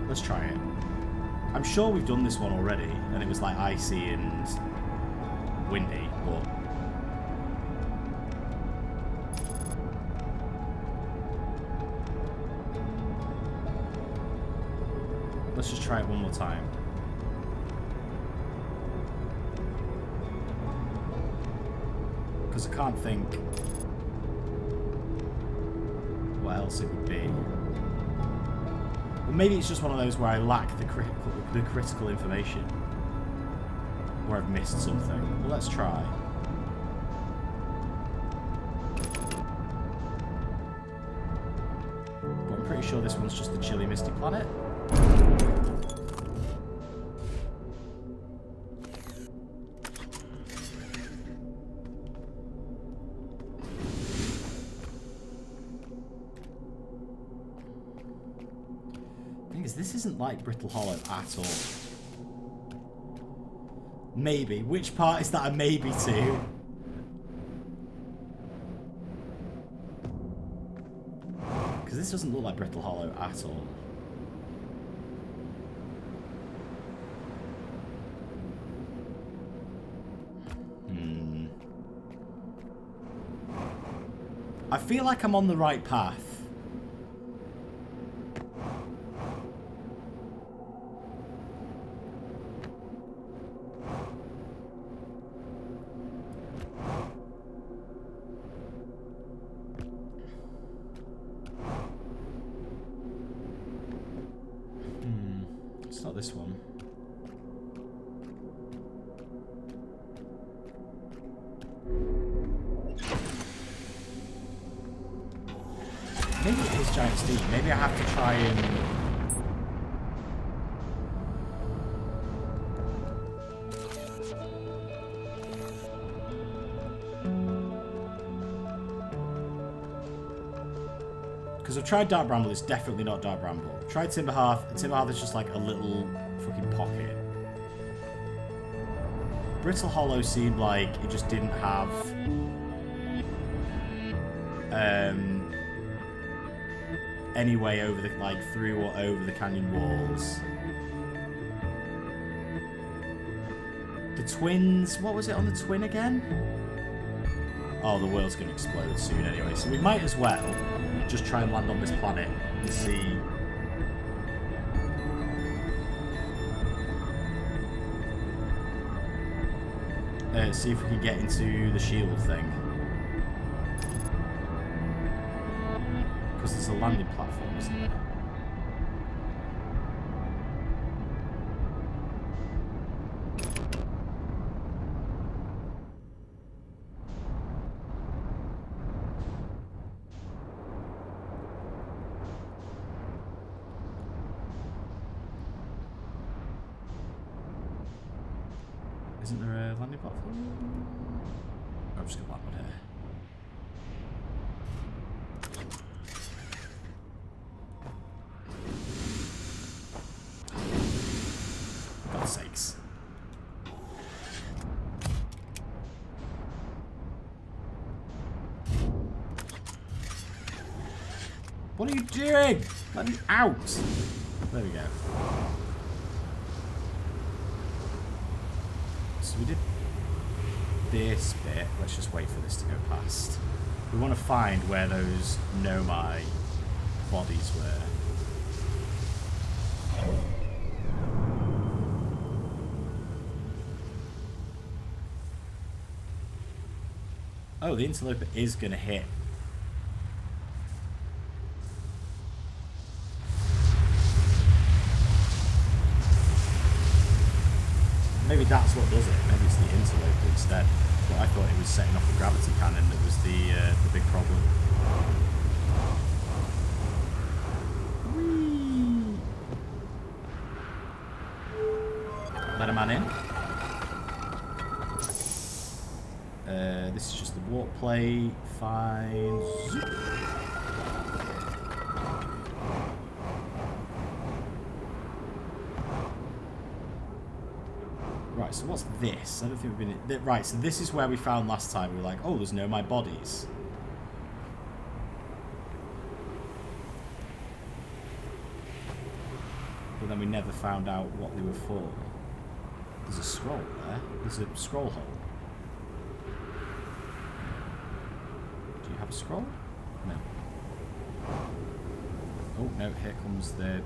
Let's try it. I'm sure we've done this one already, and it was like icy and windy, but... Let's just try it one more time. Because I can't think what else it would be. Or maybe it's just one of those where I lack the critical information. Where I've missed something. Well, let's try. But I'm pretty sure this one's just the chilly, misty planet. This isn't like Brittle Hollow at all. Maybe. Which part is that a maybe to? Because this doesn't look like Brittle Hollow at all. I feel like I'm on the right path. It's not this one. Maybe it is Giant Steam. Maybe I have to try and... Because I've tried Dark Bramble, it's definitely not Dark Bramble. I've tried Timberhearth, and Timberhearth is just like a little fucking pocket. Brittle Hollow seemed like it just didn't have... any way over the, like, through or over the canyon walls. The twins... What was it on the twin again? Oh, the world's going to explode soon anyway, so we might as well just try and land on this planet and see... see if we can get into the shield thing. Because there's a landing platform, isn't there? Isn't there a landing platform? I'm just going to land one here. For God's sakes. What are you doing? Let me out! There we go. So we did this bit. Let's just wait for this to go past. We want to find where those Nomai bodies were. Oh, the interloper is going to hit. Maybe that's what does it. Maybe it's the interloper instead. But I thought it was setting off the gravity cannon that was the big problem. Whee! Let a man in. This is just the warp play. Fine. Zoop. Right, so what's this? I don't think we've been... Right, so this is where we found last time. We were like, oh, there's no my bodies. But then we never found out what they were for. There's a scroll there. There's a scroll hole. Do you have a scroll? No. Oh, no, here comes the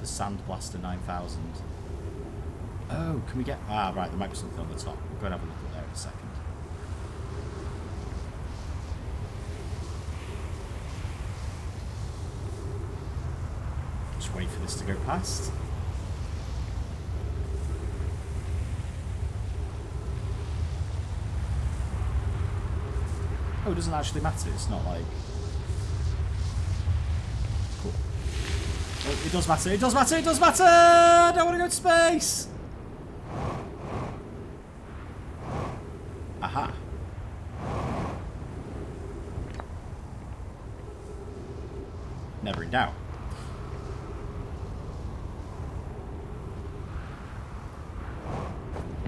Sand Blaster 9000. Oh, can we get... Ah, right, there might be something on the top. We'll go and have a look at there in a second. Just wait for this to go past. Oh, it doesn't actually matter. It's not like... Cool. Oh, it does matter. It does matter. It does matter! I don't want to go to space! Aha. Never in doubt.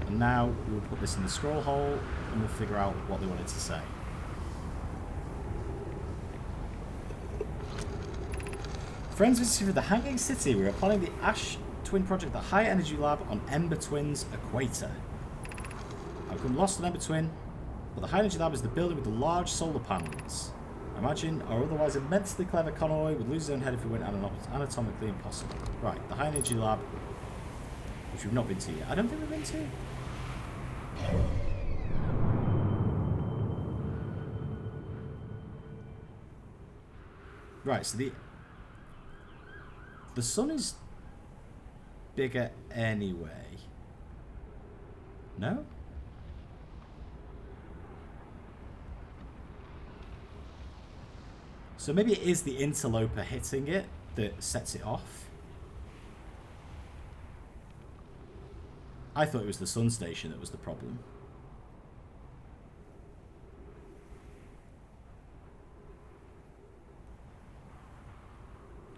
And now we'll put this in the scroll hole and we'll figure out what they wanted to say. Friends visited the Hanging City. We are planning the Ash Twin Project, the High Energy Lab on Ember Twin's equator. I've become lost on Ember Twin. But the high energy lab is the building with the large solar panels. Imagine our otherwise immensely clever Conroy would lose his own head if it went anatomically impossible. Right, the high energy lab, which we've not been to yet. I don't think we've been to. Right, so the sun is bigger anyway. No? So maybe it is the interloper hitting it that sets it off. I thought it was the sun station that was the problem.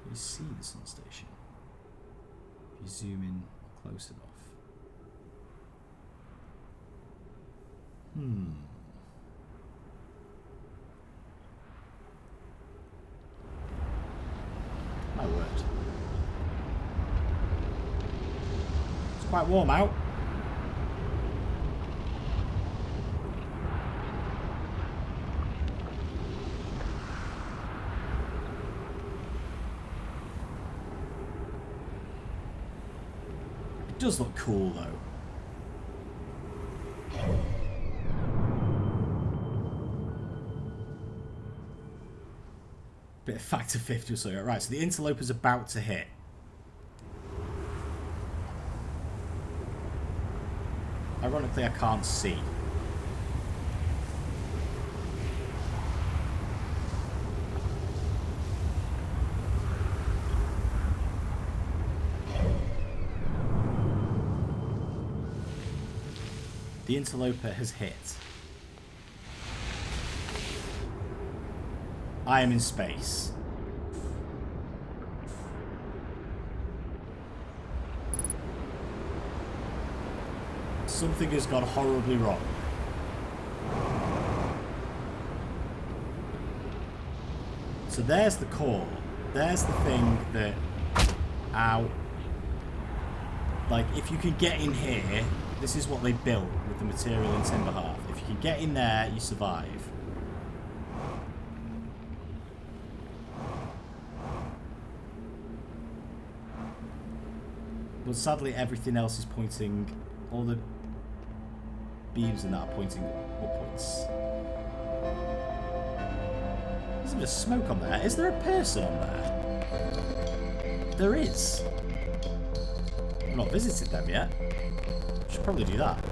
Can you see the sun station? If you zoom in close enough. My word. It's quite warm out. It does look cool though. Bit of factor 50 or so. Right, so the interloper's about to hit. Ironically, I can't see. The interloper has hit. I am in space. Something has gone horribly wrong. So there's the core. There's the thing that... Ow. Like, if you could get in here, this is what they built with the material in Timber Hearth. If you can get in there, you survive. But sadly, everything else is pointing... All the beams in that are pointing upwards. There's a bit of smoke on there. Is there a person on there? There is. I've not visited them yet. Should probably do that.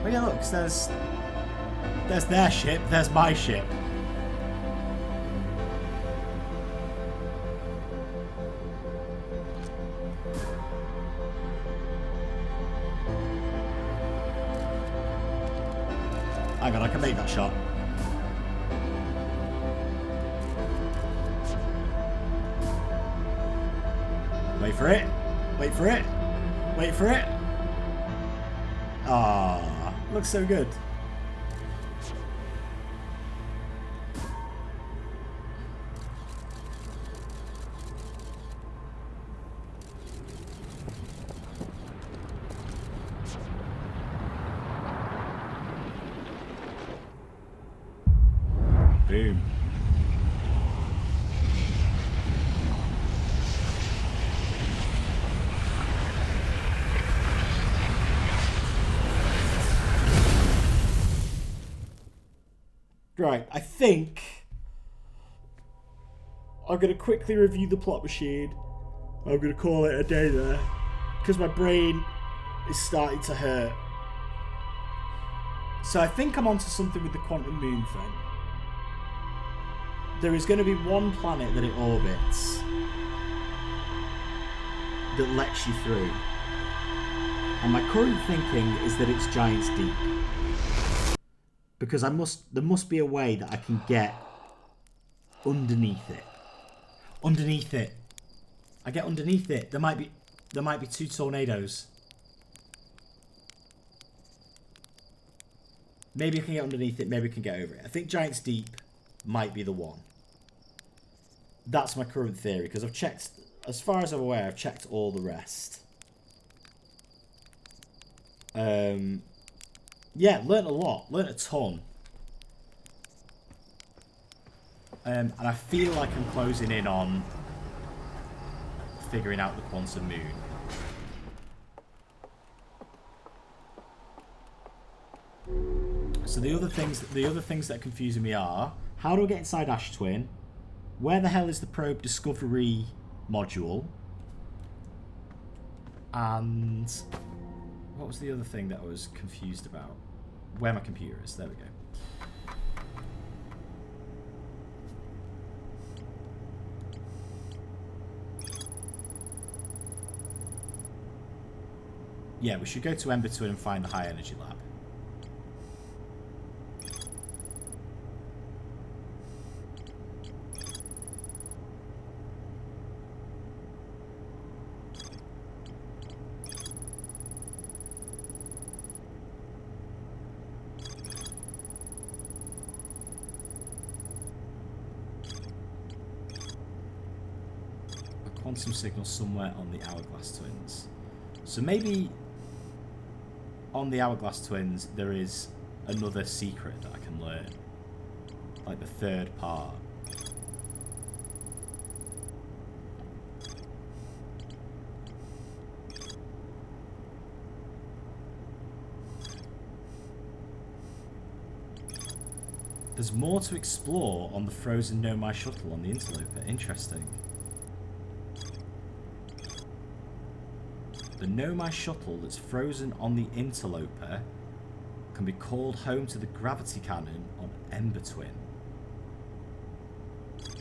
Oh yeah, look, 'cause there's their ship, there's my ship. Hang on, I can make that shot. Wait for it. Wait for it. Wait for it. Ah. Looks so good. Boom. Right, I think I'm going to quickly review the plot machine. I'm going to call it a day there, because my brain is starting to hurt. So I think I'm onto something with the quantum moon thing. There is going to be one planet that it orbits that lets you through. And my current thinking is that it's Giant's Deep. Because there must be a way that I can get underneath it. Underneath it. I get underneath it. There might be 2 tornadoes. Maybe I can get underneath it. Maybe I can get over it. I think Giant's Deep might be the one. That's my current theory, because I've checked, as far as I'm aware, I've checked all the rest. Yeah, learnt a lot. Learnt a ton. And I feel like I'm closing in on figuring out the Quantum Moon. So the other things that are confusing me are, how do I get inside Ash Twin? Where the hell is the probe discovery module? And what was the other thing that I was confused about? Where my computer is. There we go. Yeah, we should go to Ember Twin and find the high energy lab. A quantum signal somewhere on the Hourglass Twins. So maybe on the Hourglass Twins there is another secret that I can learn. Like the third part. There's more to explore on the frozen Nomai shuttle on the Interloper. Interesting. The Nomai shuttle that's frozen on the Interloper can be called home to the gravity cannon on Ember Twin.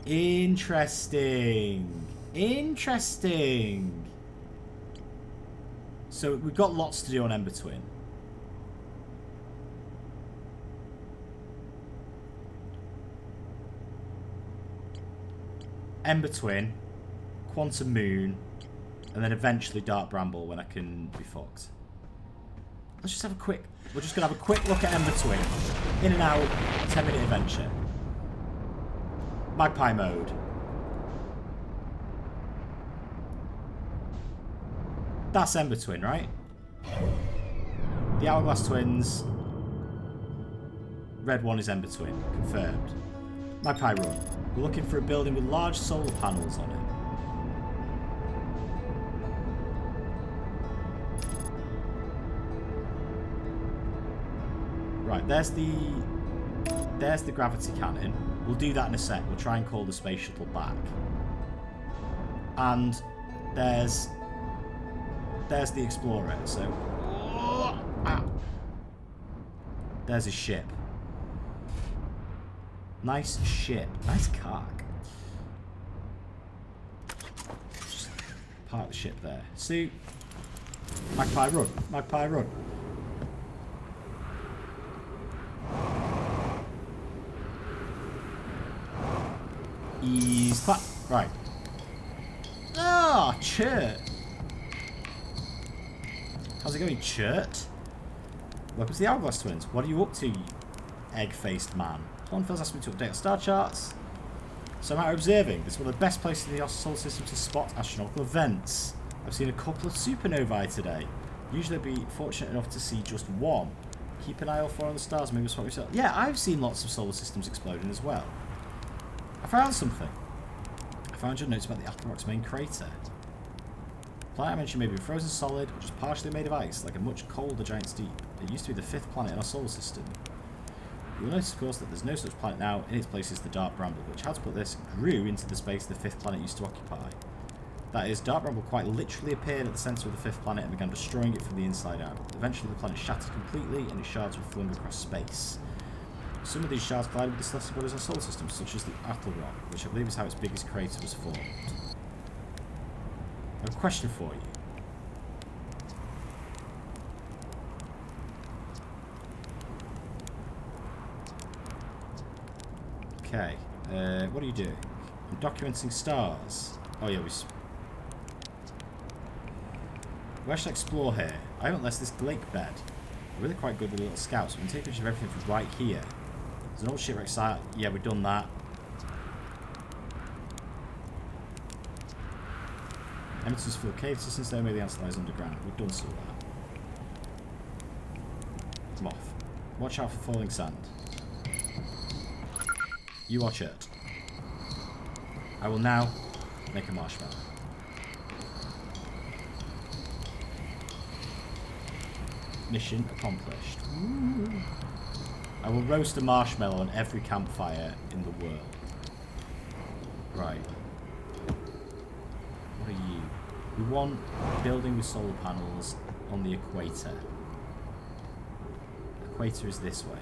Interesting. Interesting. So we've got lots to do on Ember Twin. Ember Twin, Quantum Moon, and then eventually Dark Bramble when I can be fucked. Let's just have a quick... We're just going to have a quick look at Ember Twin. In and out, 10-minute adventure. Magpie mode. That's Ember Twin, right? The Hourglass Twins. Red one is Ember Twin. Confirmed. Magpie Run. We're looking for a building with large solar panels on it. Right, there's the gravity cannon. We'll do that in a sec. We'll try and call the space shuttle back. And there's the Explorer. So there's his ship. Nice ship. Nice cock. Just park the ship there. Suit. Magpie run. Magpie run. Ease clap. Right. Ah, Chert. How's it going, Chert? Welcome to the Hourglass Twins. What are you up to, you egg-faced man? Hornfield's asked me to update our star charts. So I'm out observing. This is one of the best places in the solar system to spot astronomical events. I've seen a couple of supernovae today. Usually I'd be fortunate enough to see just one. Keep an eye out for on the stars, maybe spot yourself. Yeah, I've seen lots of solar systems exploding as well. I found something. I found your notes about the Atharock's main crater. The planet I mentioned may be a frozen solid, or just partially made of ice, like a much colder Giant's Deep. It used to be the 5th planet in our solar system. You'll notice, of course, that there's no such planet now. In its place is the Dark Bramble, which, how to put this, grew into the space the 5th planet used to occupy. That is, Dark Bramble quite literally appeared at the centre of the 5th planet and began destroying it from the inside out. Eventually, the planet shattered completely, and its shards were flung across space. Some of these shards collided with the celestial bodies in our solar system, such as the Atharock, which I believe is how its biggest crater was formed. I have a question for you. Okay, what are you doing? I'm documenting stars. Oh yeah, where should I explore here? I haven't left this lake bed. We're really quite good with little scouts. We can take pictures of everything from right here. There's an old shipwreck site. Yeah, we've done that. Emerson's Field cave systems there, maybe the answer lies underground. We've done some of that. Come off. Watch out for falling sand. You watch it. I will now make a marshmallow. Mission accomplished. Ooh. I will roast a marshmallow on every campfire in the world. Right. What are you? We want a building with solar panels on the equator. Equator is this way.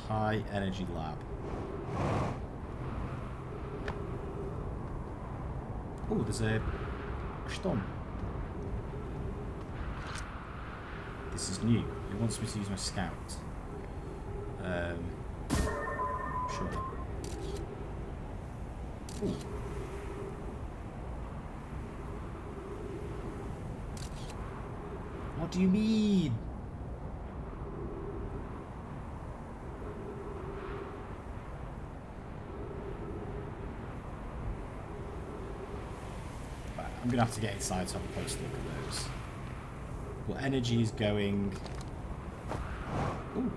High energy lab. Oh, there's a stone. This is new. It wants me to use my scout. Sure. Ooh. What do you mean? I'm going to have to get inside to have a close look at those. Well, energy is going... Ooh.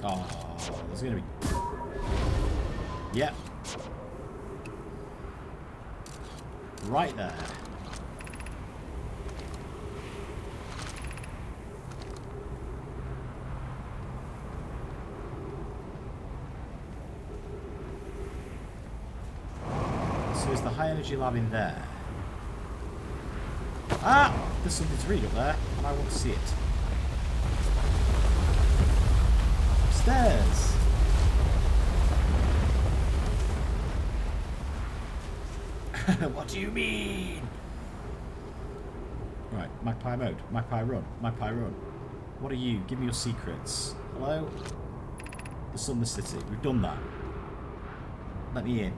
Oh, there's going to be... Yep. Right there. Is the high energy lab in there? Ah! There's something to read up there, and I want to see it. Upstairs! What do you mean? Right, magpie mode. Magpie run. Magpie run. What are you? Give me your secrets. Hello? The sun, the city. We've done that. Let me in.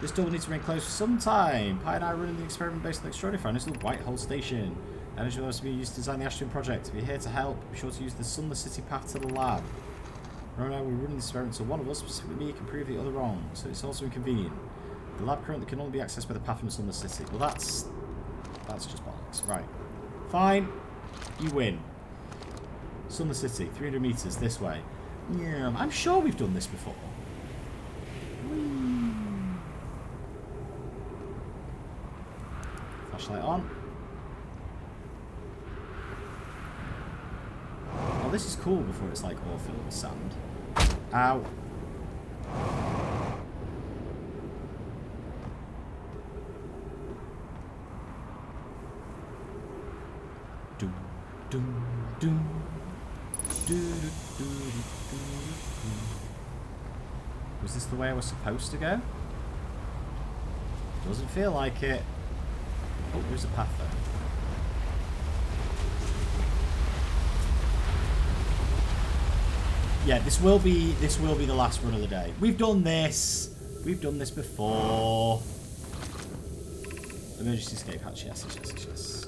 This door will need to remain closed for some time. Pi and I are running the experiment based on the extraordinary findings of the Whitehall Station. Energy will also be used to design the Ashton project. If you're here to help, be sure to use the Sunless City path to the lab. Right now we're running this experiment so one of us, specifically me, can prove the other wrong, so it's also inconvenient. The lab currently can only be accessed by the path from Sunless City. Well, that's just bollocks. Right. Fine. You win. Sunless City, 300 meters this way. Yeah, I'm sure we've done this before. Flashlight on. Oh, this is cool before it's like all filled with sand. Ow. Doom, doom, doom. Was this the way I was supposed to go? Doesn't feel like it. Oh, there's a path there. Yeah, this will be the last run of the day. We've done this. We've done this before. Emergency escape hatch. Yes, yes, yes, yes.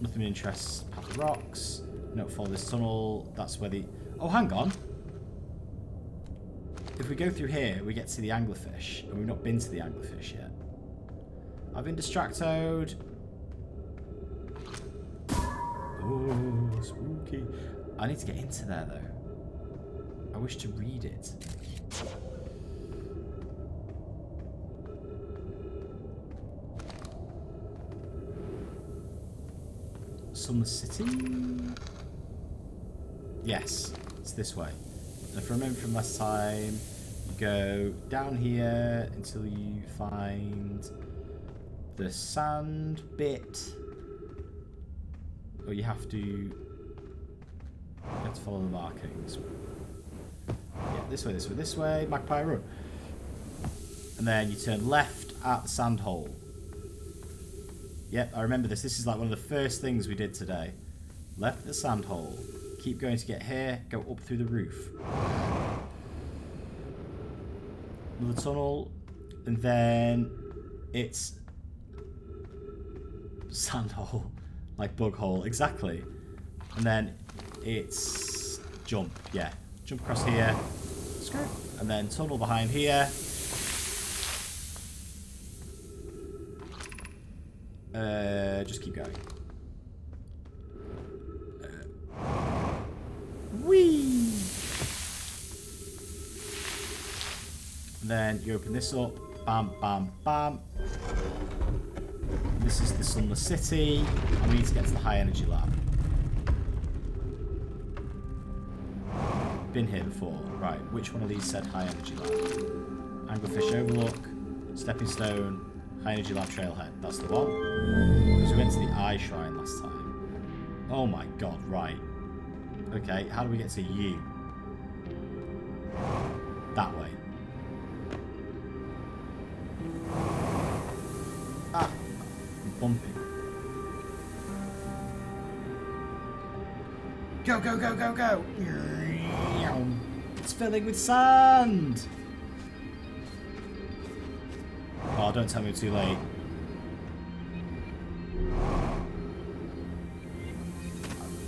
Nothing interests. Path of rocks. Don't follow this tunnel. That's where the... Oh, hang on. If we go through here, we get to the anglerfish, and we've not been to the anglerfish yet. I've been distracted. Oh, spooky. I need to get into there, though. I wish to read it. Sunless City? Yes, it's this way. And if I remember from last time, you go down here until you find the sand bit. Or you have to follow the markings. Yeah, this way, this way, this way. Magpie Run. And then you turn left at the sand hole. Yep, I remember this. This is like one of the first things we did today. Left at the sand hole. Keep going to get here. Go up through the roof. Another tunnel. And then it's sand hole. Like bug hole. Exactly. And then it's jump. Yeah. Jump across here. And then tunnel behind here. Just keep going. Whee! And then you open this up. Bam, bam, bam. This is the Sunless City. And we need to get to the High Energy Lab. Been here before. Right, which one of these said High Energy Lab? Anglerfish Overlook, Stepping Stone, High Energy Lab Trailhead. That's the one. Because we went to the Eye Shrine last time. Oh my god, right. Okay, how do we get to you? That way. Ah, I'm bumping. Go, go, go, go, go! It's filling with sand! Oh, don't tell me it's too late.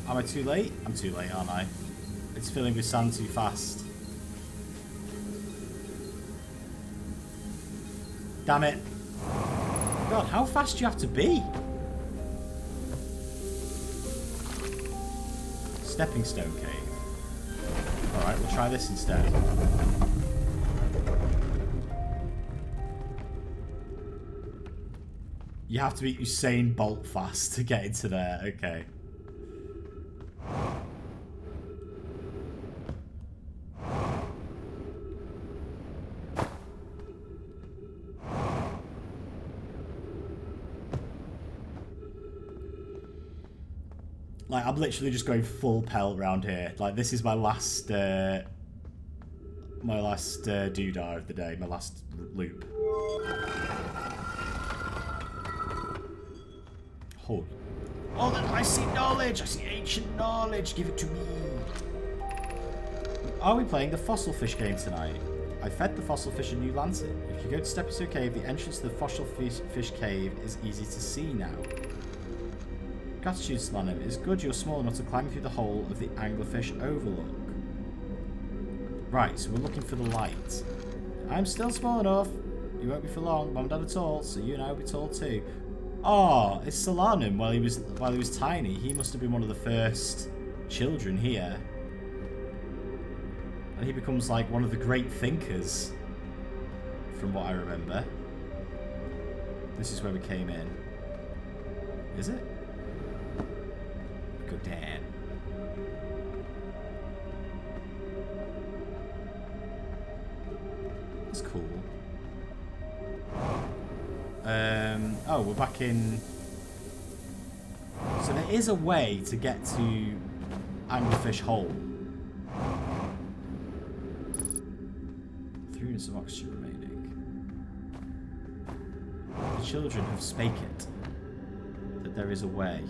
Am I too late? I'm too late, aren't I? It's filling with sand too fast. Damn it. God, how fast do you have to be? Stepping Stone Cave. Alright, we'll try this instead. You have to be Usain Bolt fast to get into there. Okay. Like, I'm literally just going full pelt around here. Like, this is my last doodah of the day, my last loop. Hold. Oh, I see knowledge! I see ancient knowledge! Give it to me! Are we playing the fossil fish game tonight? I fed the fossil fish a new lantern. If you go to Stepping Stone Cave, the entrance to the fossil fish cave is easy to see now. Gratitude, Slanham. It is good you're small enough to climb through the hole of the Anglerfish Overlook. Right, so we're looking for the light. I'm still small enough. You won't be for long. Mum and Dad are tall, so you and I will be tall too. Oh, it's Solanum. While he was tiny, he must have been one of the first children here. And he becomes like one of the great thinkers, from what I remember. This is where we came in. Is it? Go down. That's cool. Oh, we're back in. So there is a way to get to Anglerfish Hole. 3 units of oxygen remaining. The children have spake it that there is a way.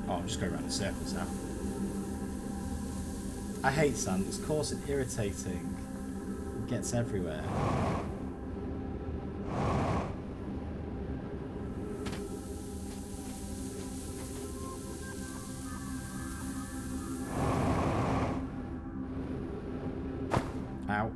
I'm just going around in circles now. I hate sand. It's coarse and irritating. It gets everywhere. Ow.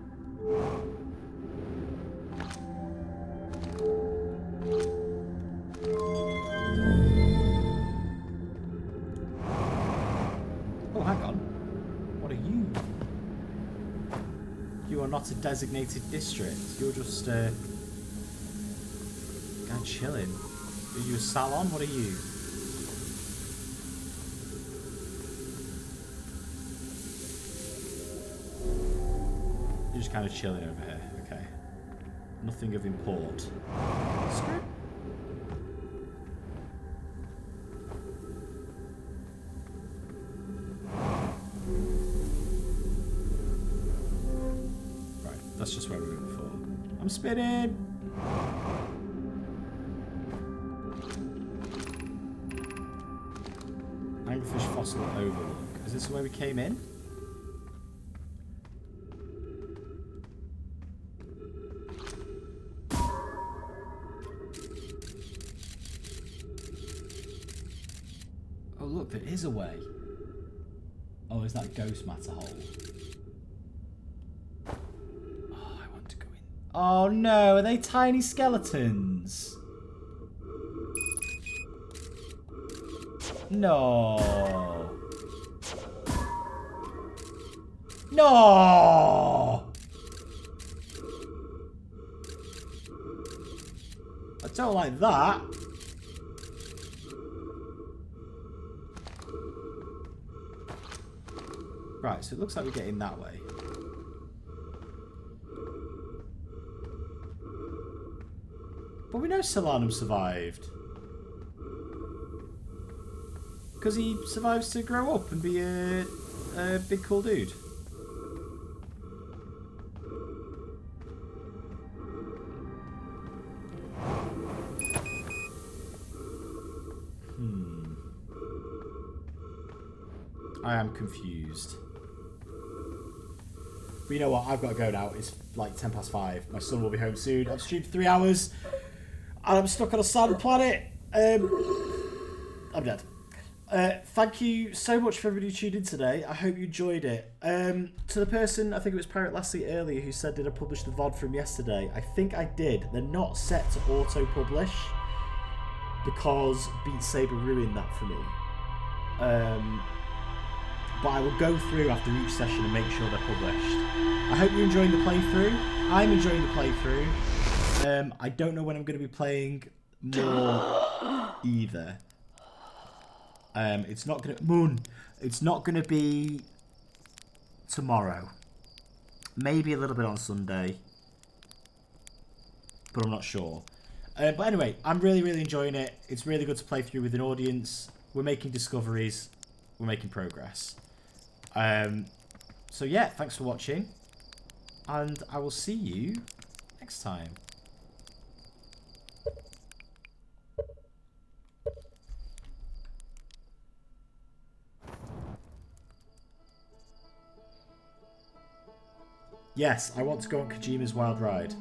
Not a designated district. You're just guy chilling. Are you a salon? What are you? You're just kind of chilling over here. Okay. Nothing of import. Script. That's just where we were before. I'm spinning! Anglerfish Fossil Overlook. Is this where we came in? Oh look, there is a way. Oh, is that Ghost Matter hole? Oh, I want to go in. Oh no, are they tiny skeletons? No. No! I don't like that. Right, so it looks like we're getting that way. But we know Solanum survived. Because he survives to grow up and be a big cool dude. I am confused. But you know what? I've got to go now. It's like 5:10. My son will be home soon. I've streamed 3 hours. And I'm stuck on a sand planet. I'm dead. Thank you so much for everybody who tuned in today. I hope you enjoyed it. To the person, I think it was Pirate Lassie earlier, who said, did I publish the VOD from yesterday? I think I did. They're not set to auto-publish because Beat Saber ruined that for me. But I will go through after each session and make sure they're published. I hope you're enjoying the playthrough. I'm enjoying the playthrough. I don't know when I'm going to be playing more either. It's not going to... Moon! It's not going to be tomorrow. Maybe a little bit on Sunday. But I'm not sure. But anyway, I'm really, really enjoying it. It's really good to play through with an audience. We're making discoveries. We're making progress. So yeah, thanks for watching. And I will see you next time. Yes, I want to go on Kojima's Wild Ride.